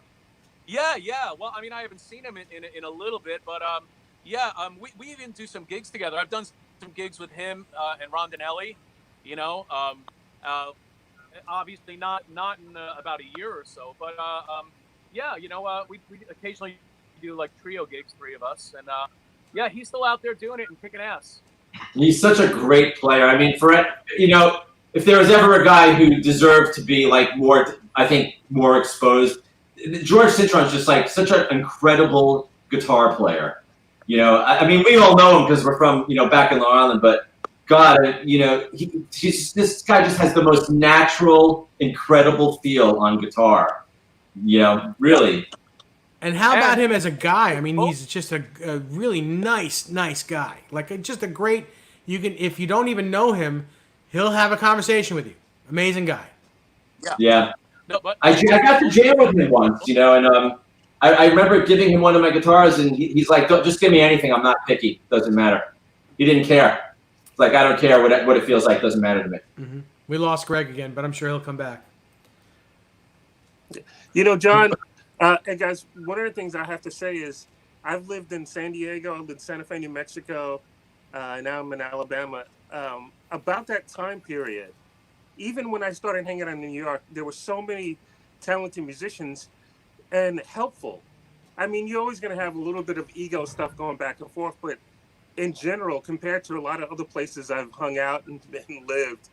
Yeah. Well, I mean, I haven't seen him in a little bit, but we even do some gigs together. I've done some gigs with him and Rondinelli, obviously not in about a year or so, but we occasionally do like trio gigs, three of us, and he's still out there doing it and kicking ass. He's such a great player. I mean, if there was ever a guy who deserved to be like more exposed, George Cintron's just like such an incredible guitar player. I mean, we all know him because we're from back in Long Island, but God, you know, this guy just has the most natural, incredible feel on guitar. You know, really. And how about him as a guy? I mean, he's just a really nice guy. Like just a great. You can, if you don't even know him, he'll have a conversation with you. Amazing guy. Yeah. No, but I got to jam with him once, you know, and I remember giving him one of my guitars, and he's like, just give me anything. I'm not picky. Doesn't matter. He didn't care. It's like, I don't care what it feels like. Doesn't matter to me. Mm-hmm. We lost Greg again, but I'm sure he'll come back. You know, John, and guys, one of the things I have to say is I've lived in San Diego, I lived in Santa Fe, New Mexico, and now I'm in Alabama. About that time period, even when I started hanging out in New York, there were so many talented musicians and helpful. I mean, you're always going to have a little bit of ego stuff going back and forth, but in general, compared to a lot of other places I've hung out and lived,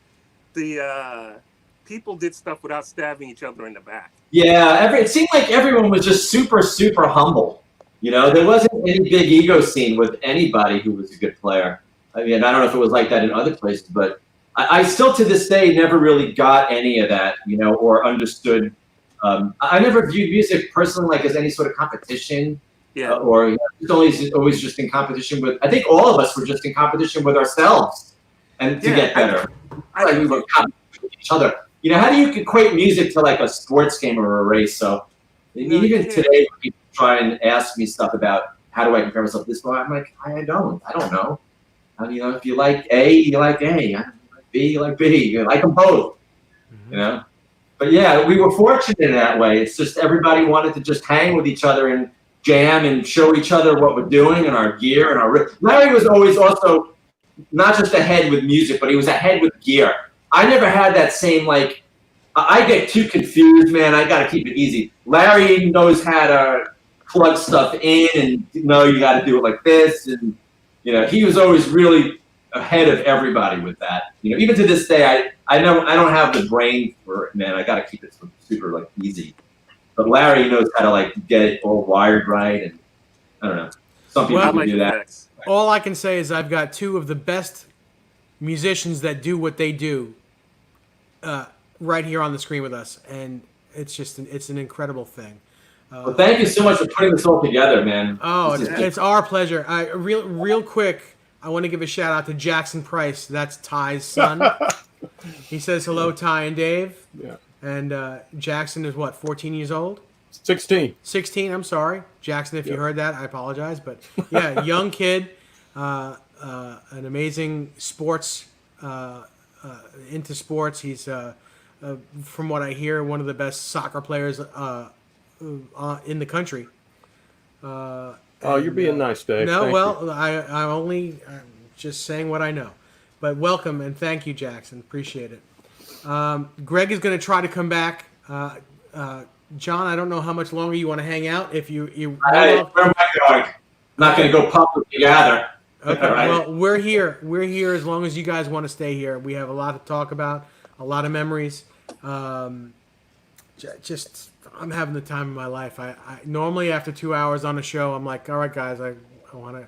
the people did stuff without stabbing each other in the back. Yeah, it seemed like everyone was just super, super humble. You know, there wasn't any big ego scene with anybody who was a good player. I mean, I don't know if it was like that in other places, but I still to this day never really got any of that, you know, or understood. I never viewed music personally like as any sort of competition. Yeah. Or you know, it's always just in competition with. I think all of us were just in competition with ourselves, and to get better. Like we were competing with each other. You know, how do you equate music to like a sports game or a race? So even today, when people try and ask me stuff about how do I compare myself to this guy, I'm like, I don't know. You know, if you like A, you like A. You like B, you like B. You like them both. Mm-hmm. You know, but yeah, we were fortunate in that way. It's just everybody wanted to just hang with each other and jam and show each other what we're doing and our gear and our. Larry was always also not just ahead with music, but he was ahead with gear. I never had that same, like, I get too confused, man. I got to keep it easy. Larry knows how to plug stuff in and you got to do it like this. And, you know, he was always really ahead of everybody with that. You know, even to this day, I don't have the brain for it, man. I got to keep it super, like, easy. But Larry knows how to, like, get it all wired right. And I don't know. Some people can do that. All I can say is I've got two of the best musicians that do what they do right here on the screen with us, and it's an incredible thing. Well, thank you so much for putting this all together, man. Oh, it's our pleasure. Real quick, I want to give a shout out to Jackson Price. That's Ty's son. He says hello, Ty and Dave. Yeah. And Jackson is what, 14 years old? 16. 16. I'm sorry, Jackson. If you heard that, I apologize. But yeah, young kid, an amazing sports. Into sports. He's from what I hear, one of the best soccer players in the country. You're being nice, Dave. No, thank well, you. I'm just saying what I know. But welcome and thank you, Jackson. Appreciate it. Greg is going to try to come back. John, I don't know how much longer you want to hang out. If you where am I going? I'm not going to go public together. Okay, right. Well, we're here. We're here as long as you guys want to stay here. We have a lot to talk about, a lot of memories. Just, I'm having the time of my life. I normally after 2 hours on a show, I'm like, all right, guys, I want to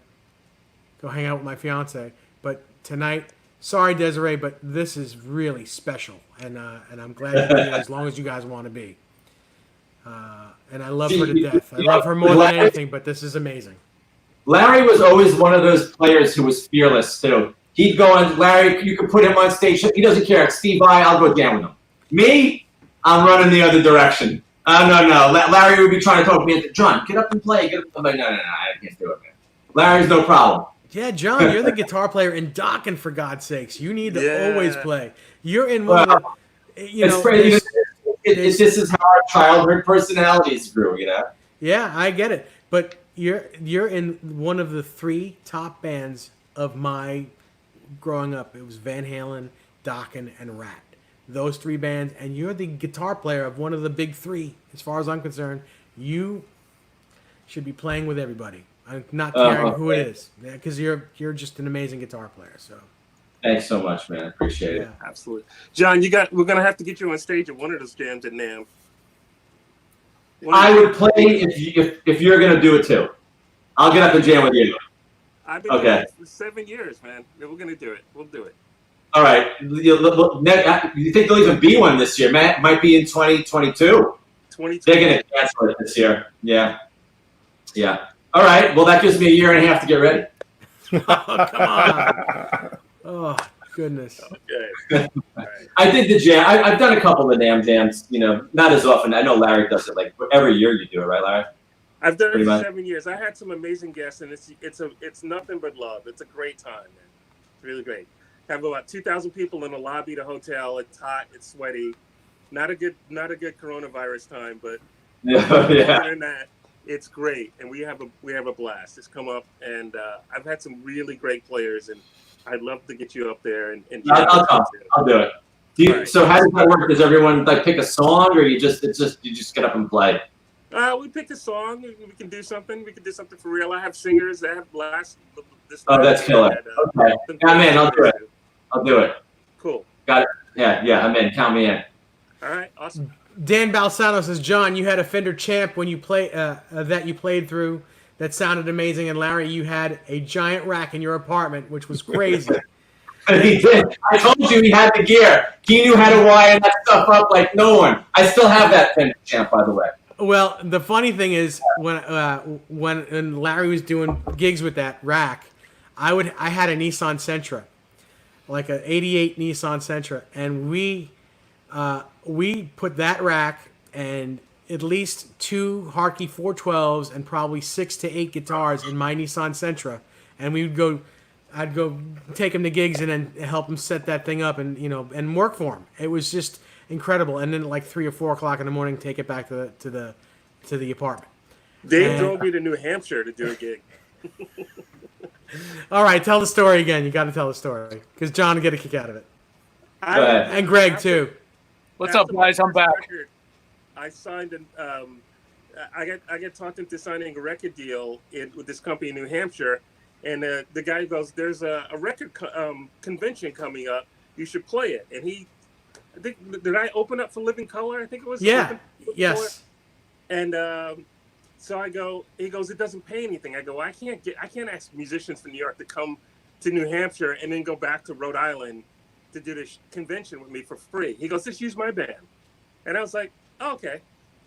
go hang out with my fiance. But tonight, sorry, Desiree, but this is really special, and I'm glad you're here as long as you guys want to be. And I love her to death. I love her more than anything, but this is amazing. Larry was always one of those players who was fearless, too. He'd go on, Larry, you can put him on stage. He doesn't care. It's Steve Vai, I'll go down with him. Me, I'm running the other direction. No. Larry would be trying to talk me into, John, get up and play. I'm like, no, I can't do it, man. Larry's no problem. Yeah, John, you're the guitar player in Dokken, for God's sakes. You need to always play. You're in one of the, this is how our childhood personalities grew, you know? Yeah, I get it. But you're in one of the three top bands of my growing up. It was Van Halen, Dokken, and Rat. Those three bands, and you're the guitar player of one of the big three. As far as I'm concerned, you should be playing with everybody. I'm not caring who it is, because you're just an amazing guitar player. So, thanks so much, man. Appreciate it. Absolutely, John. We're gonna have to get you on stage at one of those jams at NAMM. I would play if you're gonna do it too. I'll get up and jam with you. I've been doing it for 7 years, man. We're gonna do it. We'll do it. All right. You think there'll even be one this year? Might be in 2022. 2020. They're gonna cancel it this year. Yeah. Yeah. All right. Well, that gives me a year and a half to get ready. Oh, come on. Oh, goodness. Okay. All right. I did the jam. I've done a couple of NAMM jams. You know, not as often. I know Larry does it like every year. You do it, right, Larry? I've done it Pretty for much. 7 years. I had some amazing guests, and it's nothing but love. It's a great time, man. It's really great. Have about 2,000 people in the lobby of the hotel. It's hot. It's sweaty. Not a good coronavirus time, but Yeah. other than that, it's great, and we have a blast. Just come up, and I've had some really great players, and I'd love to get you up there and I'll do it. Right. So how does that work? Does everyone like pick a song, or you just get up and play? We picked a song. We can do something. We can do something for real. I have singers. I have Oh, that's killer. Okay. I'm in. I'll do it. I'll do it. Cool. Got it. Yeah. I'm in. Count me in. All right. Awesome. Dan Balsano says, John, you had a Fender Champ when you that you played through that sounded amazing, and Larry, you had a giant rack in your apartment, which was crazy. He did. I told you he had the gear. He knew how to wire that stuff up like no one. I still have that Fender Champ, by the way. Well, the funny thing is, when Larry was doing gigs with that rack, I had a Nissan Sentra, like an '88 Nissan Sentra, and we put that rack and at least 2 Harkey 412s and probably 6 to 8 guitars in my Nissan Sentra, and I'd go take him to gigs and then help him set that thing up and work for him. It was just incredible. And then at like 3 or 4 o'clock in the morning, take it back to the apartment. Dave drove me to New Hampshire to do a gig. All right, tell the story again. You got to tell the story because John will get a kick out of it, Go ahead. and Greg too. What's up, guys? I'm back. I signed I got talked into signing a record deal with this company in New Hampshire, and the guy goes, "There's a record convention coming up. You should play it." And I think, did I open up for Living Color? I think it was. Yeah. Living Yes. Color. And so I go. He goes, "It doesn't pay anything." I go, I can't ask musicians from New York to come to New Hampshire and then go back to Rhode Island to do this convention with me for free. He goes, "Just use my band." And I was like, oh, okay.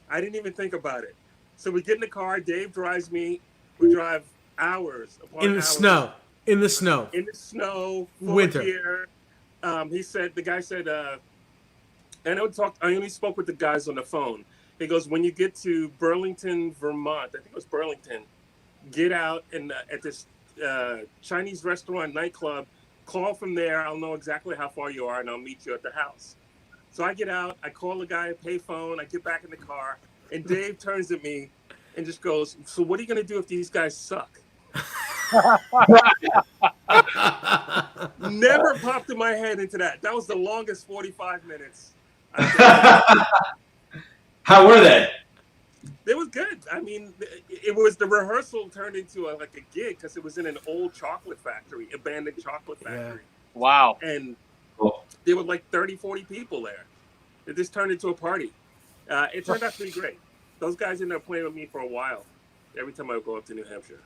I didn't even think about it. So we get in the car. Dave drives me. We drive hours upon In the hours. snow. In the snow. In the snow. Full Winter. of gear. The guy said, and I only spoke with the guys on the phone. He goes, when you get to Burlington, Vermont, I think it was Burlington, get out and at this Chinese restaurant nightclub, call from there. I'll know exactly how far you are, and I'll meet you at the house. So I get out, I call the guy, pay phone, I get back in the car, and Dave turns at me and just goes, "So what are you going to do if these guys suck?" Never popped in my head into that. That was the longest 45 minutes. How were they? It was good. I mean, it was the rehearsal turned into a gig because it was in an old chocolate factory, abandoned chocolate factory. Wow. And Cool. there were like 30, 40 people there. It just turned into a party. It turned out to be great. Those guys ended up playing with me for a while, every time I would go up to New Hampshire.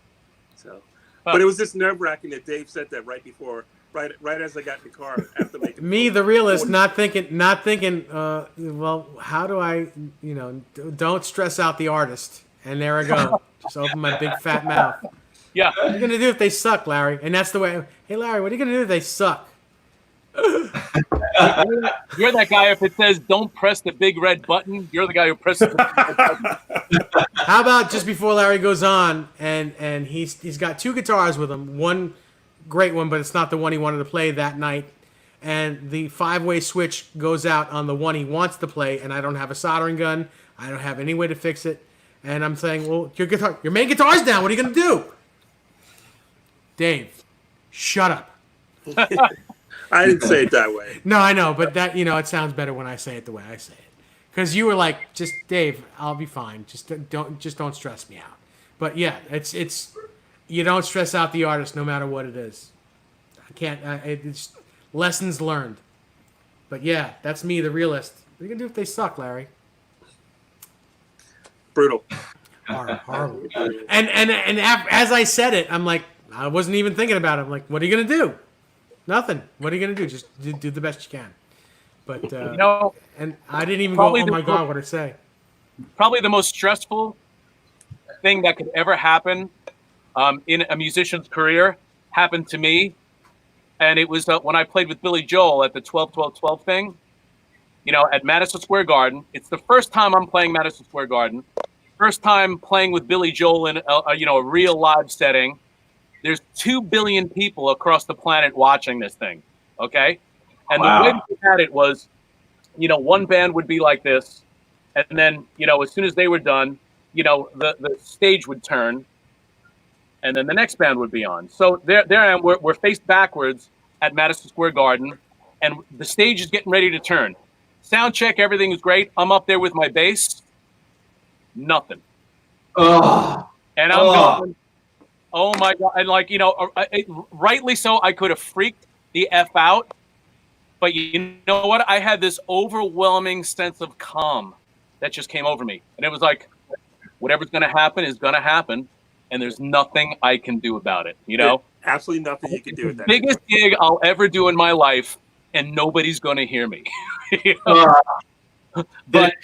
So, but it was just nerve-wracking that Dave said that right as I got in the car after making Me, the realist, not thinking. Well, how do I, don't stress out the artist. And there I go. Just open my big fat mouth. Yeah. What are you gonna do if they suck, Larry? And that's the way. Hey, Larry, what are you gonna do if they suck? You're that guy. If it says "Don't press the big red button," you're the guy who presses the big red button. How about just before Larry goes on, and he's got 2 guitars with him. One great one, but it's not the one he wanted to play that night. And the 5-way switch goes out on the one he wants to play, and I don't have a soldering gun. I don't have any way to fix it. And I'm saying, well, your main guitar's down. What are you gonna do? Dave, shut up. I didn't say it that way. No, I know, but that it sounds better when I say it the way I say it. Because you were like, just Dave, I'll be fine. Just don't stress me out. But yeah, it's you don't stress out the artist no matter what it is. I can't. It's lessons learned. But yeah, that's me, the realist. What are you gonna do if they suck, Larry? Brutal. Horrible. And as I said it, I'm like, I wasn't even thinking about it. I'm like, what are you gonna do? Nothing. What are you gonna do? Just do the best you can. But and I didn't even go, oh my God, what did I say? Probably the most stressful thing that could ever happen in a musician's career happened to me. And it was when I played with Billy Joel at the 12-12-12 thing, at Madison Square Garden. It's the first time I'm playing Madison Square Garden. First time playing with Billy Joel in a real live setting. There's 2 billion people across the planet watching this thing. Okay. And the way we had it was, one band would be like this. And then, as soon as they were done, the stage would turn. And then the next band would be on. So there I am. We're faced backwards at Madison Square Garden. And the stage is getting ready to turn. Sound check, everything is great. I'm up there with my bass. Nothing. Oh. And I'm going, oh my God. And rightly so, I could have freaked the F out. But you know what? I had this overwhelming sense of calm that just came over me. And it was like, whatever's going to happen is going to happen. And there's nothing I can do about it, Absolutely nothing you can do with that. Biggest gig I'll ever do in my life, and nobody's going to hear me. But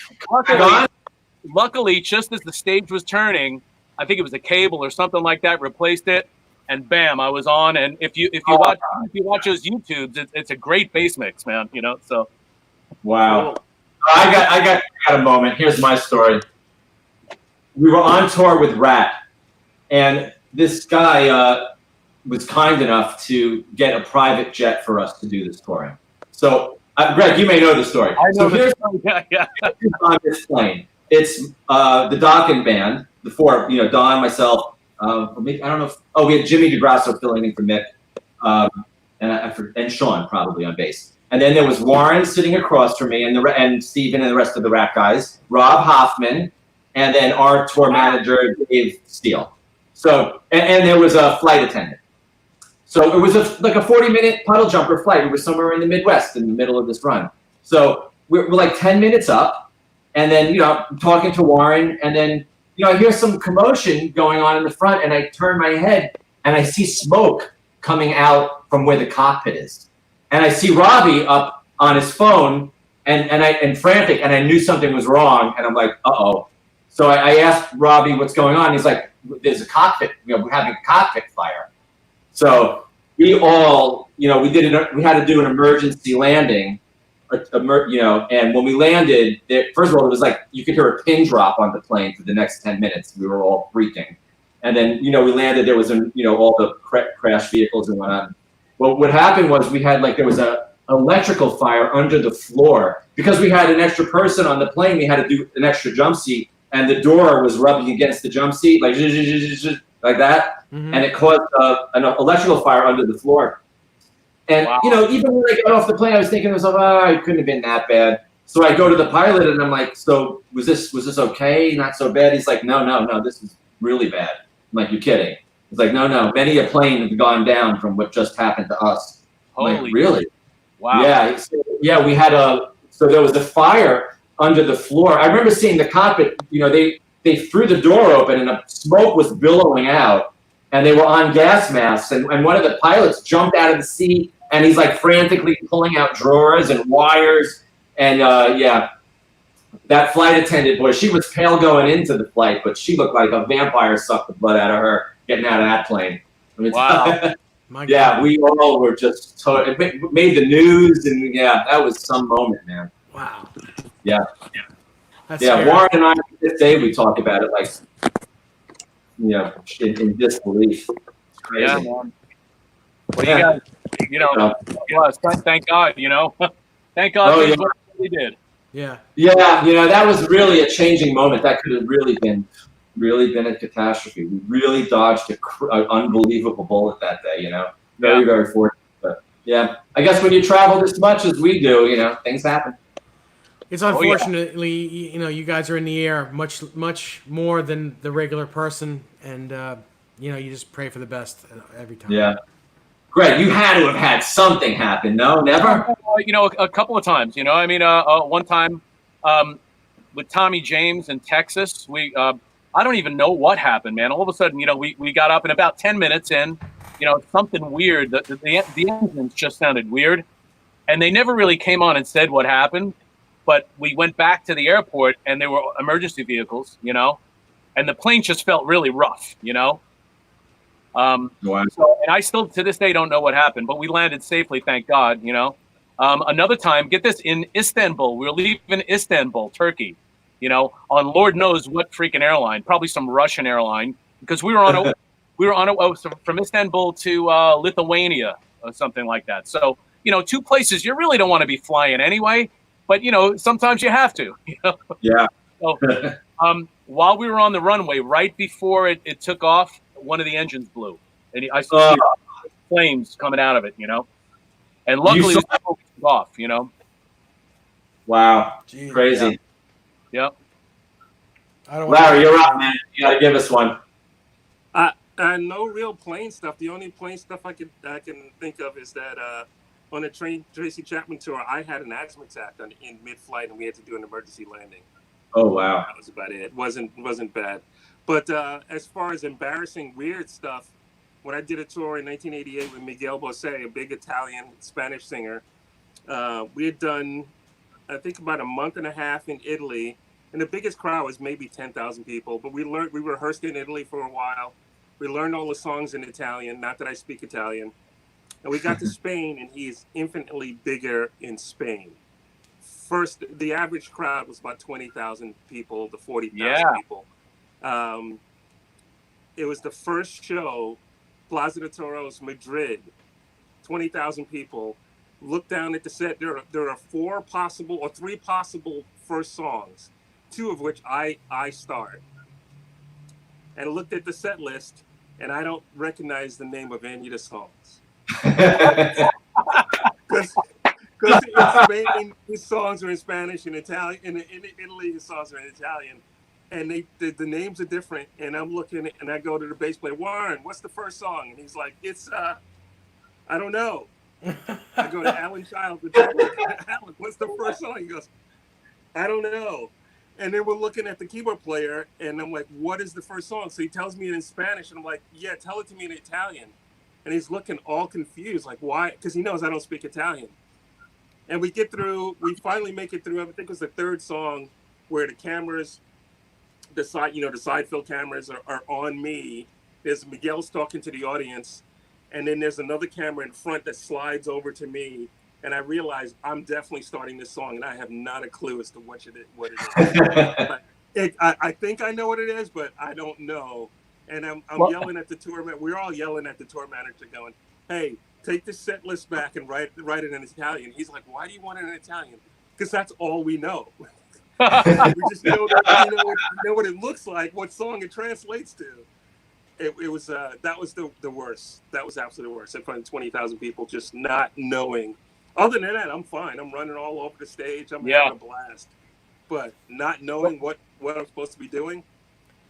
luckily, just as the stage was turning, I think it was a cable or something like that, replaced it. And bam, I was on. And if you watch those YouTubes, it's a great bass mix, man. So. Wow. I got a moment. Here's my story. We were on tour with Rat, and this guy was kind enough to get a private jet for us to do this touring. So, Greg, you may know the story. I know here's yeah. on this plane. It's the Dokken band, the four, Don, myself. I don't know. We had Jimmy DeGrasso filling in for Mick, and Sean probably on bass. And then there was Warren sitting across from me, and Steven and the rest of the Rat guys, Rob Hoffman, and then our tour manager Dave Steele. So and there was a flight attendant. So it was like a 40-minute puddle jumper flight. We were somewhere in the Midwest in the middle of this run. So we're like 10 minutes up, and then I'm talking to Warren, and then I hear some commotion going on in the front, and I turn my head, and I see smoke coming out from where the cockpit is. And I see Robbie up on his phone and frantic, and I knew something was wrong, and I'm like, uh-oh. So I asked Robbie what's going on. He's like, there's a cockpit, we're having a cockpit fire. So we all, we had to do an emergency landing, and when we landed, first of all, it was like you could hear a pin drop on the plane for the next 10 minutes. We were all freaking. And then, we landed, there was, all the crash vehicles and whatnot. Well, what happened was there was a electrical fire under the floor. Because we had an extra person on the plane, we had to do an extra jump seat, and the door was rubbing against the jump seat, like that. Mm-hmm. And it caused an electrical fire under the floor. And, even when I got off the plane, I was thinking to myself, it couldn't have been that bad. So I go to the pilot, and I'm like, so was this okay? Not so bad? He's like, no, this is really bad. I'm like, you're kidding. He's like, no, many a plane has gone down from what just happened to us. Holy, like, really? Wow. Yeah, we had so there was a fire under the floor. I remember seeing the cockpit, they threw the door open, and the smoke was billowing out, and they were on gas masks, and one of the pilots jumped out of the seat, and he's like frantically pulling out drawers and wires, and that flight attendant, boy, she was pale going into the flight, but she looked like a vampire sucked the blood out of her getting out of that plane. I mean, wow. Yeah, we all were just it made the news, and that was some moment, man. Wow. Yeah. That's scary. Warren and I, this day, we talk about it like, in disbelief. It's crazy. Yeah, man. Well, you guys, thank God, thank God what we did. Yeah. Yeah, that was really a changing moment. That could have really been a catastrophe. We really dodged an unbelievable bullet that day, Very, very fortunate. But yeah, I guess when you travel this much as we do, things happen. It's unfortunately, you guys are in the air much more than the regular person, and you just pray for the best every time. Yeah. Greg, you had to have had something happen, no? Never? A couple of times, one time with Tommy James in Texas, I don't even know what happened, man. All of a sudden, we got up, and about 10 minutes in, something weird. The engines just sounded weird, and they never really came on and said what happened. But we went back to the airport, and there were emergency vehicles, and the plane just felt really rough, Wow. And I still to this day don't know what happened, but we landed safely, thank God. Another time, get this, in Istanbul. We were leaving Istanbul, Turkey, on Lord knows what freaking airline, probably some Russian airline, because we were on from Istanbul to Lithuania or something like that. So, two places you really don't want to be flying anyway, but sometimes you have to. Yeah. So, while we were on the runway, right before it took off, one of the engines blew, and I saw flames coming out of it. And luckily it was off. Wow. Jeez. Crazy. Yep. Larry, you're up, man. You got to give us one. No real plane stuff. The only plane stuff I can think of is that on a Tracy Chapman tour, I had an asthma attack in mid-flight, and we had to do an emergency landing. Oh wow. That was about it. It wasn't bad. But as far as embarrassing weird stuff, when I did a tour in 1988 with Miguel Bosé, a big Italian Spanish singer, we had done, I think, about a month and a half in Italy, and the biggest crowd was maybe 10,000 people. But we rehearsed in Italy for a while. We learned all the songs in Italian, not that I speak Italian. And we got to Spain, and he's infinitely bigger in Spain. First, the average crowd was about 20,000 people to 40,000 people. It was the first show, Plaza de Toros, Madrid, 20,000 people. Look down at the set. There are three possible first songs, two of which I start. And I looked at the set list, and I don't recognize the name of any of the songs. Because in Spain, his songs are in Spanish and Italian. In Italy, his songs are in Italian. And the names are different. And I'm looking, and I go to the bass player, Warren, what's the first song? And he's like, it's, I don't know. I go to Alan Childs. Alan, what's the first song? He goes, I don't know. And then we're looking at the keyboard player, and I'm like, what is the first song? So he tells me it in Spanish, and I'm like, yeah, tell it to me in Italian. And he's looking all confused, like, why? Because he knows I don't speak Italian. And we finally make it through, I think it was the third song, where the cameras, the side field cameras are on me. There's Miguel's talking to the audience, and then there's another camera in front that slides over to me. And I realize I'm definitely starting this song, and I have not a clue as to what it is. I think I know what it is, but I don't know. And I'm yelling at the tour manager. We're all yelling at the tour manager, going, "Hey, take the set list back and write it in Italian." He's like, "Why do you want it in Italian?" Because that's all we know. We just know what it looks like, what song it translates to. It was that was the worst. That was absolutely the worst. In front of 20,000 people, just not knowing. Other than that, I'm fine. I'm running all over the stage. I'm having a blast. But not knowing what I'm supposed to be doing,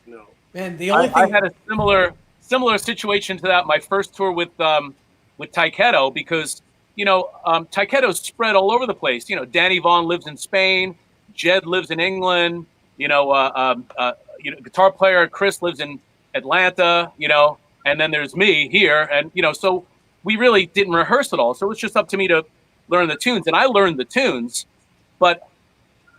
no. Man, the only thing I had a similar situation to that my first tour with Taiketo, because Taiketo's spread all over the place. Danny Vaughan lives in Spain, Jed lives in England. Guitar player Chris lives in Atlanta. And then there's me here, and so we really didn't rehearse at all. So it was just up to me to learn the tunes, and I learned the tunes, but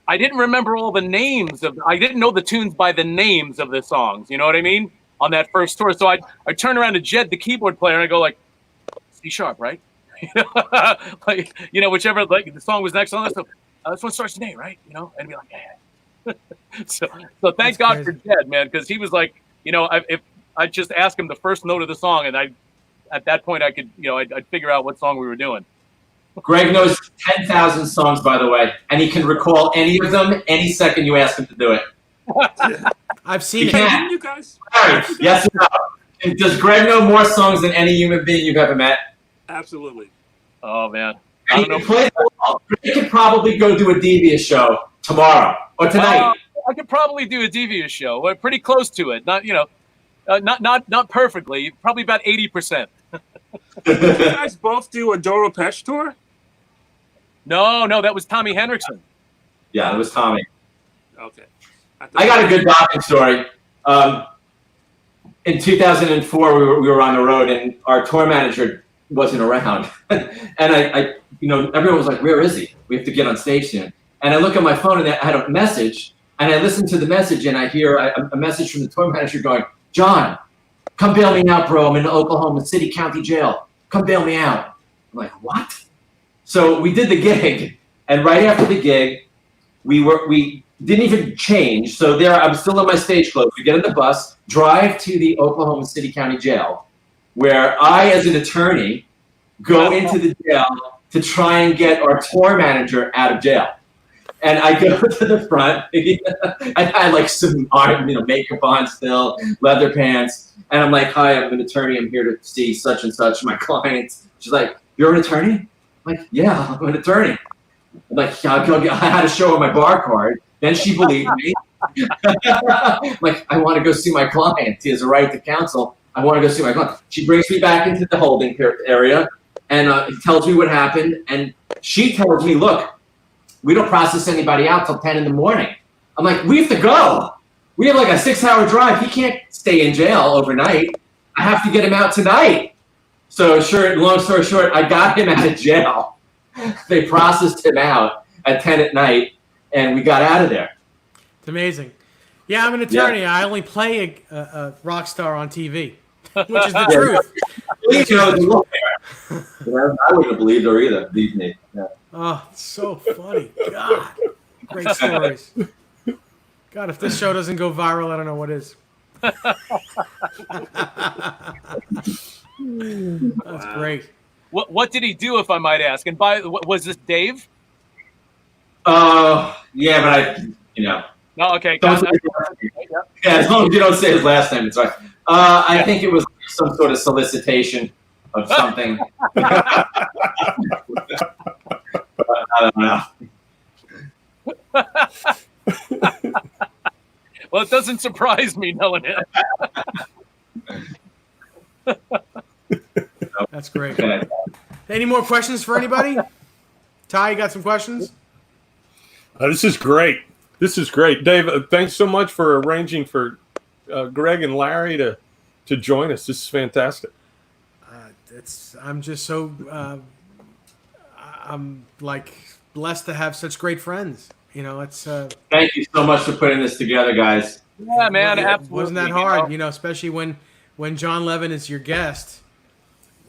I didn't remember all the names I didn't know the tunes by the names of the songs. You know what I mean? On that first tour. So I'd turn around to Jed, the keyboard player, and I go like, C sharp, right? Whichever, like the song was next on this. So this one starts with an A, right? And be like, yeah. so thank That's God crazy. for Jed, man, because he was like, if I just ask him the first note of the song, and at that point I could, I'd figure out what song we were doing. Greg knows 10,000 songs, by the way, and he can recall any of them any second you ask him to do it. I've seen it. Yeah. You guys. Yes or no? Does Greg know more songs than any human being you've ever met? Absolutely. Oh man, He can play them all. Greg could probably go do a Devious show tomorrow or tonight. I could probably do a Devious show. We're pretty close to it. Not not perfectly. Probably about 80%. Did you guys both do a Doro Pesh tour? No, that was Tommy Henriksen. Yeah, it was Tommy. Okay. I got a good Dokken story. in 2004, we were on the road, and our tour manager wasn't around. And I, everyone was like, "Where is he? We have to get on stage soon." And I look at my phone, and I had a message, and I listen to the message, and I hear a message from the tour manager going, "Jon, come bail me out, bro. I'm in Oklahoma City County Jail. Come bail me out." I'm like, "What?" So we did the gig, and right after the gig, we didn't even change. So there, I'm still in my stage clothes. We get on the bus, drive to the Oklahoma City County Jail, where I, as an attorney, go into the jail to try and get our tour manager out of jail. And I go to the front. I had like some makeup on still, leather pants. And I'm like, "Hi, I'm an attorney. I'm here to see such and such, my clients." She's like, "You're an attorney?" I'm like, "Yeah, I'm an attorney." I'm like, I had to show her my bar card. Then she believed me. Like, "I want to go see my client. He has a right to counsel. I want to go see my client." She brings me back into the holding area and tells me what happened. And she tells me, "Look, we don't process anybody out till 10 in the morning." I'm like, "We have to go. We have like a 6-hour drive. He can't stay in jail overnight. I have to get him out tonight." So long story short, I got him out of jail. They processed him out at 10 at night, and we got out of there. It's amazing. Yeah, I'm an attorney. Yeah. I only play a rock star on TV, which is the truth. I wouldn't have believed her either. Believe me. Yeah. Oh, it's so funny. God, great stories. God, if this show doesn't go viral, I don't know what is. That's great. What did he do, if I might ask? And was this Dave? Yeah, but No, okay. Yeah, as long as you don't say his last name, it's right. I think it was some sort of solicitation of something. I don't know. Well, it doesn't surprise me knowing it. That's great. Any more questions for anybody? Ty, you got some questions? This is great. This is great. Dave, thanks so much for arranging for Greg and Larry to join us. This is fantastic. I'm just so I'm like blessed to have such great friends. It's Thank you so much for putting this together, guys. Yeah, man, absolutely. Wasn't that hard? Especially when Jon Levin is your guest.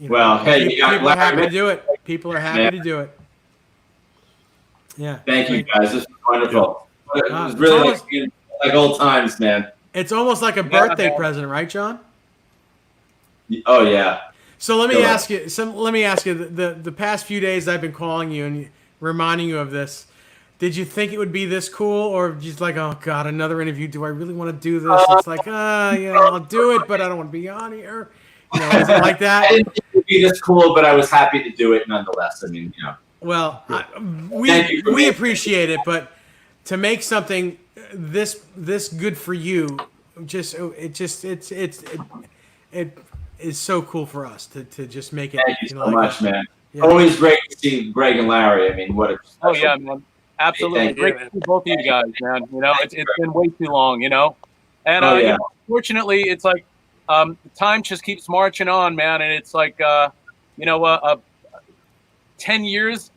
Well, hey, people are happy to do it. People are happy to do it. Yeah. Thank you, guys. This was wonderful. It was really like old times, man. It's almost like a birthday present, right, Jon? Oh yeah. So let me ask you. The past few days I've been calling you and reminding you of this. Did you think it would be this cool, or just like, "Oh God, another interview? Do I really want to do this?" It's like, I'll do it, but I don't want to be on here. Is it like that? I didn't think it would be this cool, but I was happy to do it nonetheless. I mean, Well, we appreciate it, but to make something this good for you, it is so cool for us to just make it. Thank you so much, man. Yeah. Always great to see Greg and Larry. I mean, what a special. Oh yeah, man. Absolutely. Great to see both of you guys, man. It's been way too long, And fortunately, it's like time just keeps marching on, man, and it's like 10 years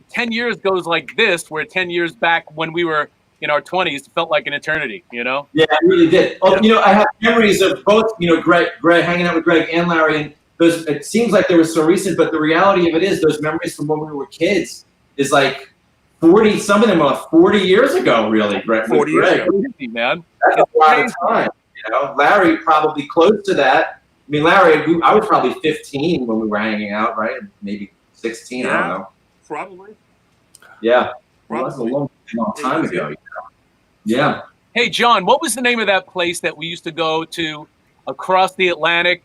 goes like this, where 10 years back when we were in our 20s felt like an eternity, Yeah, it really did. Oh, I have memories of both, Greg hanging out with Greg and Larry, and those. It seems like they were so recent, but the reality of it is those memories from when we were kids is like 40. Some of them are 40 years ago, really. 40 years ago, man. That's a lot of time. Larry probably close to that. I mean, Larry, I was probably 15 when we were hanging out, right? Maybe 16. I don't know. Probably. Yeah. Well, that's a long time ago. Yeah. Hey, Jon, what was the name of that place that we used to go to across the Atlantic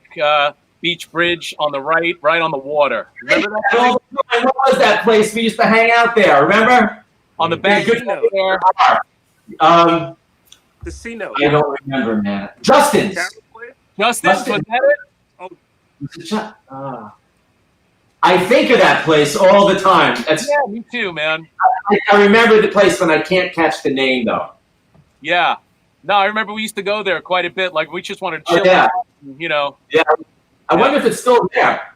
Beach Bridge on the right on the water? Remember that? What was that place? We used to hang out there. Remember? On the back there. The C-Note. I don't remember, man. Justin's. Justin's? Was that it? I think of that place all the time. Yeah, me too, man. I remember the place, but I can't catch the name, though. Yeah. No, I remember we used to go there quite a bit. Like, we just wanted to chill. Yeah. You know. Yeah. I wonder if it's still there.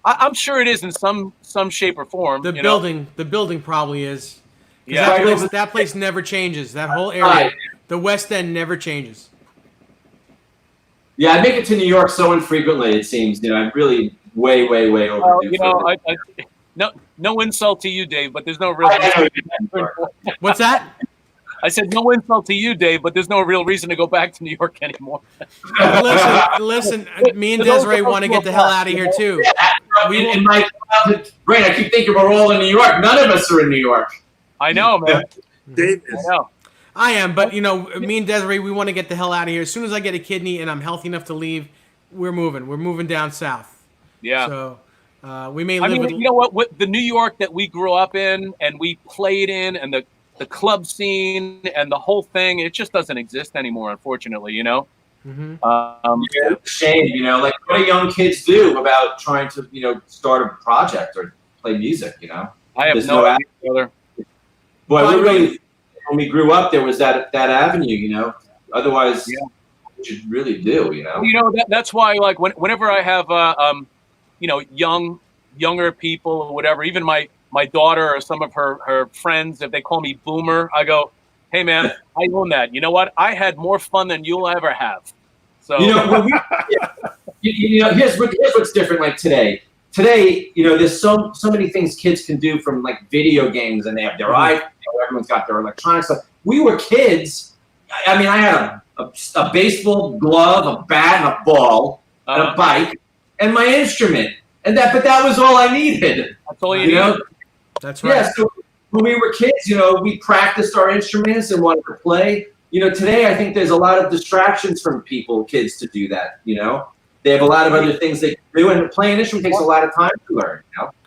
I'm sure it is in some shape or form. The building probably is. Yeah. That place never changes. That whole area, the West End never changes. Yeah, I make it to New York so infrequently. It seems, I'm really way overdue. No insult to you, Dave, but there's no real. What's that? I said no insult to you, Dave, but there's no real reason to go back to New York anymore. Listen. Me and Desiree want to get the hell out of here too. Yeah, in my childhood brain, I keep thinking we're all in New York. None of us are in New York. I know, man. Dave I know. I am, but me and Desiree, we want to get the hell out of here. As soon as I get a kidney and I'm healthy enough to leave, we're moving. We're moving down south. Yeah. So we may live. You know what? The New York that we grew up in and we played in, and the club scene and the whole thing, it just doesn't exist anymore, unfortunately. Mm-hmm. Yeah, shame. Like what do young kids do about trying to start a project or play music? I have no idea, brother. Boy, we really. When we grew up, there was that avenue, Otherwise, what you really do, That's why, like, whenever I have, younger people or whatever, even my daughter or some of her friends, if they call me boomer, I go, hey, man, I own that. You know what? I had more fun than you'll ever have. So, here's what's different. Like today, there's so many things kids can do, from like video games, and they have their iPhone. Everyone's got their electronic stuff. We were kids. I mean, I had a baseball glove, a bat, and a ball, and a bike, and my instrument, but that was all I needed. That's all you need. That's right. Yeah. So when we were kids, we practiced our instruments and wanted to play. Today I think there's a lot of distractions from kids to do that. They have a lot of other things they can do, and playing an instrument takes a lot of time to learn.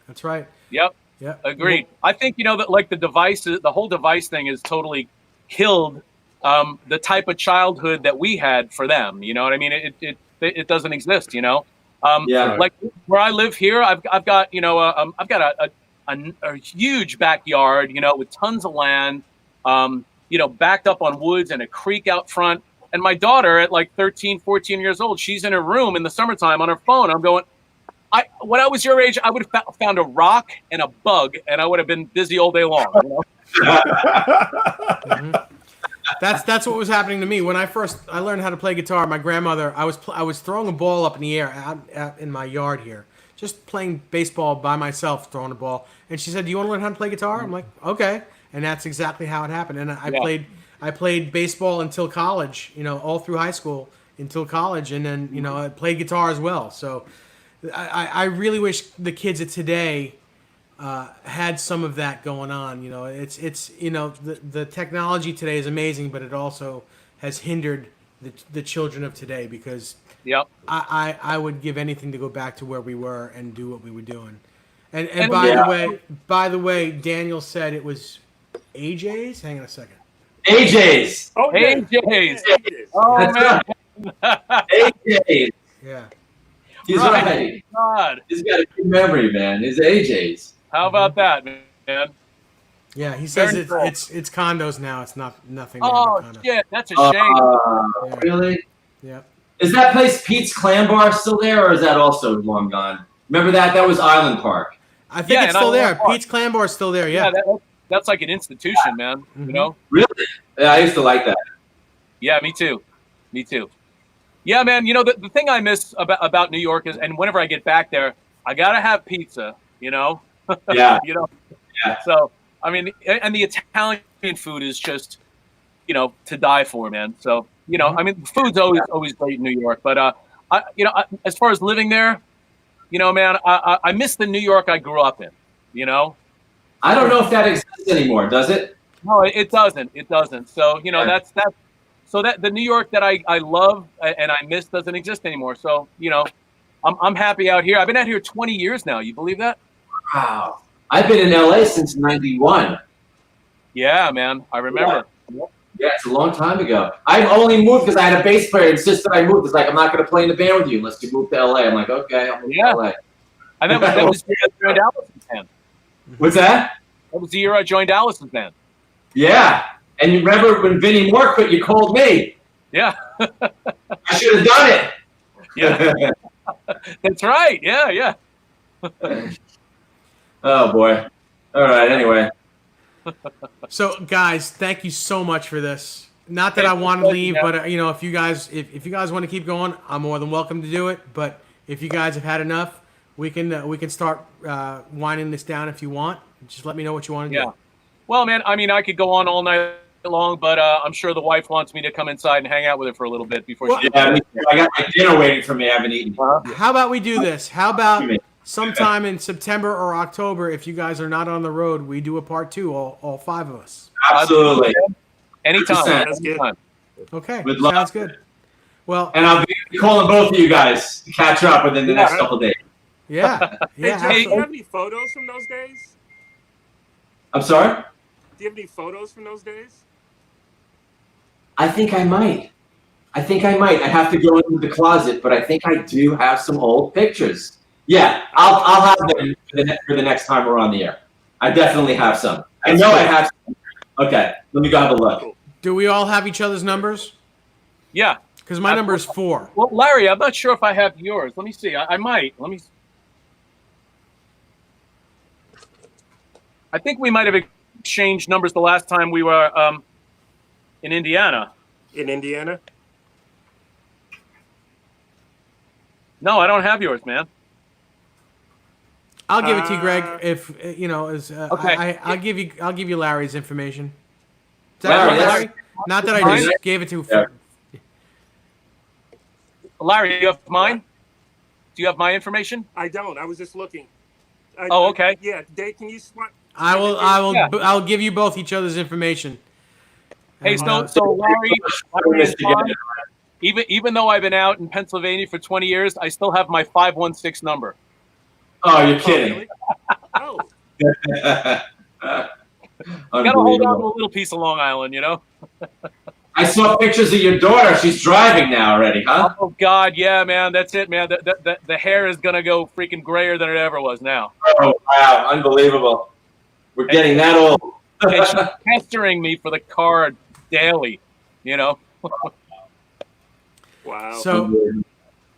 That's right. Yep. Yeah. Agreed. I think that like the whole device thing has totally killed the type of childhood that we had for them. You know what I mean? It doesn't exist. Like where I live here, I've got I've got a huge backyard, with tons of land, backed up on woods and a creek out front. And my daughter at like 13, 14 years old, she's in her room in the summertime on her phone. I'm going, when I was your age, I would have found a rock and a bug, and I would have been busy all day long. Mm-hmm. That's what was happening to me when I learned how to play guitar. My grandmother, I was throwing a ball up in the air out in my yard here, just playing baseball by myself, throwing a ball. And she said, "Do you want to learn how to play guitar?" I'm like, "Okay." And that's exactly how it happened. And I played baseball until college, all through high school until college, and then I played guitar as well. So. I really wish the kids of today had some of that going on. It's the technology today is amazing, but it also has hindered the children of today, because I would give anything to go back to where we were and do what we were doing. And by the way, Daniel said it was AJ's. Hang on a second. AJ's. Oh, AJ's. Oh man. AJ's. Yeah. He's right. God. He's got a good memory, man. His AJ's. How about that, man? Yeah, he says it's condos now. It's nothing. Oh shit, that's a shame. Really? Yeah. Is that place Pete's Clam Bar still there, or is that also long gone? Remember that? That was Island Park. I think it's still there. Pete's Clam Bar is still there. Yeah. That's like an institution, man. Mm-hmm. Really? Yeah, I used to like that. Yeah, me too. Yeah, man. The thing I miss about New York is, and whenever I get back there, I gotta have pizza. Yeah. Yeah. So I mean, and the Italian food is just, to die for, man. So I mean, food's always great in New York, but as far as living there, man, I miss the New York I grew up in. I don't know if that exists anymore. Does it? No, it doesn't. It doesn't. So that's. So that the New York that I love and I miss doesn't exist anymore. So, I'm happy out here. I've been out here 20 years now. You believe that? Wow. I've been in LA since 91. Yeah, man. I remember. Yeah, it's a long time ago. I only moved because I had a bass player insisted I moved. It's like, I'm not going to play in the band with you unless you move to LA. I'm like, okay, I'll move to LA. And that was the year I joined Allison's band. What's that? That was the year I joined Allison's band. Yeah. And you remember when Vinnie Moore quit, you called me. Yeah. I should have done it. Yeah, that's right. Yeah, yeah. Oh boy. All right. Anyway. So, guys, thank you so much for this. Not that Hey, I want to pleasure, leave, man. but you know, if you guys want to keep going, I'm more than welcome to do it. But if you guys have had enough, we can start winding this down if you want. Just let me know what you want to Yeah. do. Well, man, I mean, I could go on all night long, but I'm sure the wife wants me to come inside and hang out with her for a little bit before she. Yeah, me too. I got my dinner waiting for me. I haven't eaten. How about we do this? How about sometime in September or October, if you guys are not on the road, we do a part 2, all 5 of us. Absolutely. Anytime. 100%. That's good. Anytime. Okay, Would love sounds to. good. Well, And I'll be calling both of you guys to catch up within the next couple of days. yeah, Hey, yeah. Jeff, do you absolutely. have any photos from those days? I'm sorry? Do you have any photos from those days? I think I might. I have to go into the closet, but I think I do have some old pictures. Yeah, I'll have them for the next time we're on the air. I definitely have some. I know I have some. Okay, let me go have a look. Do we all have each other's numbers? Yeah. Because my number is 4. Well, Larry, I'm not sure if I have yours. Let me see. I might. Let me. I think we might have exchanged numbers the last time we were in Indiana. In Indiana? No, I don't have yours, man. I'll give it to you, Greg. If you know, Okay. I'll give you Larry's information. Is that Larry, right, that's- Larry? Not that I Mine? just gave it to. Yeah. Larry, you have mine? Do you have my information? I don't. I was just looking. Oh, okay. Yeah, Dave, can you swap? I will. Yeah. I'll give you both each other's information. Hey, And, so Larry We're and John, together. even though I've been out in Pennsylvania for 20 years, I still have my 516 number. Oh, you're Oh, kidding. really? Oh, You gotta hold on to a little piece of Long Island, you know? I saw pictures of your daughter. She's driving now already, huh? Oh God, yeah, man, that's it, man. The hair is gonna go freaking grayer than it ever was now. Oh, wow. Unbelievable. We're getting that old. And she's pestering me for the car daily, you know? wow. so,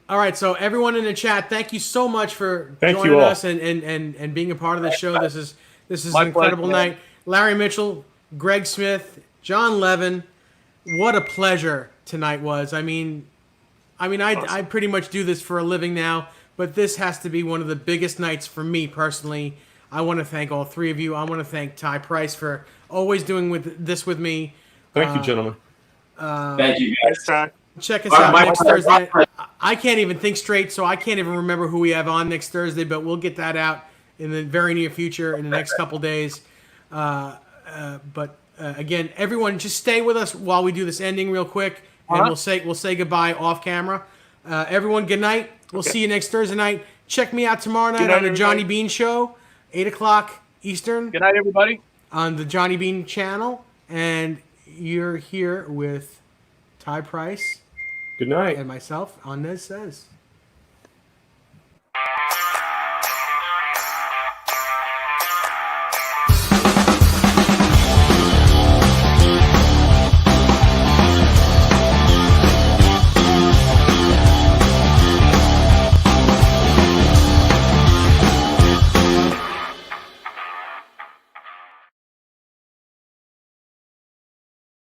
all right. So everyone in the chat, thank you so much for Thank joining you all. us and being a part of the show. This is My an incredible pleasure, man. night. Larry Mitchell, Greg Smith, Jon Levin. What a pleasure tonight was. I mean, I pretty much do this for a living now, but this has to be one of the biggest nights for me personally. I want to thank all 3 of you. I want to thank Ty Price for always doing this with me. Thank you, gentlemen. Thank you, guys. Thanks, Ty. Check us All right, out my next pleasure. Thursday. I can't even think straight, so I can't even remember who we have on next Thursday, but we'll get that out in the very near future, in the next couple days. But again, everyone, just stay with us while we do this ending real quick, and we'll say goodbye off camera. Everyone, good night. We'll see you next Thursday night. Check me out tomorrow night Good night, on the Johnny everybody. Bean Show, 8 o'clock Eastern Good night, everybody. on the Johnny Bean channel, and you're here with Ty Price Good night. and myself on NEZ Says.